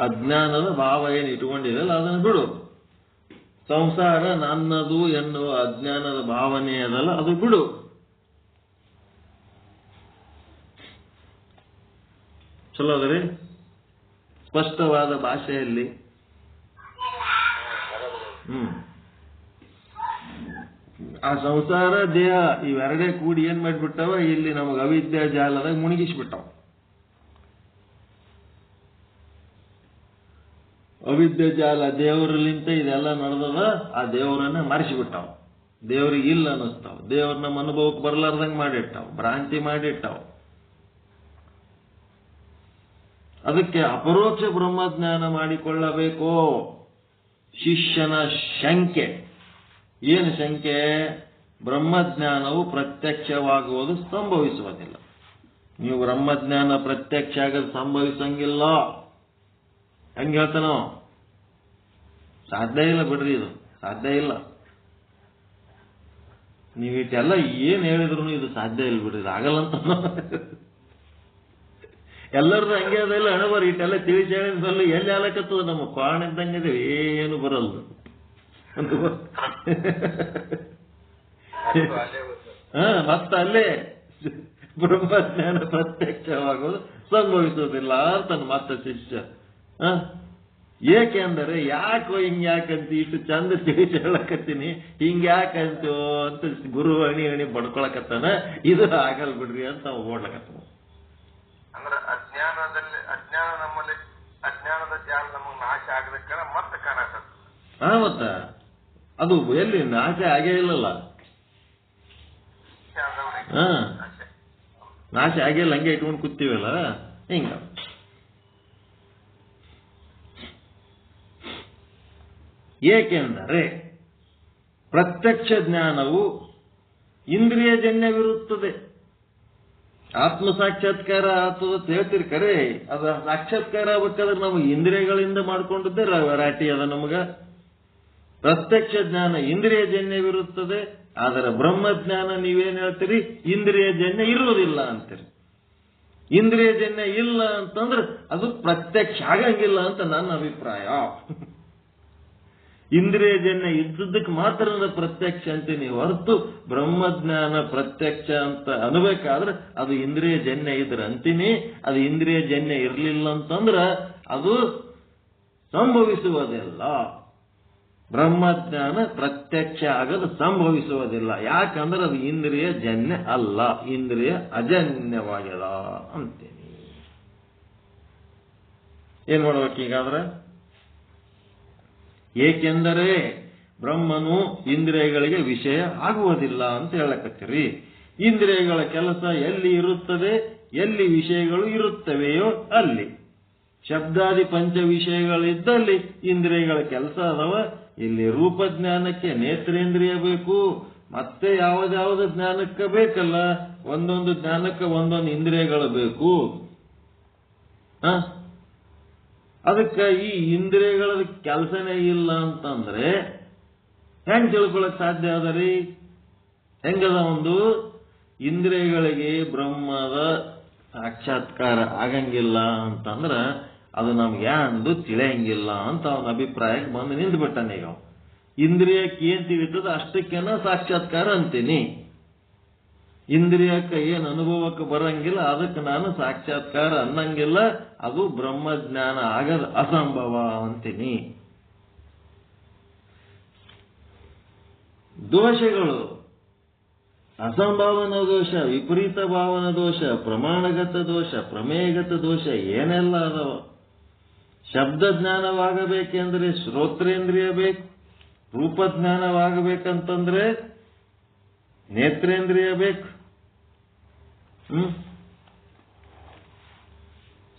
ಅಜ್ಞಾನದ ಭಾವ ಏನು ಇಟ್ಕೊಂಡಿದೆಯಲ್ಲ ಅದನ್ನು ಬಿಡು. ಸಂಸಾರ ನನ್ನದು ಎನ್ನುವ ಅಜ್ಞಾನದ ಭಾವನೆ ಅದಲ್ಲ, ಅದು ಬಿಡು. ಚಲೋ ಅದರಿ? ಸ್ಪಷ್ಟವಾದ ಭಾಷೆಯಲ್ಲಿ. ಆ ಸಂಸಾರ ದೇಹ ಇವೆರಡೇ ಕೂಡಿ ಏನ್ ಮಾಡಿಬಿಟ್ಟವ? ಇಲ್ಲಿ ನಮಗೆ ಅವಿದ್ಯಾ ಜಾಲದಾಗ ಮುಳುಗಿಸ್ಬಿಟ್ಟವ. ಅವಿದ್ಯಾ ಜಾಲ ದೇವರಲ್ಲಿಂತ ಇದೆಲ್ಲ ನಡೆದದ, ಆ ದೇವರನ್ನ ಮರೆಸಿಬಿಟ್ಟಾವ. ದೇವ್ರಿಗೆ ಇಲ್ಲ ಅನ್ನಿಸ್ತಾವ, ದೇವ್ರ ನಮ್ಮ ಅನುಭವಕ್ಕೆ ಬರ್ಲಾರ್ದಂಗೆ ಮಾಡಿಟ್ಟಾವ, ಭ್ರಾಂತಿ ಮಾಡಿಟ್ಟಾವ. ಅದಕ್ಕೆ ಅಪರೋಕ್ಷ ಬ್ರಹ್ಮಜ್ಞಾನ ಮಾಡಿಕೊಳ್ಳಬೇಕು. ಶಿಷ್ಯನ ಶಂಕೆ ಏನು? ಶಂಕೆ ಬ್ರಹ್ಮಜ್ಞಾನವು ಪ್ರತ್ಯಕ್ಷವಾಗುವುದು ಸಂಭವಿಸುವುದಿಲ್ಲ. ನೀವು ಬ್ರಹ್ಮಜ್ಞಾನ ಪ್ರತ್ಯಕ್ಷ ಆಗೋದು ಸಂಭವಿಸಂಗಿಲ್ಲ. ಹೆಂಗೆ ಹೇಳ್ತಾನೋ? ಸಾಧ್ಯ ಇಲ್ಲ ಬಿಡ್ರಿ, ಇದು ಸಾಧ್ಯ ಇಲ್ಲ. ನೀವು ಇಟ್ಟೆಲ್ಲ ಏನ್ ಹೇಳಿದ್ರು ಇದು ಸಾಧ್ಯ ಇಲ್ಲ ಬಿಡ್ರಿ, ಇದು ಆಗಲ್ಲ ಅಂತ ಎಲ್ಲರದು ಹಂಗೆ ಅದೆಲ್ಲ ಹಣಬರ್ ಇಟ್ಟೆಲ್ಲ ತಿಳಿಸಿ ಹೇಳಿದ್ಮೇಲೆ ಎಲ್ಲಿ ಆಲಕತ್ತದ? ನಮ್ಮ ಕಾರಣ ಇದ್ದಂಗೆ ಏನು ಬರಲ್ದು. ಮತ್ತ ಅಲ್ಲೇ ಬ್ರಹ್ಮಜ್ಞಾನ ಪ್ರತ್ಯಕ್ಷವಾಗೋದು ಸಂಭವಿಸುವುದಿಲ್ಲ ಅಂತ ಮತ್ತೆ ಶಿಷ್ಯ. ಏಕೆಂದರೆ ಯಾಕೋ ಹಿಂಗ್ಯಾಕಂತ ಇಷ್ಟು ಚಂದ ತಿಳಿಸಿ ಹೇಳಕತ್ತೀನಿ, ಹಿಂಗ್ಯಾಕಂತೋ ಅಂತ ಗುರು ಅಣಿ ಬಡ್ಕೊಳಕತ್ತಾನ. ಇದು ಆಗಲ್ ಬಿಡ್ರಿ ಅಂತ ಓಡ್ಲಕತ್ತ. ಅಂದ್ರೆ ಅಜ್ಞಾನ ನಮ್ಮಲ್ಲಿ ಅಜ್ಞಾನದ ಜಾಲ ನಮಗ್ ನಾಶ ಆಗದಕ್ಕ ಮತ್ತೆ ಕಾಣಕತ್ತ. ಮತ್ತ ಅದು ಎಲ್ಲಿ ನಾಶ ಆಗೇ ಇಲ್ಲಲ್ಲ. ನಾಶ ಆಗಿಲ್ಲ, ಹಂಗೆ ಇಟ್ಕೊಂಡು ಕೂತೀವಲ್ಲ ಹಿಂಗ. ಏಕೆಂದರೆ ಪ್ರತ್ಯಕ್ಷ ಜ್ಞಾನವು ಇಂದ್ರಿಯಜನ್ಯವಿರುತ್ತದೆ. ಆತ್ಮ ಸಾಕ್ಷಾತ್ಕಾರ ಆಗ್ತದ ಹೇಳ್ತೀರಿ ಕರೆ, ಅದ ಸಾಕ್ಷಾತ್ಕಾರ ಆಗ್ಬೇಕಾದ್ರೆ ನಮಗೆ ಇಂದ್ರಿಯಗಳಿಂದ ಮಾಡ್ಕೊಂಡಿದ್ದೆ ರಾಟಿ ಅದ. ನಮಗ ಪ್ರತ್ಯಕ್ಷ ಜ್ಞಾನ ಇಂದ್ರಿಯಜನ್ಯವಿರುತ್ತದೆ, ಆದರೆ ಬ್ರಹ್ಮಜ್ಞಾನ ನೀವೇನ್ ಹೇಳ್ತೀರಿ? ಇಂದ್ರಿಯಜನ್ಯ ಇರುವುದಿಲ್ಲ ಅಂತೀರಿ. ಇಂದ್ರಿಯಜನ್ಯ ಇಲ್ಲ ಅಂತಂದ್ರೆ ಅದು ಪ್ರತ್ಯಕ್ಷ ಆಗಂಗಿಲ್ಲ ಅಂತ ನನ್ನ ಅಭಿಪ್ರಾಯ. ಇಂದ್ರಿಯಜನ್ಯ ಇದ್ದದಕ್ಕೆ ಮಾತ್ರ ಪ್ರತ್ಯಕ್ಷ ಅಂತೀನಿ ಹೊರತು ಬ್ರಹ್ಮಜ್ಞಾನ ಪ್ರತ್ಯಕ್ಷ ಅಂತ ಅನ್ಬೇಕಾದ್ರೆ ಅದು ಇಂದ್ರಿಯಜನ್ಯ ಇದ್ರೆ ಅಂತೀನಿ. ಅದು ಇಂದ್ರಿಯಜನ್ಯ ಇರಲಿಲ್ಲ ಅಂತಂದ್ರ ಅದು ಸಂಭವಿಸುವುದಿಲ್ಲ. ಬ್ರಹ್ಮಜ್ಞಾನ ಪ್ರತ್ಯಕ್ಷ ಆಗಲು ಸಂಭವಿಸುವುದಿಲ್ಲ. ಯಾಕಂದ್ರೆ ಅದು ಇಂದ್ರಿಯ ಜನ್ಯ ಅಲ್ಲ, ಇಂದ್ರಿಯ ಅಜನ್ಯವಾಗ್ಯದ ಅಂತೀನಿ. ಏನ್ ಮಾಡ್ಬೇಕೀಗಾದ್ರೆ? ಏಕೆಂದರೆ ಬ್ರಹ್ಮನು ಇಂದ್ರಿಯಗಳಿಗೆ ವಿಷಯ ಆಗುವುದಿಲ್ಲ ಅಂತ ಹೇಳಕತ್ತೀರಿ. ಇಂದ್ರಿಯಗಳ ಕೆಲಸ ಎಲ್ಲಿ ಇರುತ್ತದೆ, ಎಲ್ಲಿ ವಿಷಯಗಳು ಇರುತ್ತವೆಯೋ ಅಲ್ಲಿ. ಶಬ್ದಾದಿ ಪಂಚ ವಿಷಯಗಳಿದ್ದಲ್ಲಿ ಇಂದ್ರಿಯಗಳ ಕೆಲಸ ಅದಾವ. ಇಲ್ಲಿ ರೂಪ ಜ್ಞಾನಕ್ಕೆ ನೇತ್ರೇಂದ್ರಿಯ ಬೇಕು, ಮತ್ತೆ ಯಾವುದ್ಯಾವುದು ಜ್ಞಾನಕ್ಕೆ ಬೇಕಲ್ಲ, ಒಂದೊಂದು ಜ್ಞಾನಕ್ಕೆ ಒಂದೊಂದು ಇಂದ್ರಿಯಗಳು ಬೇಕು. ಅದಕ್ಕೆ ಈ ಇಂದ್ರಿಯಗಳ ಕೆಲಸನೇ ಇಲ್ಲ ಅಂತಂದ್ರೆ ಹೆಂಗ್ ತಿಳ್ಕೊಳಕ್ ಸಾಧ್ಯ ಅದರಿ? ಹೆಂಗದ? ಒಂದು ಇಂದ್ರಿಯಗಳಿಗೆ ಬ್ರಹ್ಮದ ಸಾಕ್ಷಾತ್ಕಾರ ಆಗಂಗಿಲ್ಲ ಅಂತಂದ್ರ ಅದು ನಮ್ಗೆ ಅಂದು ತಿಳಿಯಂಗಿಲ್ಲ ಅಂತ ಅವನ ಅಭಿಪ್ರಾಯಕ್ಕೆ ಬಂದು ನಿಂತ್ಬಿಟ್ಟಾನೀಗ. ಇಂದ್ರಿಯಕ್ಕೆ ಏನ್ ತಿಳಿತದ ಅಷ್ಟಕ್ಕೇನ ಸಾಕ್ಷಾತ್ಕಾರ ಅಂತೀನಿ. ಇಂದ್ರಿಯಕ್ಕೆ ಏನ್ ಅನುಭವಕ್ಕೆ ಬರಂಗಿಲ್ಲ ಅದಕ್ಕೆ ನಾನು ಸಾಕ್ಷಾತ್ಕಾರ ಅನ್ನಂಗಿಲ್ಲ, ಅದು ಬ್ರಹ್ಮಜ್ಞಾನ ಆಗದ ಅಸಂಭವ ಅಂತೀನಿ. ದೋಷಗಳು ಅಸಂಭಾವನ ದೋಷ, ವಿಪರೀತ ಭಾವನ ದೋಷ, ಪ್ರಮಾಣಗತ ದೋಷ, ಪ್ರಮೇಯಗತ ದೋಷ ಏನೆಲ್ಲ ಅದಾವ. ಶಬ್ದ ಜ್ಞಾನವಾಗಬೇಕೆಂದ್ರೆ ಶ್ರೋತ್ರೇಂದ್ರಿಯ ಬೇಕು, ರೂಪಜ್ಞಾನವಾಗಬೇಕಂತಂದ್ರೆ ನೇತ್ರೇಂದ್ರಿಯ ಬೇಕು,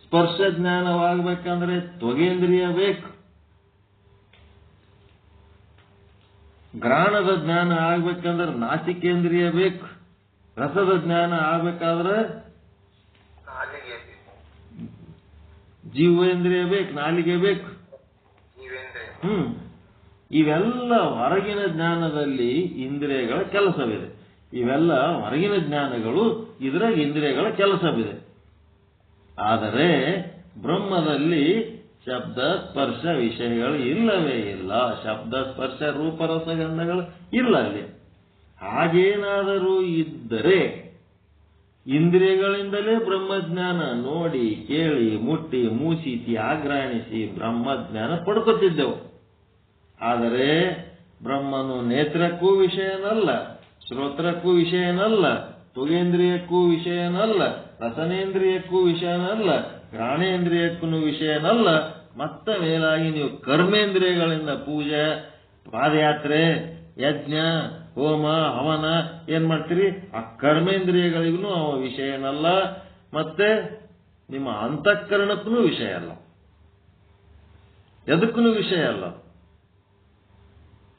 ಸ್ಪರ್ಶ ಜ್ಞಾನವಾಗಬೇಕಂದ್ರೆ ತ್ವಗೇಂದ್ರಿಯ ಬೇಕು, ಘ್ರಾಣದ ಜ್ಞಾನ ಆಗ್ಬೇಕಂದ್ರೆ ನಾಸಿಕೇಂದ್ರಿಯ ಬೇಕು, ರಸದ ಜ್ಞಾನ ಆಗ್ಬೇಕಾದ್ರೆ ಜೀವೇಂದ್ರಿಯ ಬೇಕು, ನಾಲಿಗೆ ಬೇಕು. ಇವೆಲ್ಲ ಹೊರಗಿನ ಜ್ಞಾನದಲ್ಲಿ ಇಂದ್ರಿಯಗಳ ಕೆಲಸವಿದೆ. ಇವೆಲ್ಲ ಹೊರಗಿನ ಜ್ಞಾನಗಳು, ಇದರಾಗ ಇಂದ್ರಿಯಗಳ ಕೆಲಸವಿದೆ. ಆದರೆ ಬ್ರಹ್ಮದಲ್ಲಿ ಶಬ್ದ ಸ್ಪರ್ಶ ವಿಷಯಗಳು ಇಲ್ಲವೇ ಇಲ್ಲ. ಶಬ್ದ ಸ್ಪರ್ಶ ರೂಪರಸಗಂಧಗಳು ಇಲ್ಲ ಅಲ್ಲಿ. ಹಾಗೇನಾದರೂ ಇದ್ದರೆ ಇಂದ್ರಿಯಗಳಿಂದಲೇ ಬ್ರಹ್ಮಜ್ಞಾನ ನೋಡಿ ಕೇಳಿ ಮುಟ್ಟಿ ಮೂಸಿತಿ ಆಗ್ರಾಣಿಸಿ ಬ್ರಹ್ಮಜ್ಞಾನ ಪಡ್ಕೊತಿದ್ದೆವು. ಆದರೆ ಬ್ರಹ್ಮನು ನೇತ್ರಕ್ಕೂ ವಿಷಯನಲ್ಲ, ಶ್ರೋತ್ರಕ್ಕೂ ವಿಷಯನಲ್ಲ, ತುಗೇಂದ್ರಿಯಕ್ಕೂ ವಿಷಯನಲ್ಲ, ರಸನೇಂದ್ರಿಯಕ್ಕೂ ವಿಷಯನಲ್ಲ, ಘ್ರಾಣೇಂದ್ರಿಯಕ್ಕೂ ವಿಷಯನಲ್ಲ. ಮತ್ತೆ ಮೇಲಾಗಿ ನೀವು ಕರ್ಮೇಂದ್ರಿಯಗಳಿಂದ ಪೂಜೆ, ಪಾದಯಾತ್ರೆ, ಯಜ್ಞ, ಹೋಮ, ಹವನ ಏನ್ ಮಾಡ್ತೀರಿ? ಆ ಕರ್ಮೇಂದ್ರಿಯಗಳಿಗೂ ಅವ ವಿಷಯನಲ್ಲ. ಮತ್ತೆ ನಿಮ್ಮ ಅಂತಃಕರಣಕ್ಕೂ ವಿಷಯ ಅಲ್ಲ, ಎದಕ್ಕೂ ವಿಷಯ ಅಲ್ಲ.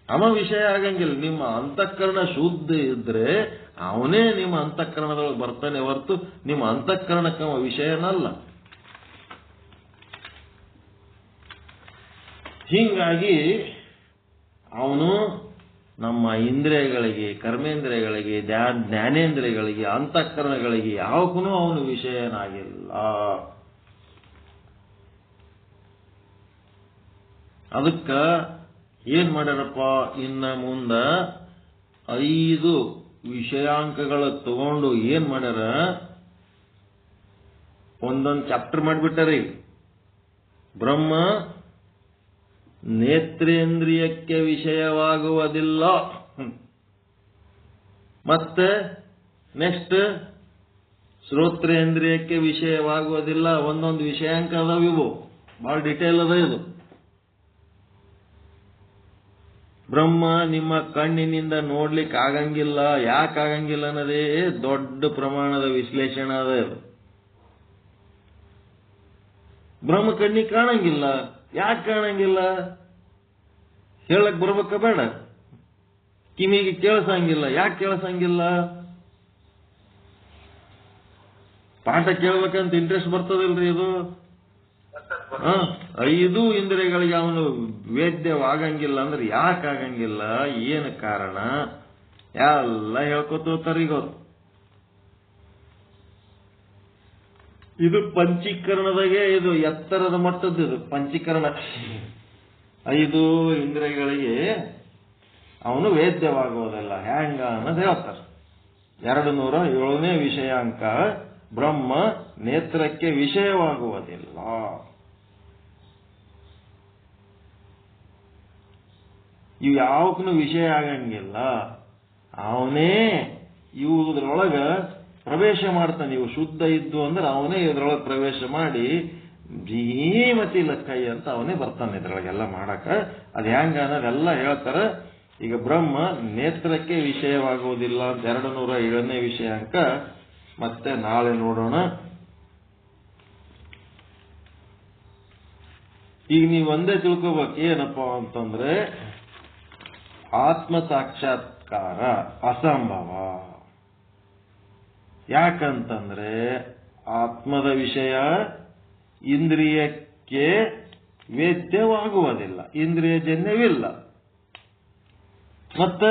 ಅವ ವಿಷಯ ಆಗಂಗಿಲ್ಲ. ನಿಮ್ಮ ಅಂತಃಕರಣ ಶುದ್ಧ ಇದ್ರೆ ಅವನೇ ನಿಮ್ಮ ಅಂತಃಕರಣದೊಳಗೆ ಬರ್ತಾನೆ ಹೊರತು ನಿಮ್ಮ ಅಂತಃಕರಣಕ್ಕೆ ಅವ ವಿಷಯನಲ್ಲ. ಹೀಗಾಗಿ ಅವನು ನಮ್ಮ ಇಂದ್ರಿಯಗಳಿಗೆ, ಕರ್ಮೇಂದ್ರಿಯಗಳಿಗೆ, ಜ್ಞಾನೇಂದ್ರಿಯಗಳಿಗೆ, ಅಂತಃಕರಣಗಳಿಗೆ ಯಾವಕ್ಕೂ ಅವನು ವಿಷಯನಾಗಿಲ್ಲ. ಅದಕ್ಕ ಏನ್ ಮಾಡ್ಯಾರಪ್ಪ, ಇನ್ನ ಮುಂದ 5 ವಿಷಯಾಂಕಗಳ ತಗೊಂಡು ಏನ್ ಮಾಡ್ಯಾರ, ಒಂದೊಂದು ಚಾಪ್ಟರ್ ಮಾಡಿಬಿಟ್ಟಾರಿ. ಬ್ರಹ್ಮ ನೇತ್ರೇಂದ್ರಿಯಕ್ಕೆ ವಿಷಯವಾಗುವುದಿಲ್ಲ. ಮತ್ತೆ ನೆಕ್ಸ್ಟ್ ಶ್ರೋತ್ರೇಂದ್ರಿಯಕ್ಕೆ ವಿಷಯವಾಗುವುದಿಲ್ಲ. ಒಂದೊಂದು ವಿಷಯಾಂಕ ಅದಾವ. ಇವು ಬಹಳ ಡಿಟೇಲ್ ಅದ. ಇದು ಬ್ರಹ್ಮ ನಿಮ್ಮ ಕಣ್ಣಿನಿಂದ ನೋಡ್ಲಿಕ್ಕೆ ಆಗಂಗಿಲ್ಲ. ಯಾಕೆ ಆಗಂಗಿಲ್ಲ ಅನ್ನೋದೇ ದೊಡ್ಡ ಪ್ರಮಾಣದ ವಿಶ್ಲೇಷಣೆ ಅದ. ಇದು ಬ್ರಹ್ಮ ಕಣ್ಣಿಗೆ ಕಾಣಂಗಿಲ್ಲ. ಯಾಕೆ ಕಾಣಂಗಿಲ್ಲ ಹೇಳಕ್ ಬರ್ಬೇಕ ಬೇಡ? ಕಿವಿಗೆ ಕೇಳಿಸಂಗಿಲ್ಲ. ಯಾಕೆ ಕೇಳಿಸಂಗಿಲ್ಲ? ಪಾಠ ಕೇಳ್ಬೇಕಂತ ಇಂಟ್ರೆಸ್ಟ್ ಬರ್ತದಿಲ್ರಿ ಇದು. 5 ಇಂದ್ರಿಯಗಳಿಗೆ ಅವನು ವೇದ್ಯವಾಗಂಗಿಲ್ಲ ಅಂದ್ರೆ ಯಾಕೆ ಆಗಂಗಿಲ್ಲ, ಏನು ಕಾರಣ ಎಲ್ಲ ಹೇಳ್ಕೊತೋತಾರ. ಈಗ ಇದು ಪಂಚೀಕರಣದಾಗೆ ಇದು ಎತ್ತರದ ಮಟ್ಟದ್ದು. ಇದು ಪಂಚೀಕರಣ. 5 ಇಂದ್ರಿಯಗಳಿಗೆ ಅವನು ವೇದ್ಯವಾಗುವುದಿಲ್ಲ. ಹ್ಯಾಂಗ ಅನ್ನೋದು ಹೇಳ್ತಾರೆ. 207ನೇ ವಿಷಯಾಂಕ, ಬ್ರಹ್ಮ ನೇತ್ರಕ್ಕೆ ವಿಷಯವಾಗುವುದಿಲ್ಲ. ಇವು ಯಾವಕ್ಕೂ ವಿಷಯ ಆಗಂಗಿಲ್ಲ. ಅವನೇ ಇವುದ್ರೊಳಗ ಪ್ರವೇಶ ಮಾಡ್ತಾನೆ. ಇವು ಶುದ್ಧ ಇದ್ದು ಅಂದ್ರೆ ಅವನೇ ಇದ್ರೊಳಗೆ ಪ್ರವೇಶ ಮಾಡಿ ಧೀಮತಿ ಲಕ್ಕೈ ಅಂತ ಅವನೇ ಬರ್ತಾನೆ ಇದ್ರೊಳಗೆಲ್ಲ ಮಾಡಕ. ಅದು ಹೆಂಗ ಅನ್ನೋದೆಲ್ಲ ಹೇಳ್ತಾರ. ಈಗ ಬ್ರಹ್ಮ ನೇತ್ರಕ್ಕೆ ವಿಷಯವಾಗುವುದಿಲ್ಲ ಅಂತ 207ನೇ ವಿಷಯ ಅಂಕ ಮತ್ತೆ ನಾಳೆ ನೋಡೋಣ. ಈಗ ನೀವು ಒಂದೇ ತಿಳ್ಕೋಬೇಕು ಏನಪ್ಪಾ ಅಂತಂದ್ರೆ ಆತ್ಮ ಸಾಕ್ಷಾತ್ಕಾರ ಅಸಂಭವ. ಯಾಕಂತಂದ್ರೆ ಆತ್ಮದ ವಿಷಯ ಇಂದ್ರಿಯಕ್ಕೆ ವೇದ್ಯವಾಗುವುದಿಲ್ಲ, ಇಂದ್ರಿಯ ಜನ್ಯವಿಲ್ಲ. ಮತ್ತೆ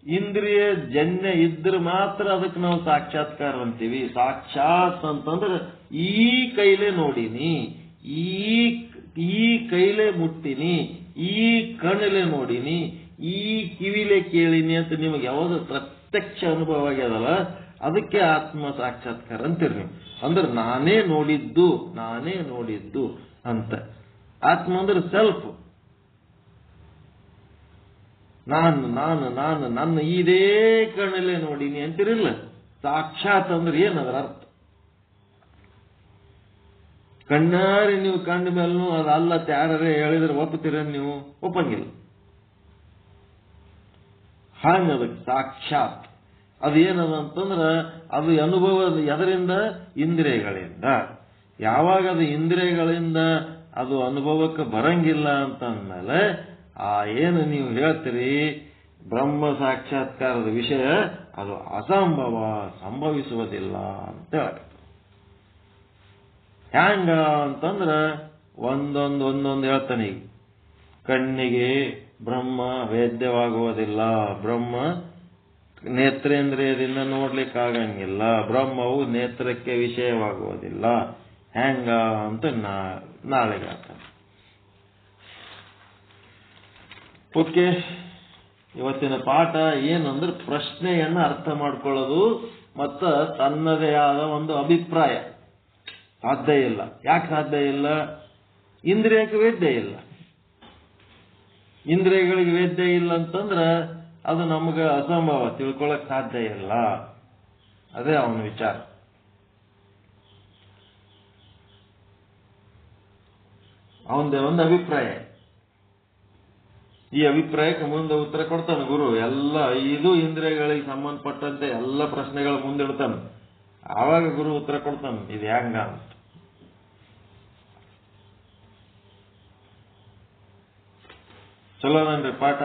ಇಂದ್ರಿಯ ಜನ್ಯ ಇದ್ರೆ ಮಾತ್ರ ಅದಕ್ಕೆ ನಾವು ಸಾಕ್ಷಾತ್ಕಾರ ಅಂತೀವಿ. ಸಾಕ್ಷಾತ್ ಅಂತಂದ್ರೆ ಈ ಕೈಲೇ ನೋಡಿನಿ, ಈ ಕೈಲೇ ಮುಟ್ಟಿನಿ, ಈ ಕಣ್ಣಲೆ ನೋಡಿನಿ, ಈ ಕಿವಿಲೆ ಕೇಳಿನಿ ಅಂತ ನಿಮಗೆ ಯಾವುದು ಪ್ರತ್ಯಕ್ಷ ಅನುಭವ ಆಗ್ಯದಲ್ಲ ಅದಕ್ಕೆ ಆತ್ಮ ಸಾಕ್ಷಾತ್ಕಾರ ಅಂತೀರಿ ನೀವು. ಅಂದ್ರೆ ನಾನೇ ನೋಡಿದ್ದು ಅಂತ. ಆತ್ಮ ಅಂದ್ರೆ ಸೆಲ್ಫ್. ನಾನು ನನ್ನ ಇದೇ ಕಣ್ಣಲ್ಲೇ ನೋಡಿನಿ ಅಂತಿರಿಲ್ಲ. ಸಾಕ್ಷಾತ್ ಅಂದ್ರೆ ಏನದರ ಅರ್ಥ? ಕಣ್ಣಾರಿ ನೀವು ಕಂಡ ಮೇಲೂ ಅದಲ್ಲ ಯಾರೇ ಹೇಳಿದ್ರೆ ಒಪ್ಪುತ್ತೀರ ನೀವು? ಒಪ್ಪಂಗಿಲ್ಲ. ಹಾಗದಕ್ಕೆ ಸಾಕ್ಷಾತ್ ಅದು ಏನದ ಅಂತಂದ್ರೆ ಅದು ಅನುಭವ ಎದರಿಂದ? ಇಂದ್ರಿಯಗಳಿಂದ. ಯಾವಾಗ ಅದು ಇಂದ್ರಿಯಗಳಿಂದ ಅದು ಅನುಭವಕ್ಕೆ ಬರಂಗಿಲ್ಲ ಅಂತಂದ್ಮೇಲೆ ಆ ಏನು ನೀವು ಹೇಳ್ತೀರಿ ಬ್ರಹ್ಮ ಸಾಕ್ಷಾತ್ಕಾರದ ವಿಷಯ ಅದು ಅಸಂಭವ, ಸಂಭವಿಸುವುದಿಲ್ಲ ಅಂತ ಹೇಳ. ಹ್ಯಾಂಗ ಅಂತಂದ್ರ ಒಂದೊಂದು ಹೇಳ್ತಾನೆ. ಈಗ ಕಣ್ಣಿಗೆ ಬ್ರಹ್ಮ ವೇದ್ಯವಾಗುವುದಿಲ್ಲ, ಬ್ರಹ್ಮ ನೇತ್ರೇಂದ್ರಿಯದಿಂದ ನೋಡ್ಲಿಕ್ಕಾಗಂಗಿಲ್ಲ, ಬ್ರಹ್ಮವು ನೇತ್ರಕ್ಕೆ ವಿಷಯವಾಗುವುದಿಲ್ಲ. ಹ್ಯಾಂಗ ಅಂತ ನಾಳೆಗೆ ಹೇಳ್ತಾನೆ. ಓಕೆ, ಇವತ್ತಿನ ಪಾಠ ಏನಂದ್ರೆ ಪ್ರಶ್ನೆಯನ್ನ ಅರ್ಥ ಮಾಡ್ಕೊಳ್ಳೋದು ಮತ್ತು ತನ್ನದೇ ಆದ ಒಂದು ಅಭಿಪ್ರಾಯ. ಸಾಧ್ಯ ಇಲ್ಲ. ಯಾಕೆ ಸಾಧ್ಯ ಇಲ್ಲ? ಇಂದ್ರಿಯಕ್ಕೆ ವೇದ್ಯ ಇಲ್ಲ. ಇಂದ್ರಿಯಗಳಿಗೆ ವೇದ್ಯ ಇಲ್ಲ ಅಂತಂದ್ರೆ ಅದು ನಮಗೆ ಅಸಂಭವ, ತಿಳ್ಕೊಳಕ್ ಸಾಧ್ಯ ಇಲ್ಲ. ಅದೇ ಅವನ ವಿಚಾರ. ಅವನದೇ ಒಂದು ಅಭಿಪ್ರಾಯ. ಈ ಅಭಿಪ್ರಾಯಕ್ಕೆ ಮುಂದೆ ಉತ್ತರ ಕೊಡ್ತಾನೆ ಗುರು. ಎಲ್ಲ ಇದು ಇಂದ್ರಿಯಗಳಿಗೆ ಸಂಬಂಧಪಟ್ಟಂತೆ ಎಲ್ಲ ಪ್ರಶ್ನೆಗಳ ಮುಂದಿಡ್ತಾನೆ. ಆವಾಗ ಗುರು ಉತ್ತರ ಕೊಡ್ತಾನೆ ಇದು ಹೆಂಗ ಅಂತ. ಚಲೋನನ್ರಿ ಪಾಠ?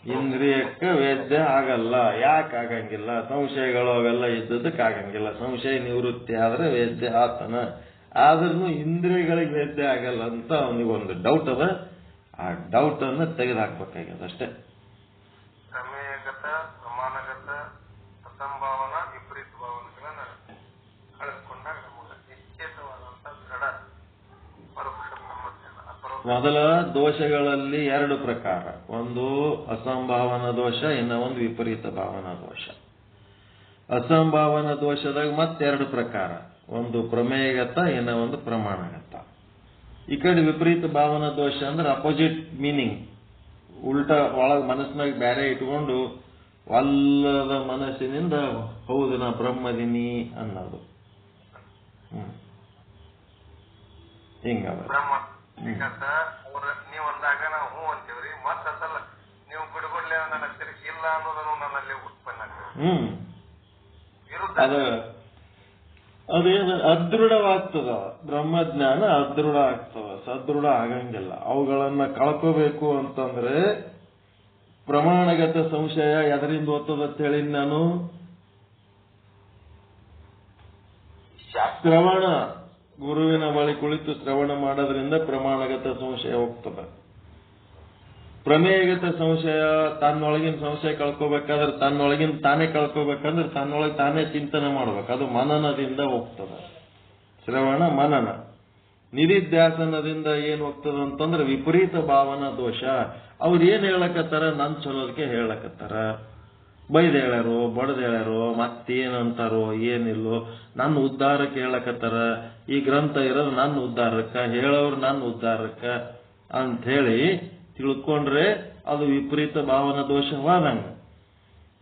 ಇಂದ್ರಿಯಕ್ಕೆ ವೇದ್ಯ ಆಗಲ್ಲ. ಯಾಕೆ ಆಗಂಗಿಲ್ಲ? ಸಂಶಯಗಳು ಅವೆಲ್ಲ ಇದ್ದದಕ್ಕೆ ಆಗಂಗಿಲ್ಲ. ಸಂಶಯ ನಿವೃತ್ತಿ ಆದ್ರೆ ವೇದ್ಯ ಆತನ. ಆದ್ರೂ ಇಂದ್ರಿಯಗಳಿಗೆ ವೇದ್ಯ ಆಗಲ್ಲ ಅಂತ ಅವನಿಗೊಂದು ಡೌಟ್ ಅದ. ಆ ಡೌಟ್ ಅನ್ನ ತೆಗೆದುಹಾಕ್ಬೇಕಾಗ್ಯದ ಅಷ್ಟೇ. ಸಮಯಗತ, ಸಮಾನಗತ, ಅಸಂಭಾವನಾ, ವಿಪರೀತ ಭಾವನೆಗಳನ್ನ ಕಳೆದುಕೊಂಡಾಗ ನಮಗೆ ನಿಶ್ಚಿತವಾದಂತ ದೃಢ ಪರೋಕ್ಷ ಬ್ರಹ್ಮಜ್ಞಾನ. ಮೊದಲ ದೋಷಗಳಲ್ಲಿ 2 ಪ್ರಕಾರ. ಒಂದು ಅಸಂಭಾವನಾ ದೋಷ, ಇನ್ನೊಂದು ವಿಪರೀತ ಭಾವನಾ ದೋಷ. ಅಸಂಭಾವನಾ ದೋಷದಾಗ ಮತ್ತೆ 2 ಪ್ರಕಾರ. ಒಂದು ಪ್ರಮೇಯಗತ, ಇನ್ನೊಂದು ಪ್ರಮಾಣಗತ. ಈ ಕಡೆ ವಿಪರೀತ ಭಾವನಾ ದೋಷ ಅಂದ್ರೆ ಅಪೋಸಿಟ್ ಮೀನಿಂಗ್, ಉಲ್ಟಾ ಒಳಗೆ ಮನಸ್ಸಿನಾಗ ಬೇರೆ ಇಟ್ಕೊಂಡು ಅಲ್ಲದ ಮನಸ್ಸಿನಿಂದ ಹೌದು ನಾ ಬ್ರಹ್ಮದಿನಿ ಅನ್ನೋದು. ಹಿಂಗ ನೀವು ಅಂದಾಗ ನಾವು ಹೂ ಅಂತೀವ್ರಿ. ಮತ್ತಲ್ಲ ನೀವು ಬಿಡುಗಡೆ ನನ್ನ ತಿರುಗಿ ಇಲ್ಲ ಅನ್ನೋದನ್ನು ನನ್ನಲ್ಲಿ ಉತ್ಪನ್ನ ಅದೇನು ಅದೃಢವಾಗ್ತದ. ಬ್ರಹ್ಮಜ್ಞಾನ ಅದೃಢ ಆಗ್ತದ, ಸದೃಢ ಆಗಂಗಿಲ್ಲ. ಅವುಗಳನ್ನ ಕಳ್ಕೋಬೇಕು ಅಂತಂದ್ರೆ ಪ್ರಮಾಣಗತ ಸಂಶಯ ಎದರಿಂದ ಓದ್ತದಂತ ಹೇಳಿ ನಾನು ಶ್ರವಣ, ಗುರುವಿನ ಬಳಿ ಕುಳಿತು ಶ್ರವಣ ಮಾಡೋದ್ರಿಂದ ಪ್ರಮಾಣಗತ ಸಂಶಯ ಹೋಗ್ತದೆ. ಪ್ರಮೇಯಗತ ಸಂಶಯ ತನ್ನೊಳಗಿನ ಸಂಶಯ ಕಳ್ಕೋಬೇಕಾದ್ರೆ ತನ್ನೊಳಗಿನ ತಾನೇ ಕಳ್ಕೋಬೇಕಂದ್ರೆ ತನ್ನೊಳಗೆ ತಾನೇ ಚಿಂತನೆ ಮಾಡ್ಬೇಕು. ಅದು ಮನನದಿಂದ ಹೋಗ್ತದೆ. ಶ್ರವಣ ಮನನ. ನಿಧಿಧ್ಯಾಸನದಿಂದ ಏನ್ ಹೋಗ್ತದ ಅಂತಂದ್ರೆ ವಿಪರೀತ ಭಾವನಾ ದೋಷ. ಅವ್ರು ಏನ್ ಹೇಳಕತ್ತಾರ? ನನ್ ಚಲೋದಕ್ಕೆ ಹೇಳಕತ್ತಾರ. ಬೈದ್ ಹೇಳ್ಯಾರೋ ಬಡದ್ ಹೇಳ್ಯಾರೋ ಮತ್ತೇನಂತಾರೋ ಏನಿಲ್ಲೋ ನನ್ನ ಉದ್ಧಾರಕ್ಕೆ ಹೇಳಕತ್ತಾರ, ಈ ಗ್ರಂಥ ಇರೋದು ನನ್ನ ಉದ್ಧಾರಕ್ಕ, ಹೇಳೋರು ನನ್ನ ಉದ್ಧಾರಕ್ಕ ಅಂತ ಹೇಳಿ ತಿಳ್ಕೊಂಡ್ರೆ ಅದು ವಿಪರೀತ ಭಾವನಾ ದೋಷವಾದಂಗ.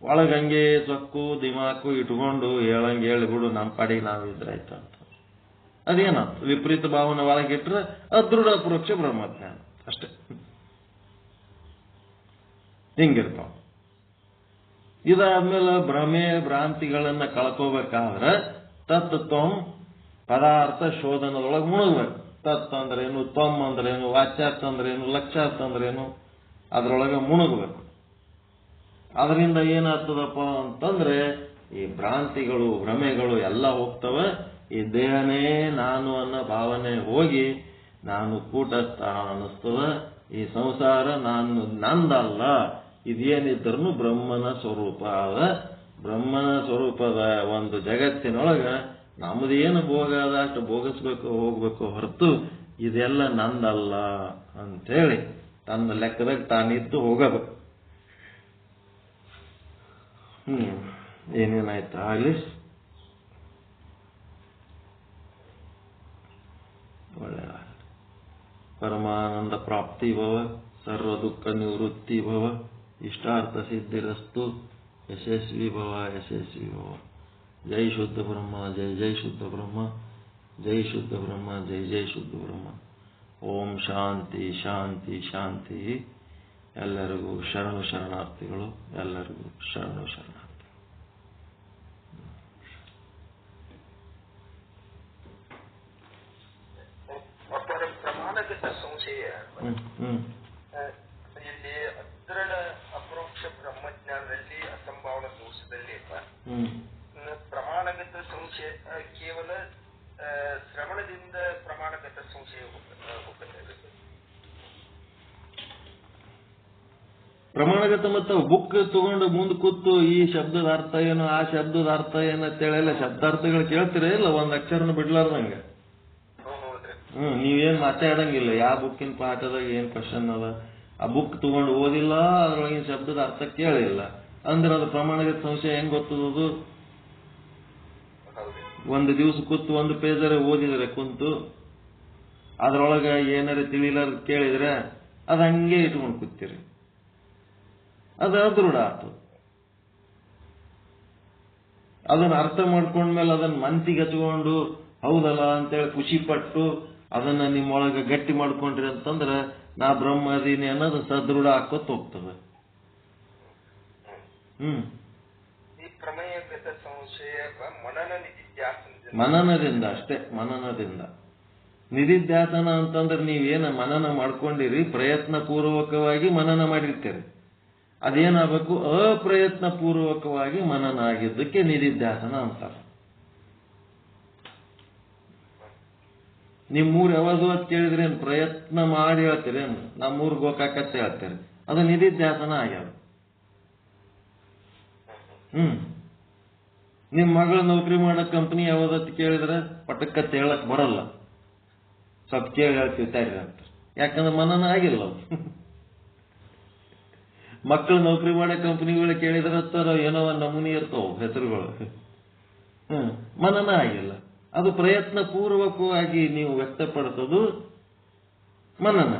ಒಳಗಂಗೆ ಸೊಕ್ಕು ದಿಮಾಕು ಇಟ್ಕೊಂಡು ಹೇಳಂಗೆ ಹೇಳಿಬಿಡು ನಮ್ಮ ಪಾಡಿಗೆ ನಾವಿದ್ರಾಯ್ತು ಅಂತ. ಅದೇನಾಯ್ತು? ವಿಪರೀತ ಭಾವನೆ ಒಳಗಿಟ್ರೆ ಅದೃಢ ಪರೋಕ್ಷ ಬ್ರಹ್ಮಜ್ಞಾನ ಅಷ್ಟೇ. ಹಿಂಗಿರ್ತಾವ. ಇದಾದ್ಮೇಲೆ ಭ್ರಮೆ ಭ್ರಾಂತಿಗಳನ್ನ ಕಳ್ಕೋಬೇಕಾದ್ರೆ ತತ್ವಂ ಪದಾರ್ಥ ಶೋಧನದೊಳಗೆ ಮುಳುಗ್ಬೇಕು. ತತ್ ಅಂದ್ರೇನು, ತ್ವಮ್ ಅಂದ್ರೇನು, ವಾಚ್ಯಾರ್ಥ ಅಂದ್ರೇನು, ಲಕ್ಷ್ಯಾರ್ಥ ಅಂದ್ರೇನು, ಅದ್ರೊಳಗೆ ಮುಳುಗಬೇಕು. ಅದರಿಂದ ಏನಾಗ್ತದಪ್ಪ ಅಂತಂದ್ರೆ ಈ ಭ್ರಾಂತಿಗಳು ಭ್ರಮೆಗಳು ಎಲ್ಲ ಹೋಗ್ತವೆ. ಈ ದೇಹನೇ ನಾನು ಅನ್ನೋ ಭಾವನೆ ಹೋಗಿ ನಾನು ಕೂಟಸ್ಥ ಅನ್ನಿಸ್ತದ. ಈ ಸಂಸಾರ ನಂದಲ್ಲ, ಇದೇನಿದ್ರೂ ಬ್ರಹ್ಮನ ಸ್ವರೂಪ ಅದ. ಬ್ರಹ್ಮನ ಸ್ವರೂಪದ ಒಂದು ಜಗತ್ತಿನೊಳಗ ನಮ್ದೇನು ಭೋಗ ಅದ ಅಷ್ಟು ಭೋಗಿಸ್ಬೇಕು ಹೋಗ್ಬೇಕು ಹೊರತು ಇದೆಲ್ಲ ನಂದಲ್ಲ ಅಂತೇಳಿ ತನ್ನ ಲೆಕ್ಕದಾಗ ತಾನಿದ್ದು ಹೋಗಬೇಕು. ಏನೇನಾಯ್ತು ಆಗಲಿ, ಒಳ್ಳೆಯದ. ಪರಮಾನಂದ ಪ್ರಾಪ್ತಿ ಭವ, ಸರ್ವ ದುಃಖ ನಿವೃತ್ತಿ ಭವ, ಇಷ್ಟಾರ್ಥ ಸಿದ್ಧಿರಸ್ತು, ಯಶಸ್ವಿ ಭವ ಯಶಸ್ವಿ ಭವ. ಜೈ ಶುದ್ಧ ಬ್ರಹ್ಮ, ಜೈ ಜೈ ಶುದ್ಧ ಬ್ರಹ್ಮ, ಜೈ ಶುದ್ಧ ಬ್ರಹ್ಮ, ಜೈ ಜೈ ಶುದ್ಧ ಬ್ರಹ್ಮ. ಓಂ ಶಾಂತಿ ಶಾಂತಿ ಶಾಂತಿ. ಎಲ್ಲರಿಗೂ ಶರಣು ಶರಣಾರ್ಥಿಗಳು, ಎಲ್ಲರಿಗೂ ಶರಣು ಶರಣಾರ್ಥಿ. ಪ್ರಮಾಣಗತ ಸಂಶಯ ಇಲ್ಲಿ ಅದೃಢ ಅಪರೋಕ್ಷ ಬ್ರಹ್ಮಜ್ಞಾನದಲ್ಲಿ ಅಸಂಭಾವನ ದೋಷದಲ್ಲಿ ಪ್ರಮಾಣಗತ ಸಂಶಯ ಕೇವಲ ಶ್ರವಣದಿಂದ ಪ್ರಮಾಣಗತ ಸಂಶಯ ಹೋಗುತ್ತೆ. ಪ್ರಮಾಣಗತ ಮತ್ತು ಬುಕ್ ತಗೊಂಡು ಮುಂದೆ ಕೂತು ಈ ಶಬ್ದದ ಅರ್ಥ ಏನು ಆ ಶಬ್ದದ ಅರ್ಥ ಏನು ಅಂತೇಳಿ ಶಬ್ದಾರ್ಥಗಳು ಕೇಳ್ತೀರ ಇಲ್ಲ, ಒಂದ್ ಅಕ್ಷರನ ಬಿಡ್ಲಾರ್ದಂಗ. ನೀವೇನ್ ಮಾತಾಡಂಗಿಲ್ಲ. ಯಾವ ಬುಕ್ಕಿನ ಪಾಠದಾಗ ಏನ್ ಕ್ವಶನ್ ಅದ ಆ ಬುಕ್ ತಗೊಂಡು ಓದಿಲ್ಲ, ಅದ್ರೊಳಗಿನ ಶಬ್ದದ ಅರ್ಥ ಕೇಳಿಲ್ಲ ಅಂದ್ರೆ ಅದು ಪ್ರಮಾಣಗತ ಸಂಶಯ ಹೆಂಗ್ ಗೊತ್ತದದು? ಒಂದು ದಿವಸ ಕೂತು ಒಂದು ಪೇಜರ ಓದಿದ್ರೆ ಕುಂತು ಅದ್ರೊಳಗ ಏನಾರ ತಿಳಿಲಾರ ಕೇಳಿದ್ರೆ ಅದ್ ಹಂಗೆ ಇಟ್ಕೊಂಡು ಕೂತೀರಿ, ಅದು ಅದೃಢ ಆತು. ಅದನ್ನ ಅರ್ಥ ಮಾಡ್ಕೊಂಡ್ಮೇಲೆ ಅದನ್ನ ಮನ್ಸಿಗೆ ಹಚ್ಕೊಂಡು ಹೌದಲ್ಲ ಅಂತೇಳಿ ಖುಷಿ ಪಟ್ಟು ಅದನ್ನ ನಿಮ್ಮೊಳಗೆ ಗಟ್ಟಿ ಮಾಡ್ಕೊಂಡ್ರಿ ಅಂತಂದ್ರೆ ನಾ ಬ್ರಹ್ಮ ಅದೀನಿ ಅನ್ನೋದು ಸದೃಢ ಹಾಕೋತ್ ಹೋಗ್ತದೆ. ಮನನದಿಂದ ಅಷ್ಟೇ, ಮನನದಿಂದ. ನಿಧಿಧ್ಯಾಸನ ಅಂತಂದ್ರೆ ನೀವೇನ ಮನನ ಮಾಡ್ಕೊಂಡಿರಿ, ಪ್ರಯತ್ನ ಪೂರ್ವಕವಾಗಿ ಮನನ ಮಾಡಿರ್ತೀರಿ. ಅದೇನಾಗಬೇಕು? ಅಪ್ರಯತ್ನ ಪೂರ್ವಕವಾಗಿ ಮನನ ಆಗಿದ್ದಕ್ಕೆ ನಿಧಿಧ್ಯಾಸನ ಅಂತಾರೆ. ನಿಮ್ಮೂರು ಯಾವುದು ಅಂತ ಕೇಳಿದ್ರೇನು ಪ್ರಯತ್ನ ಮಾಡಿ ಹೇಳ್ತೀರೇನು? ನಮ್ಮೂರ್ಗೆ ಗೋಕಾಕತ್ತೆ ಹೇಳ್ತೀರಿ, ಅದು ನಿಧಿಧ್ಯಾಸನ ಆಗ್ಯಾವ. ನಿಮ್ ಮಗಳ ನೌಕರಿ ಮಾಡೋ ಕಂಪನಿ ಯಾವ್ದತ್ ಕೇಳಿದ್ರೆ ಪಟಕ್ಕತ್ತೆ ಹೇಳಕ್ ಬರಲ್ಲ, ಸ್ವಲ್ಪ ಕೇಳಿ ಹೇಳ್ತಿರ್ತಾರೆ ಅಂತ. ಯಾಕಂದ್ರೆ ಮನನ ಆಗಿಲ್ಲ. ಮಕ್ಕಳು ನೌಕರಿ ಮಾಡೋ ಕಂಪನಿಗಳು ಕೇಳಿದ್ರೆ ಏನೋ ಒಂದು ನಮೂನಿ ಇರ್ತಾವ ಹೆಸರುಗಳು. ಮನನ ಆಗಿಲ್ಲ. ಅದು ಪ್ರಯತ್ನ ಪೂರ್ವಕವಾಗಿ ನೀವು ವ್ಯಕ್ತಪಡಿಸೋದು ಮನನ,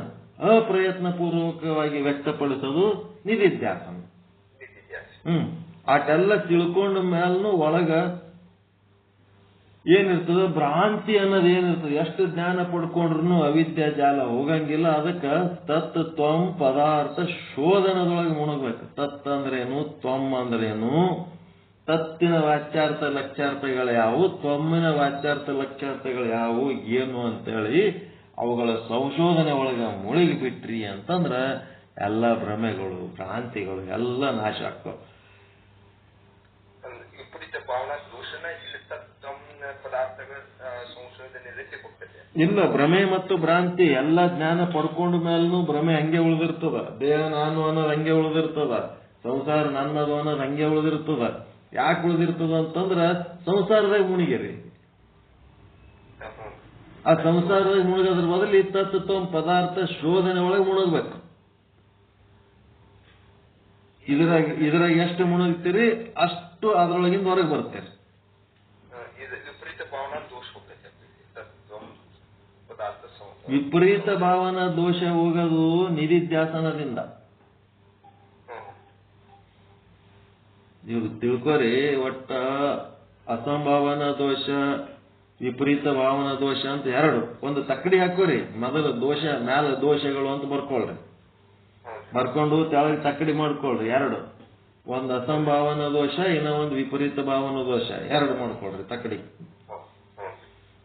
ಅಪ್ರಯತ್ನ ಪೂರ್ವಕವಾಗಿ ವ್ಯಕ್ತಪಡಿಸೋದು ನಿಧಿಧ್ಯಾಸನ. ಆಟೆಲ್ಲ ತಿಳ್ಕೊಂಡ ಮೇಲೂ ಒಳಗ ಏನಿರ್ತದ? ಭ್ರಾಂತಿ ಅನ್ನೋದು ಏನಿರ್ತದೆ? ಎಷ್ಟು ಜ್ಞಾನ ಪಡ್ಕೊಂಡ್ರು ಅವಿದ್ಯಾ ಜಾಲ ಹೋಗಂಗಿಲ್ಲ. ಅದಕ್ಕೆ ತತ್ ತ್ವಂ ಪದಾರ್ಥ ಶೋಧನದೊಳಗೆ ಮುಣಗ್ಬೇಕು. ತತ್ ಅಂದ್ರೇನು, ತ್ವಂ ಅಂದ್ರೇನು, ತತ್ತಿನ ವಾಚ್ಯಾರ್ಥ ಲಕ್ಷ್ಯಾರ್ಥಗಳು ಯಾವುವು, ತ್ವಮ್ಮಿನ ವಾಚ್ಯಾರ್ಥ ಲಕ್ಷ್ಯಾರ್ಥಗಳು ಯಾವುವು, ಏನು ಅಂತೇಳಿ ಅವುಗಳ ಸಂಶೋಧನೆ ಒಳಗೆ ಮುಳುಗಿ ಬಿಟ್ರಿ ಅಂತಂದ್ರ ಎಲ್ಲ ಭ್ರಮೆಗಳು ಭ್ರಾಂತಿಗಳು ಎಲ್ಲ ನಾಶ ಆಗ್ತಾವ. ಇಲ್ಲ, ಭ್ರಮೆ ಮತ್ತು ಭ್ರಾಂತಿ ಎಲ್ಲ ಜ್ಞಾನ ಪಡ್ಕೊಂಡ ಮೇಲೂ ಭ್ರಮೆ ಹಂಗೆ ಉಳಿದಿರ್ತದ. ದೇಹ ನಾನು ಅನ್ನೋದು ಹಂಗೆ ಉಳಿದಿರ್ತದ, ಸಂಸಾರ ನನ್ನದು ಅನ್ನೋದು ಹಂಗೆ ಉಳಿದಿರ್ತದ. ಯಾಕೆ ಉಳಿದಿರ್ತದ ಅಂತಂದ್ರ ಸಂಸಾರದಾಗ ಮುಣಿಗೆರಿ. ಆ ಸಂಸಾರದಾಗ ಮುಳುಗೋದ್ರ ಬದಲು ಈ ತತ್ವ ಪದಾರ್ಥ ಶೋಧನೆ ಒಳಗೆ ಮುಣಗ್ಬೇಕು. ಇದ್ರಾಗ ಎಷ್ಟು ಮುಣಗ್ತೀರಿ ಅಷ್ಟು ಅದ್ರೊಳಗಿಂದ ಹೊರಗೆ ಬರ್ತೀರಿ. ಇದು ವಿಪರೀತ ಭಾವನಾ ದೋಷ ಹೋಗ್ತೈತೆ. ಪದಾರ್ಥ ವಿಪರೀತ ಭಾವನಾ ದೋಷ ಹೋಗೋದು ನಿಧಿಧ್ಯಾಸನದಿಂದ. ನೀವು ತಿಳ್ಕೊರಿ, ಒಟ್ಟ ಅಸಂಭಾವನಾ ದೋಷ, ವಿಪರೀತ ಭಾವನಾ ದೋಷ ಅಂತ ಎರಡು. ಒಂದು ತಕ್ಕಡಿ ಹಾಕೋರಿ, ಮೊದಲು ದೋಷ ಮ್ಯಾಲ ದೋಷಗಳು ಅಂತ ಬರ್ಕೊಳ್ರಿ, ಬರ್ಕೊಂಡು ತೆಳಗೆ ತಕ್ಕಡಿ ಮಾಡ್ಕೊಳ್ರಿ. ಎರಡು, ಒಂದು ಅಸಂಭಾವನಾ ದೋಷ, ಇನ್ನೂ ಒಂದು ವಿಪರೀತ ಭಾವನಾ ದೋಷ, ಎರಡು ಮಾಡ್ಕೊಳ್ರಿ ತಕ್ಕಡಿ.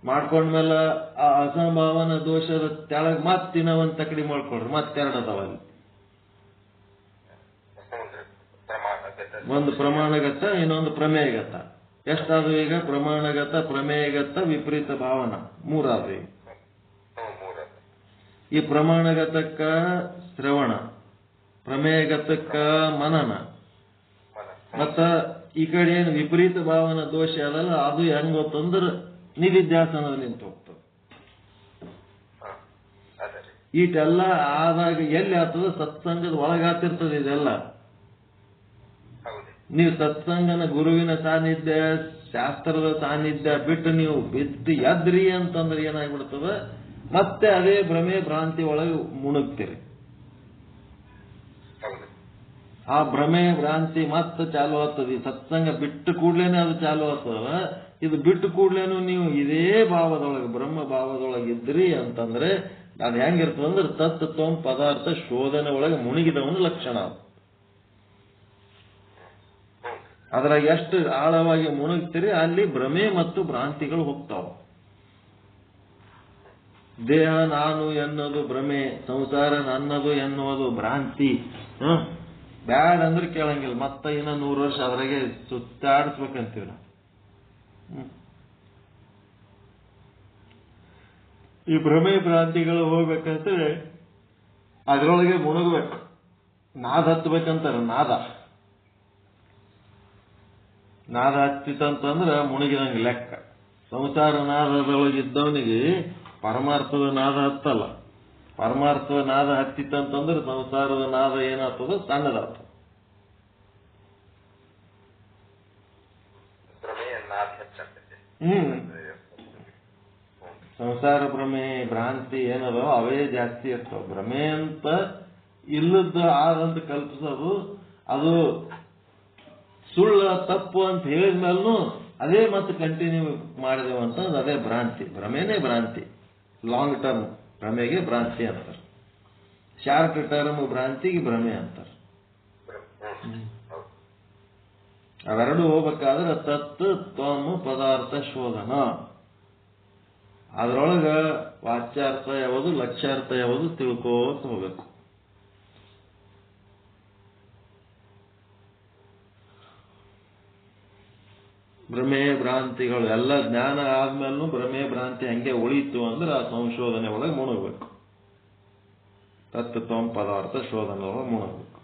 ಮಾಡ್ಕೊಂಡ್ಮೇಲೆ ಆ ಅಸಂಭಾವನಾ ದೋಷದ ತೆಳಗ್ ಮತ್ತಿನ ಒಂದು ತಕ್ಕಡಿ ಮಾಡ್ಕೊಳ್ರಿ, ಮತ್ತೆರಡು ಅದಾವ ಅಲ್ಲಿ. ಒಂದು ಪ್ರಮಾಣಗತ, ಇನ್ನೊಂದು ಪ್ರಮೇಯಗತ. ಎಷ್ಟಾದ್ವು ಈಗ? ಪ್ರಮಾಣಗತ, ಪ್ರಮೇಯಗತ, ವಿಪರೀತ ಭಾವನಾ, ಮೂರಾದ್ವು ಈಗ. ಈ ಪ್ರಮಾಣಗತಕ್ಕ ಶ್ರವಣ, ಪ್ರಮೇಯಗತಕ್ಕ ಮನನ, ಮತ್ತ ಈ ಕಡೆ ಏನು ವಿಪರೀತ ಭಾವನಾ ದೋಷ ಅದಲ್ಲ, ಅದು ಹೆಂಗ್ ಗೊತ್ತಂದ್ರೆ ನಿಧಿಧ್ಯಾಸನದಲ್ಲಿ ನಿಂತು ಹೋಗ್ತದೆ. ಈಟೆಲ್ಲ ಆದಾಗ ಎಲ್ಲಿ ಆಗ್ತದೆ? ಸತ್ಸಂಗದ ಒಳಗಾತಿರ್ತದೆ ಇದೆಲ್ಲ. ನೀವು ಸತ್ಸಂಗನ ಗುರುವಿನ ಸಾನ್ನಿಧ್ಯ, ಶಾಸ್ತ್ರದ ಸಾನ್ನಿಧ್ಯ ಬಿಟ್ಟು ನೀವು ಬಿದ್ದು ಎದ್ರಿ ಅಂತಂದ್ರೆ ಏನಾಗ್ಬಿಡ್ತದ? ಮತ್ತೆ ಅದೇ ಭ್ರಮೆ ಭ್ರಾಂತಿ ಒಳಗೆ ಮುಣುಗ್ತೀರಿ. ಆ ಭ್ರಮೆ ಭ್ರಾಂತಿ ಮತ್ತೆ ಚಾಲು ಆಗ್ತದೆ. ಸತ್ಸಂಗ ಬಿಟ್ಟು ಕೂಡ್ಲೇನೆ ಅದು ಚಾಲು ಆಗ್ತದ. ಇದು ಬಿಟ್ಟು ಕೂಡ್ಲೇನು ನೀವು ಇದೇ ಭಾವದೊಳಗೆ, ಬ್ರಹ್ಮ ಭಾವದೊಳಗೆ ಇದ್ರಿ ಅಂತಂದ್ರೆ ಅದು ಹೆಂಗಿರ್ತದೆ ಅಂದ್ರೆ ತತ್ವ ಪದಾರ್ಥ ಶೋಧನೆ ಒಳಗೆ ಮುಳುಗಿದವನ ಲಕ್ಷಣ. ಅದ್ರಾಗ ಎಷ್ಟು ಆಳವಾಗಿ ಮುಳುಗ್ತೀರಿ ಅಲ್ಲಿ ಭ್ರಮೆ ಮತ್ತು ಭ್ರಾಂತಿಗಳು ಹೋಗ್ತಾವ. ದೇಹ ನಾನು ಎನ್ನುವುದು ಭ್ರಮೆ, ಸಂಸಾರ ನನ್ನದು ಎನ್ನುವುದು ಭ್ರಾಂತಿ. ಬ್ಯಾಡ್ ಅಂದ್ರೆ ಕೇಳಂಗಿಲ್ಲ, ಮತ್ತ ಇನ್ನ 100 ವರ್ಷ ಅದ್ರಾಗೆ ಸುತ್ತಾಡಿಸ್ಬೇಕಂತೀವಿ ನಾವು. ಈ ಭ್ರಮೆ ಭ್ರಾಂತಿಗಳು ಹೋಗ್ಬೇಕಂದ್ರೆ ಅದ್ರೊಳಗೆ ಮುಳುಗಬೇಕು. ನಾದ ಹತ್ಬೇಕಂತಾರೆ. ನಾದ ಹತ್ತಿತಂತಂದ್ರೆ ಮುಳುಗಿದಂಗೆ ಲೆಕ್ಕ. ಸಂಸಾರ ನಾದದೊಳಗಿದ್ದವನಿಗೆ ಪರಮಾರ್ಥದ ನಾದ ಹತ್ತಲ್ಲ. ಪರಮಾರ್ಥದ ನಾದ ಹತ್ತಿತಂತಂದ್ರೆ ಸಂಸಾರದ ನಾದ ಏನಾಗ್ತದ? ಸಣ್ಣದಾಗ್ತದ. ಸಂಸಾರ ಭ್ರಮೆ ಭ್ರಾಂತಿ ಏನದೋ ಅವೇ ಜಾಸ್ತಿ ಇರ್ತಾವ. ಭ್ರಮೆ ಅಂತ ಇಲ್ಲದ ಆದಂತ ಕಲ್ಪಿಸೋದು, ಅದು ಸುಳ್ಳ ತಪ್ಪು ಅಂತ ಹೇಳಿದ ಮೇಲೂ ಅದೇ ಮತ್ತೆ ಕಂಟಿನ್ಯೂ ಮಾಡಿದೆವು ಅಂತ ಅದೇ ಭ್ರಾಂತಿ. ಭ್ರಮೆನೇ ಭ್ರಾಂತಿ. ಲಾಂಗ್ ಟರ್ಮ್ ಭ್ರಮೆಗೆ ಭ್ರಾಂತಿ ಅಂತಾರೆ, ಶಾರ್ಟ್ ಟರ್ಮ್ ಭ್ರಾಂತಿಗೆ ಭ್ರಮೆ ಅಂತಾರೆ. ಅವೆರಡು ಹೋಗ್ಬೇಕಾದ್ರೆ ತತ್ ತ್ವಂ ಪದಾರ್ಥ ಶೋಧನ. ಅದರೊಳಗ ವಾಚ್ಯಾರ್ಥ ಯಾವುದು, ಲಕ್ಷ್ಯಾರ್ಥ ಯಾವುದು ತಿಳ್ಕೋತ ಹೋಗ್ಬೇಕು. ಭ್ರಮೆ ಭ್ರಾಂತಿಗಳು ಎಲ್ಲ ಜ್ಞಾನ ಆದ್ಮೇಲೂ ಭ್ರಮೆ ಭ್ರಾಂತಿ ಹಂಗೆ ಉಳಿತು ಅಂದ್ರೆ ಆ ಸಂಶೋಧನೆ ಒಳಗೆ ಮುಣಗಬೇಕು. ತತ್ವ ಪದಾರ್ಥ ಶೋಧನೆ ಒಳಗೆ ಮುಣಗಬೇಕು.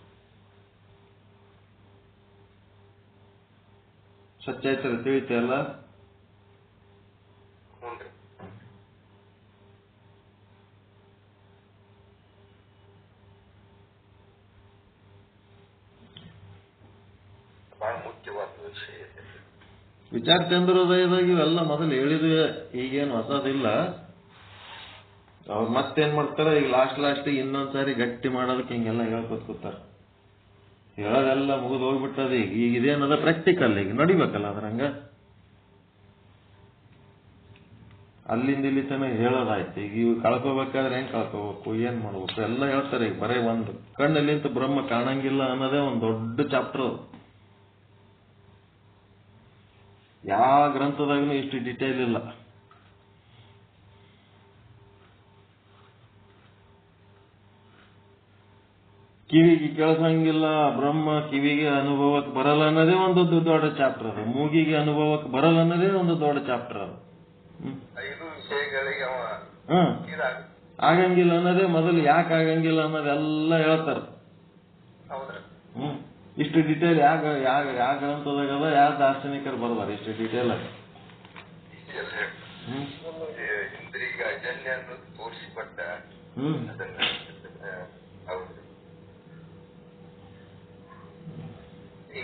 ಸಚ್ಚೈತ್ರ ತಿಳಿತಲ್ಲ? ವಿಚಾರ ಚಂದ್ರೋದಯದಾಗ ಇವೆಲ್ಲ ಮೊದಲು ಹೇಳಿದ್ವಿ, ಈಗೇನು ಹೊಸದಿಲ್ಲ. ಅವ್ರು ಮತ್ತೇನ್ ಮಾಡ್ತಾರೆ, ಈಗ ಲಾಸ್ಟ್ ಇನ್ನೊಂದ್ಸಾರಿ ಗಟ್ಟಿ ಮಾಡೋದಕ್ಕೆ ಹಿಂಗೆಲ್ಲ ಹೇಳ್ಕೊತ್ಕೋತಾರೆ. ಹೇಳೋದೆಲ್ಲ ಮುಗಿದು ಹೋಗ್ಬಿಟ್ಟದ. ಈಗ ಇದೇನದ ಪ್ರಾಕ್ಟಿಕಲ್, ಈಗ ನಡಿಬೇಕಲ್ಲ ಅದ್ರಂಗ. ಅಲ್ಲಿಂದ ಇಲ್ಲಿ ತನಕ ಹೇಳೋದಾಯ್ತು. ಈಗ ಇವು ಕಳ್ಕೋಬೇಕಾದ್ರೆ ಹೆಂಗ್ ಕಳ್ಕೋಬೇಕು, ಏನ್ ಮಾಡ್ಬೇಕು ಎಲ್ಲ ಹೇಳ್ತಾರೆ. ಈಗ ಬರೀ ಒಂದು ಕಣ್ಣಲ್ಲಿಂತ ಬ್ರಹ್ಮ ಕಾಣಂಗಿಲ್ಲ ಅನ್ನೋದೇ ಒಂದು ದೊಡ್ಡ ಚಾಪ್ಟರ್. ಯಾವ ಗ್ರಂಥದಾಗೂ ಇಷ್ಟು ಡಿಟೇಲ್ ಇಲ್ಲ. ಕಿವಿಗೆ ಕೇಳಿಸಂಗಿಲ್ಲ ಬ್ರಹ್ಮ, ಕಿವಿಗೆ ಅನುಭವಕ್ಕೆ ಬರಲ್ಲ ಅನ್ನೋದೇ ಒಂದು ದೊಡ್ಡ ಚಾಪ್ಟರ್ ಅದು. ಮೂಗಿಗೆ ಅನುಭವಕ್ಕೆ ಬರಲ್ಲ ಅನ್ನೋದೇ ಒಂದು ದೊಡ್ಡ ಚಾಪ್ಟರ್ ಅದು. ಆಗಂಗಿಲ್ಲ ಅನ್ನೋದೇ ಮೊದಲು. ಯಾಕೆ ಆಗಂಗಿಲ್ಲ ಅನ್ನೋದೆಲ್ಲ ಹೇಳ್ತಾರ. ಇಷ್ಟು ಡಿಟೇಲ್ ಯಾವ ಗ್ರಂಥದಾಗದ, ಯಾವ ದಾರ್ಶನಿಕರು ಬರ್ದಾರ ಇಷ್ಟು ಡಿಟೇಲ್ ಆಗಿ?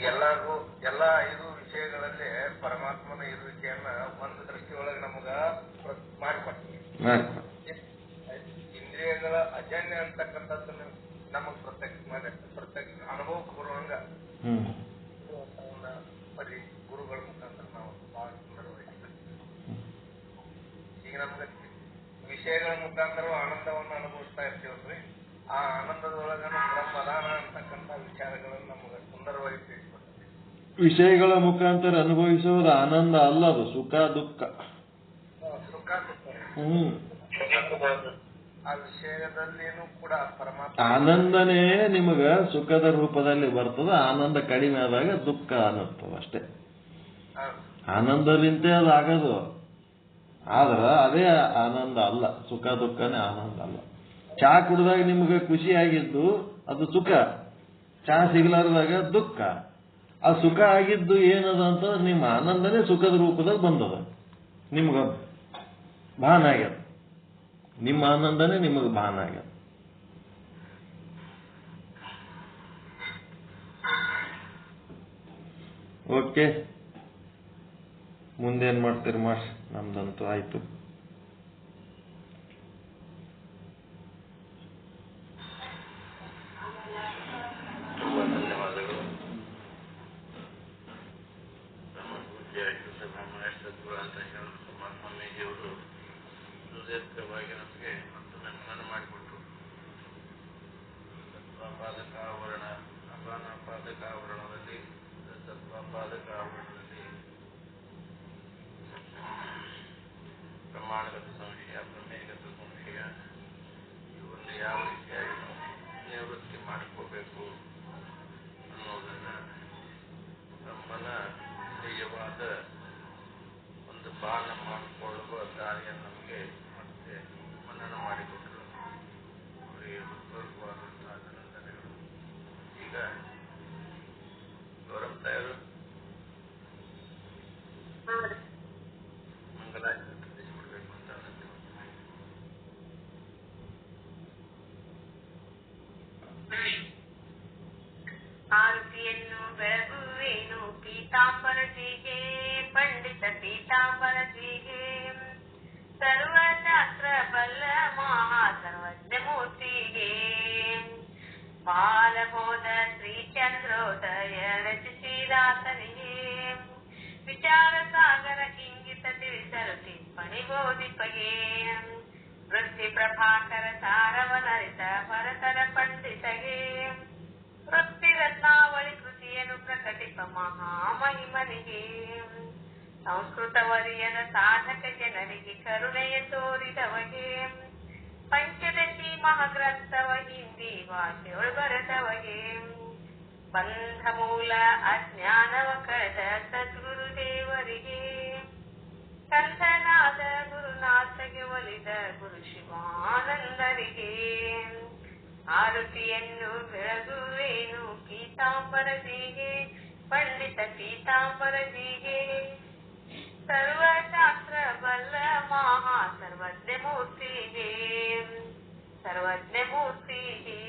ಈಗ ಎಲ್ಲಾರ್ಗೂ ಎಲ್ಲಾ 5 ವಿಷಯಗಳಲ್ಲಿ ಪರಮಾತ್ಮನ ಇರುವಿಕೆಯನ್ನ ಒಂದು ದೃಷ್ಟಿಯೊಳಗೆ ನಮಗ ಮಾಡಿಕೊಡ್ತೀವಿ. ಇಂದ್ರಿಯಗಳ ಅಜನ್ಯ ಅಂತಕ್ಕಂಥದ್ದನ್ನ ನಮಗ್ ಪ್ರತ್ಯಕ್ಷ ಅನುಭವಕ್ಕೆ ಬರುವಂಗ ಬರೀ ಗುರುಗಳ ಮುಖಾಂತರ ನಾವು ಬಹಳ ಸುಂದರವಾಗಿ ಈಗ ನಮ್ಗೆ ವಿಷಯಗಳ ಮುಖಾಂತರ ಆನಂದವನ್ನು ಅನುಭವಿಸ್ತಾ ಇರ್ತೀವಲ್ರಿ. ಆ ಆನಂದದೊಳಗ ಬ್ರಹ್ಮದಾನ ಅಂತಕ್ಕಂಥ ವಿಚಾರಗಳನ್ನು ನಮಗೆ ಸುಂದರವಾಗಿ ತಿಳಿಸ್ಕೊಡ್ತಾರೆ. ವಿಷಯಗಳ ಮುಖಾಂತರ ಅನುಭವಿಸುವುದು ಆನಂದ ಅಲ್ಲ, ಅದು ಸುಖ ದುಃಖ. ಸುಖ ದುಃಖ ಆ ವಿಷಯದಲ್ಲಿನೂ ಕೂಡ ಪರಮಾತ್ಮ ಆನಂದನೇ ನಿಮಗ ಸುಖದ ರೂಪದಲ್ಲಿ ಬರ್ತದೆ. ಆನಂದ ಕಡಿಮೆ ಆದಾಗ ದುಃಖ ಅನ್ನಿಸ್ತದೆ ಅಷ್ಟೇ. ಆನಂದಲಿಂತೆ ಅದು ಆಗದು, ಆದ್ರ ಅದೇ ಆನಂದ ಅಲ್ಲ. ಸುಖ ದುಃಖನೇ ಆನಂದ ಅಲ್ಲ. ಚಾ ಕುಡಿದಾಗ ನಿಮ್ಗೆ ಖುಷಿ ಆಗಿದ್ದು ಅದು ಸುಖ, ಚಾ ಸಿಗ್ಲಾರ್ದಾಗ ದುಃಖ. ಆ ಸುಖ ಆಗಿದ್ದು ಏನದ ಅಂತ ನಿಮ್ಮ ಆನಂದನೇ ಸುಖದ ರೂಪದಲ್ಲಿ ಬಂದದ, ನಿಮ್ಗ ಭಾನ ಆಗ್ಯದ. ನಿಮ್ಮ ಆನಂದನೇ ನಿಮಗೆ ಭಾನ ಆಗ್ಯದ. ಓಕೆ, ಮುಂದೇನ್ ಮಾಡ್ತೀರಿ ಮಾಸ್? ನಮ್ದಂತೂ ಆಯ್ತು. ತುಂಬಾ ಧನ್ಯವಾದಗಳು. ನಮ್ಮ ಪೂಜ್ಯ ಸದ್ಗುರು ಅಂತ ಹೇಳುವ ಸ್ವಾಮೀಜಿಯವರು ಸುದೀರ್ಘವಾಗಿ ನಮಗೆ ಮತ್ತೊಮ್ಮೆ ಮನನ ಮಾಡಿಕೊಟ್ರು. ಸತ್ವಪಾದಕಾವರಣ ಅಪಾನಪಾದಕಾವರಣದಲ್ಲಿ ಸತ್ವಪಾದಕಾವರಣದಲ್ಲಿ ಪ್ರಮಾಣಗತ ಸಂಶಯ, ಪ್ರಮೇಯಗತ ಸಂಶಯ ಇವನ್ನು ಯಾವ ರೀತಿಯಾಗಿ ನಿವೃತ್ತಿ ಮಾಡಿಕೋಬೇಕು ಅನ್ನೋದನ್ನ ನಮ್ಮನ್ನ ನಿಜವಾದ ಒಂದು ಬಾಣ ಮಾಡಿಕೊಳ್ಳುವ ದಾರಿಯನ್ನು ನಮಗೆ ಮತ್ತೆ ಮನನ ಮಾಡಿಕೊಟ್ಟರು. ಅವರಿಗೆ ಹೃತ್ಪೂರ್ವಕವಾದಂತಹ ಅಭಿನಂದನೆಗಳು. ಈಗ ಗೌರವ್ ತಯಾರು ಮಂಗಲಾಚರಣೆ ತಿಳಿಸಿಕೊಡ್ಬೇಕು ಅಂತ ಆರತಿಯನ್ನು ಬೆಳಗುವೇನು ಪೀತಾಂಬರಜಿಗೆ, ಪಂಡಿತ ಪೀತಾಂಬರಜಿಗೆ, ಸರ್ವಶಾಸ್ತ್ರ ಬಲ್ಲ ಮಹಾ ಸರ್ವಜ್ಞ ಮೂರ್ತಿಗೆ, ಬಾಲಬೋಧ ಶ್ರೀ ಚಂದ್ರೋದಯ ರಚಿಸಿದಾತನಿಗೆ, ವಿಚಾರ ಸಾಗರ ಇಂಗಿತ ತಿಳಿಸಲು ಟಿಪ್ಪಣಿ ಬೋಧಿಪಗೆ, ವೃತ್ತಿ ಪ್ರಭಾಕರ ಸಾರವನರಿತ ಭರತರ ಪಂಡಿತಗೆ, ವೃತ್ತಿ ರತ್ನಾವಳಿ ಕೃತಿಯನ್ನು ಪ್ರಕಟಿಪ ಮಹಾಮಹಿಮನಿಗೆ, ಸಂಸ್ಕೃತ ವರಿಯದ ಸಾಧಕ ಜನರಿಗೆ ಕರುಣೆಯ ತೋರಿದವಗೆ, ಪಂಚದಶಿ ಮಹಾಗ್ರಂಥವ ಹಿಂದಿ ಭಾಷೆಯೊಳು ಬರೆದವಗೆ, ಬಂಧ ಮೂಲ ಅಜ್ಞಾನವ ಕಳೆದ ಸದ್ಗುರುದೇವರಿಗೆ, ಕಂದನಾದ ಗುರುನಾಥಗೆ ಒಲಿದ ಗುರು ಶಿವಾನಂದರಿಗೆ, ಆರತಿಯನ್ನು ಬೆಳಗುವೇನು ಪೀತಾಂಬರಜಿಗೆ, ಪಂಡಿತ ಪೀತಾಂಬರಜಿಗೆ, ಸರ್ವಶಾಸ್ತ್ರ ಬಲ್ಲ ಮಹಾ ಸರ್ವಜ್ಞ ಮೂರ್ತಿಗೆ, ಸರ್ವಜ್ಞ ಮೂರ್ತಿಗೆ.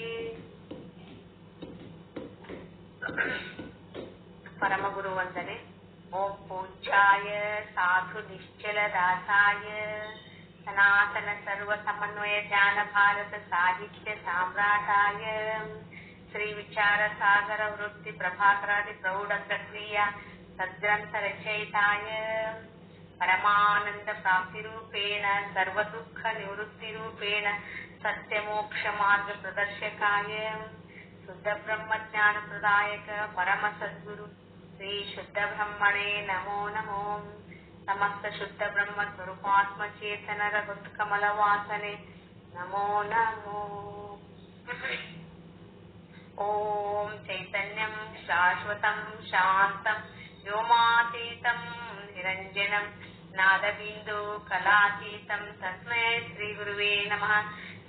ಪರಮಗುರು ವಂದನೆ. ಓಂ ಪೂಜ್ಯಾಯ ಸಾಧು ನಿಶ್ಚಲ ದಾಸಾಯ ಸನಾತನ ಸರ್ವ ಸಮನ್ವಯ ಧ್ಯಾನ ಭಾರತ ಸಾಹಿತ್ಯ ಸಾಮ್ರಾಟಾಯ ಶ್ರೀ ವಿಚಾರ ಸಾಗರ ವೃತ್ತಿ ಪ್ರಭಾಕರಾದಿ ಪ್ರೌಢ ಪ್ರಕ್ರಿಯ ಸದ್ಗ್ರಂಥ ರಚಯಿತಾಯ ಪರಮಾನಂದ ಪ್ರಾಪ್ತಿ ರೂಪೇಣ ಸರ್ವ ದುಃಖ ನಿವೃತ್ತಿ ರೂಪೇಣ ಸತ್ಯ ಮೋಕ್ಷ ಮಾರ್ಗ ಪ್ರದರ್ಶಕಾಯ ಶುದ್ಧ ಬ್ರಹ್ಮಜ್ಞಾನ ಪ್ರದಾಯಕ ಪರಮ ಸದ್ಗುರು ಶ್ರೀ ಶುದ್ಧ ಬ್ರಹ್ಮಣೇ ನಮೋ ನಮೋ. ಸಮಸ್ತ ಶುದ್ಧ ಬ್ರಹ್ಮ ಸ್ವರೂಪಾತ್ಮ ಚೇತನರ ಉತ್ಕಮಲ ವಾಸನೆ ನಮೋ ನಮೋ. ಓಂ ಚೈತನ್ಯಂ ಶಾಶ್ವತಂ ಶಾಂತಂ ವ್ಯೋಮಾತೀತಂ ನಿರಂಜನಂ ನಾದಬಿಂದು ಕಲಾತೀತಂ ತಸ್ಮೈ ಶ್ರೀ ಗುರುವೇ ನಮಃ.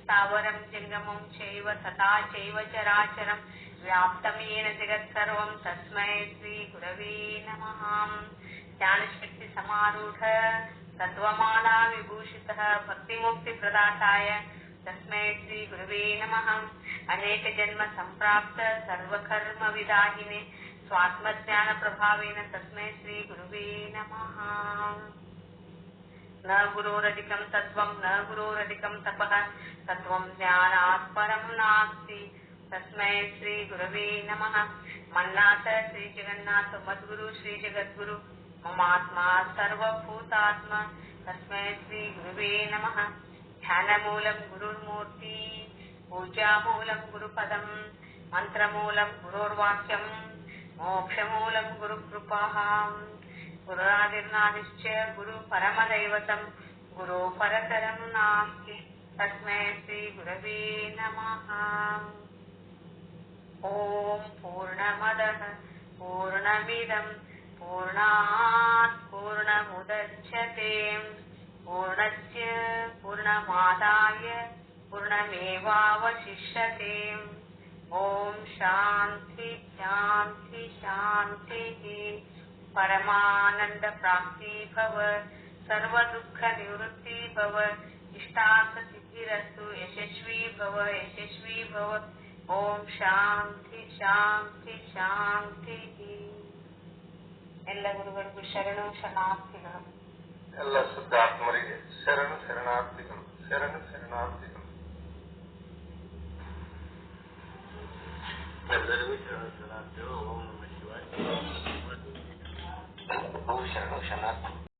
ಸ್ಥಾವರಂ ಜಂಗಮಂ ಚೈವ ಸದಾ ಚೈವ ಚರಾಚರಂ ವ್ಯಾಪ್ತಂ ಯೇನ ಜಗತ್ಸರ್ವಂ ತಸ್ಮೈ ಶ್ರೀ ಗುರವೇ ನಮಃ. ಜ್ಞಾನಶಕ್ತಿ ಸಮಾರೂಢ ತತ್ವಮಾಲಾ ವಿಭೂಷಿತಃ ಭಕ್ತಿ ಮುಕ್ತಿ ಪ್ರದಾತಾಯ ತಸ್ಮೈ ಶ್ರೀ ಗುರವೇ ನಮಃ. ಅನೇಕ ಜನ್ಮ ಸಂಪ್ರಾಪ್ತ ಸರ್ವಕರ್ಮ ವಿದಾಹಿನೆ स्वात्मज्ञान प्रभावेन तस्मै श्री गुरुवे नमः। न गुरोरधिकं तत्त्वं न गुरोरधिकं तपः तत्त्वं ज्ञानात् परं नास्ति तस्मै श्री गुरवे नमः। मन्नाथ श्री जगन्नाथ मद्गुरु श्री जगद्गुरु ममात्मा सर्वभूतात्मा तस्मै श्री गुरुवे नमः। ध्यानमूलं गुरुर्मूर्ति पूजामूलं गुरुपदं मंत्रमूलं गुरोर्वाक्यं मोक्षमूलं गुरुकृपः। गुरुरादिर्नादिश्च गुरु परमदैवतं गुरो परतरं नास्ति तस्मै श्री गुरवे नमः। ओम पूर्णमदः पूर्णमिदं पूर्णात् पूर्णमुदच्यते पूर्णस्य पूर्णमादाय पूर्णमेवावशिष्यते। ओम शांति शांति शांतिः। परमानंद प्राप्ति भव सर्व दुःख निवृत्ति भव इष्टार्थ सिद्धिरस्तु यशस्वी भव यशस्वी भव। ओम ಶಾಂತಿ ಶಾಂತಿ ಶಾಂತಿ। ಎಲ್ಲ ಗುರುಗಳಿಗೂ ಶರಣು ಶರಣಾರ್ಥಿಗಳು. ಎಲ್ಲ ಶುದ್ಧಾತ್ಮರಿಗೆ ಶರಣು ಶರಣಾರ್ಥಿಗಳು ಶರಣು ಶರಣಾರ್ಥಿಗಳು. ಎಲ್ಲರಿಗೂ ಶರಣು ಶರಣಾರ್ಥಿಗಳು. ಓಂ ನಮಃ ಶಿವಾಯ. ಶರಣು ಶರಣಾರ್ಥಿ.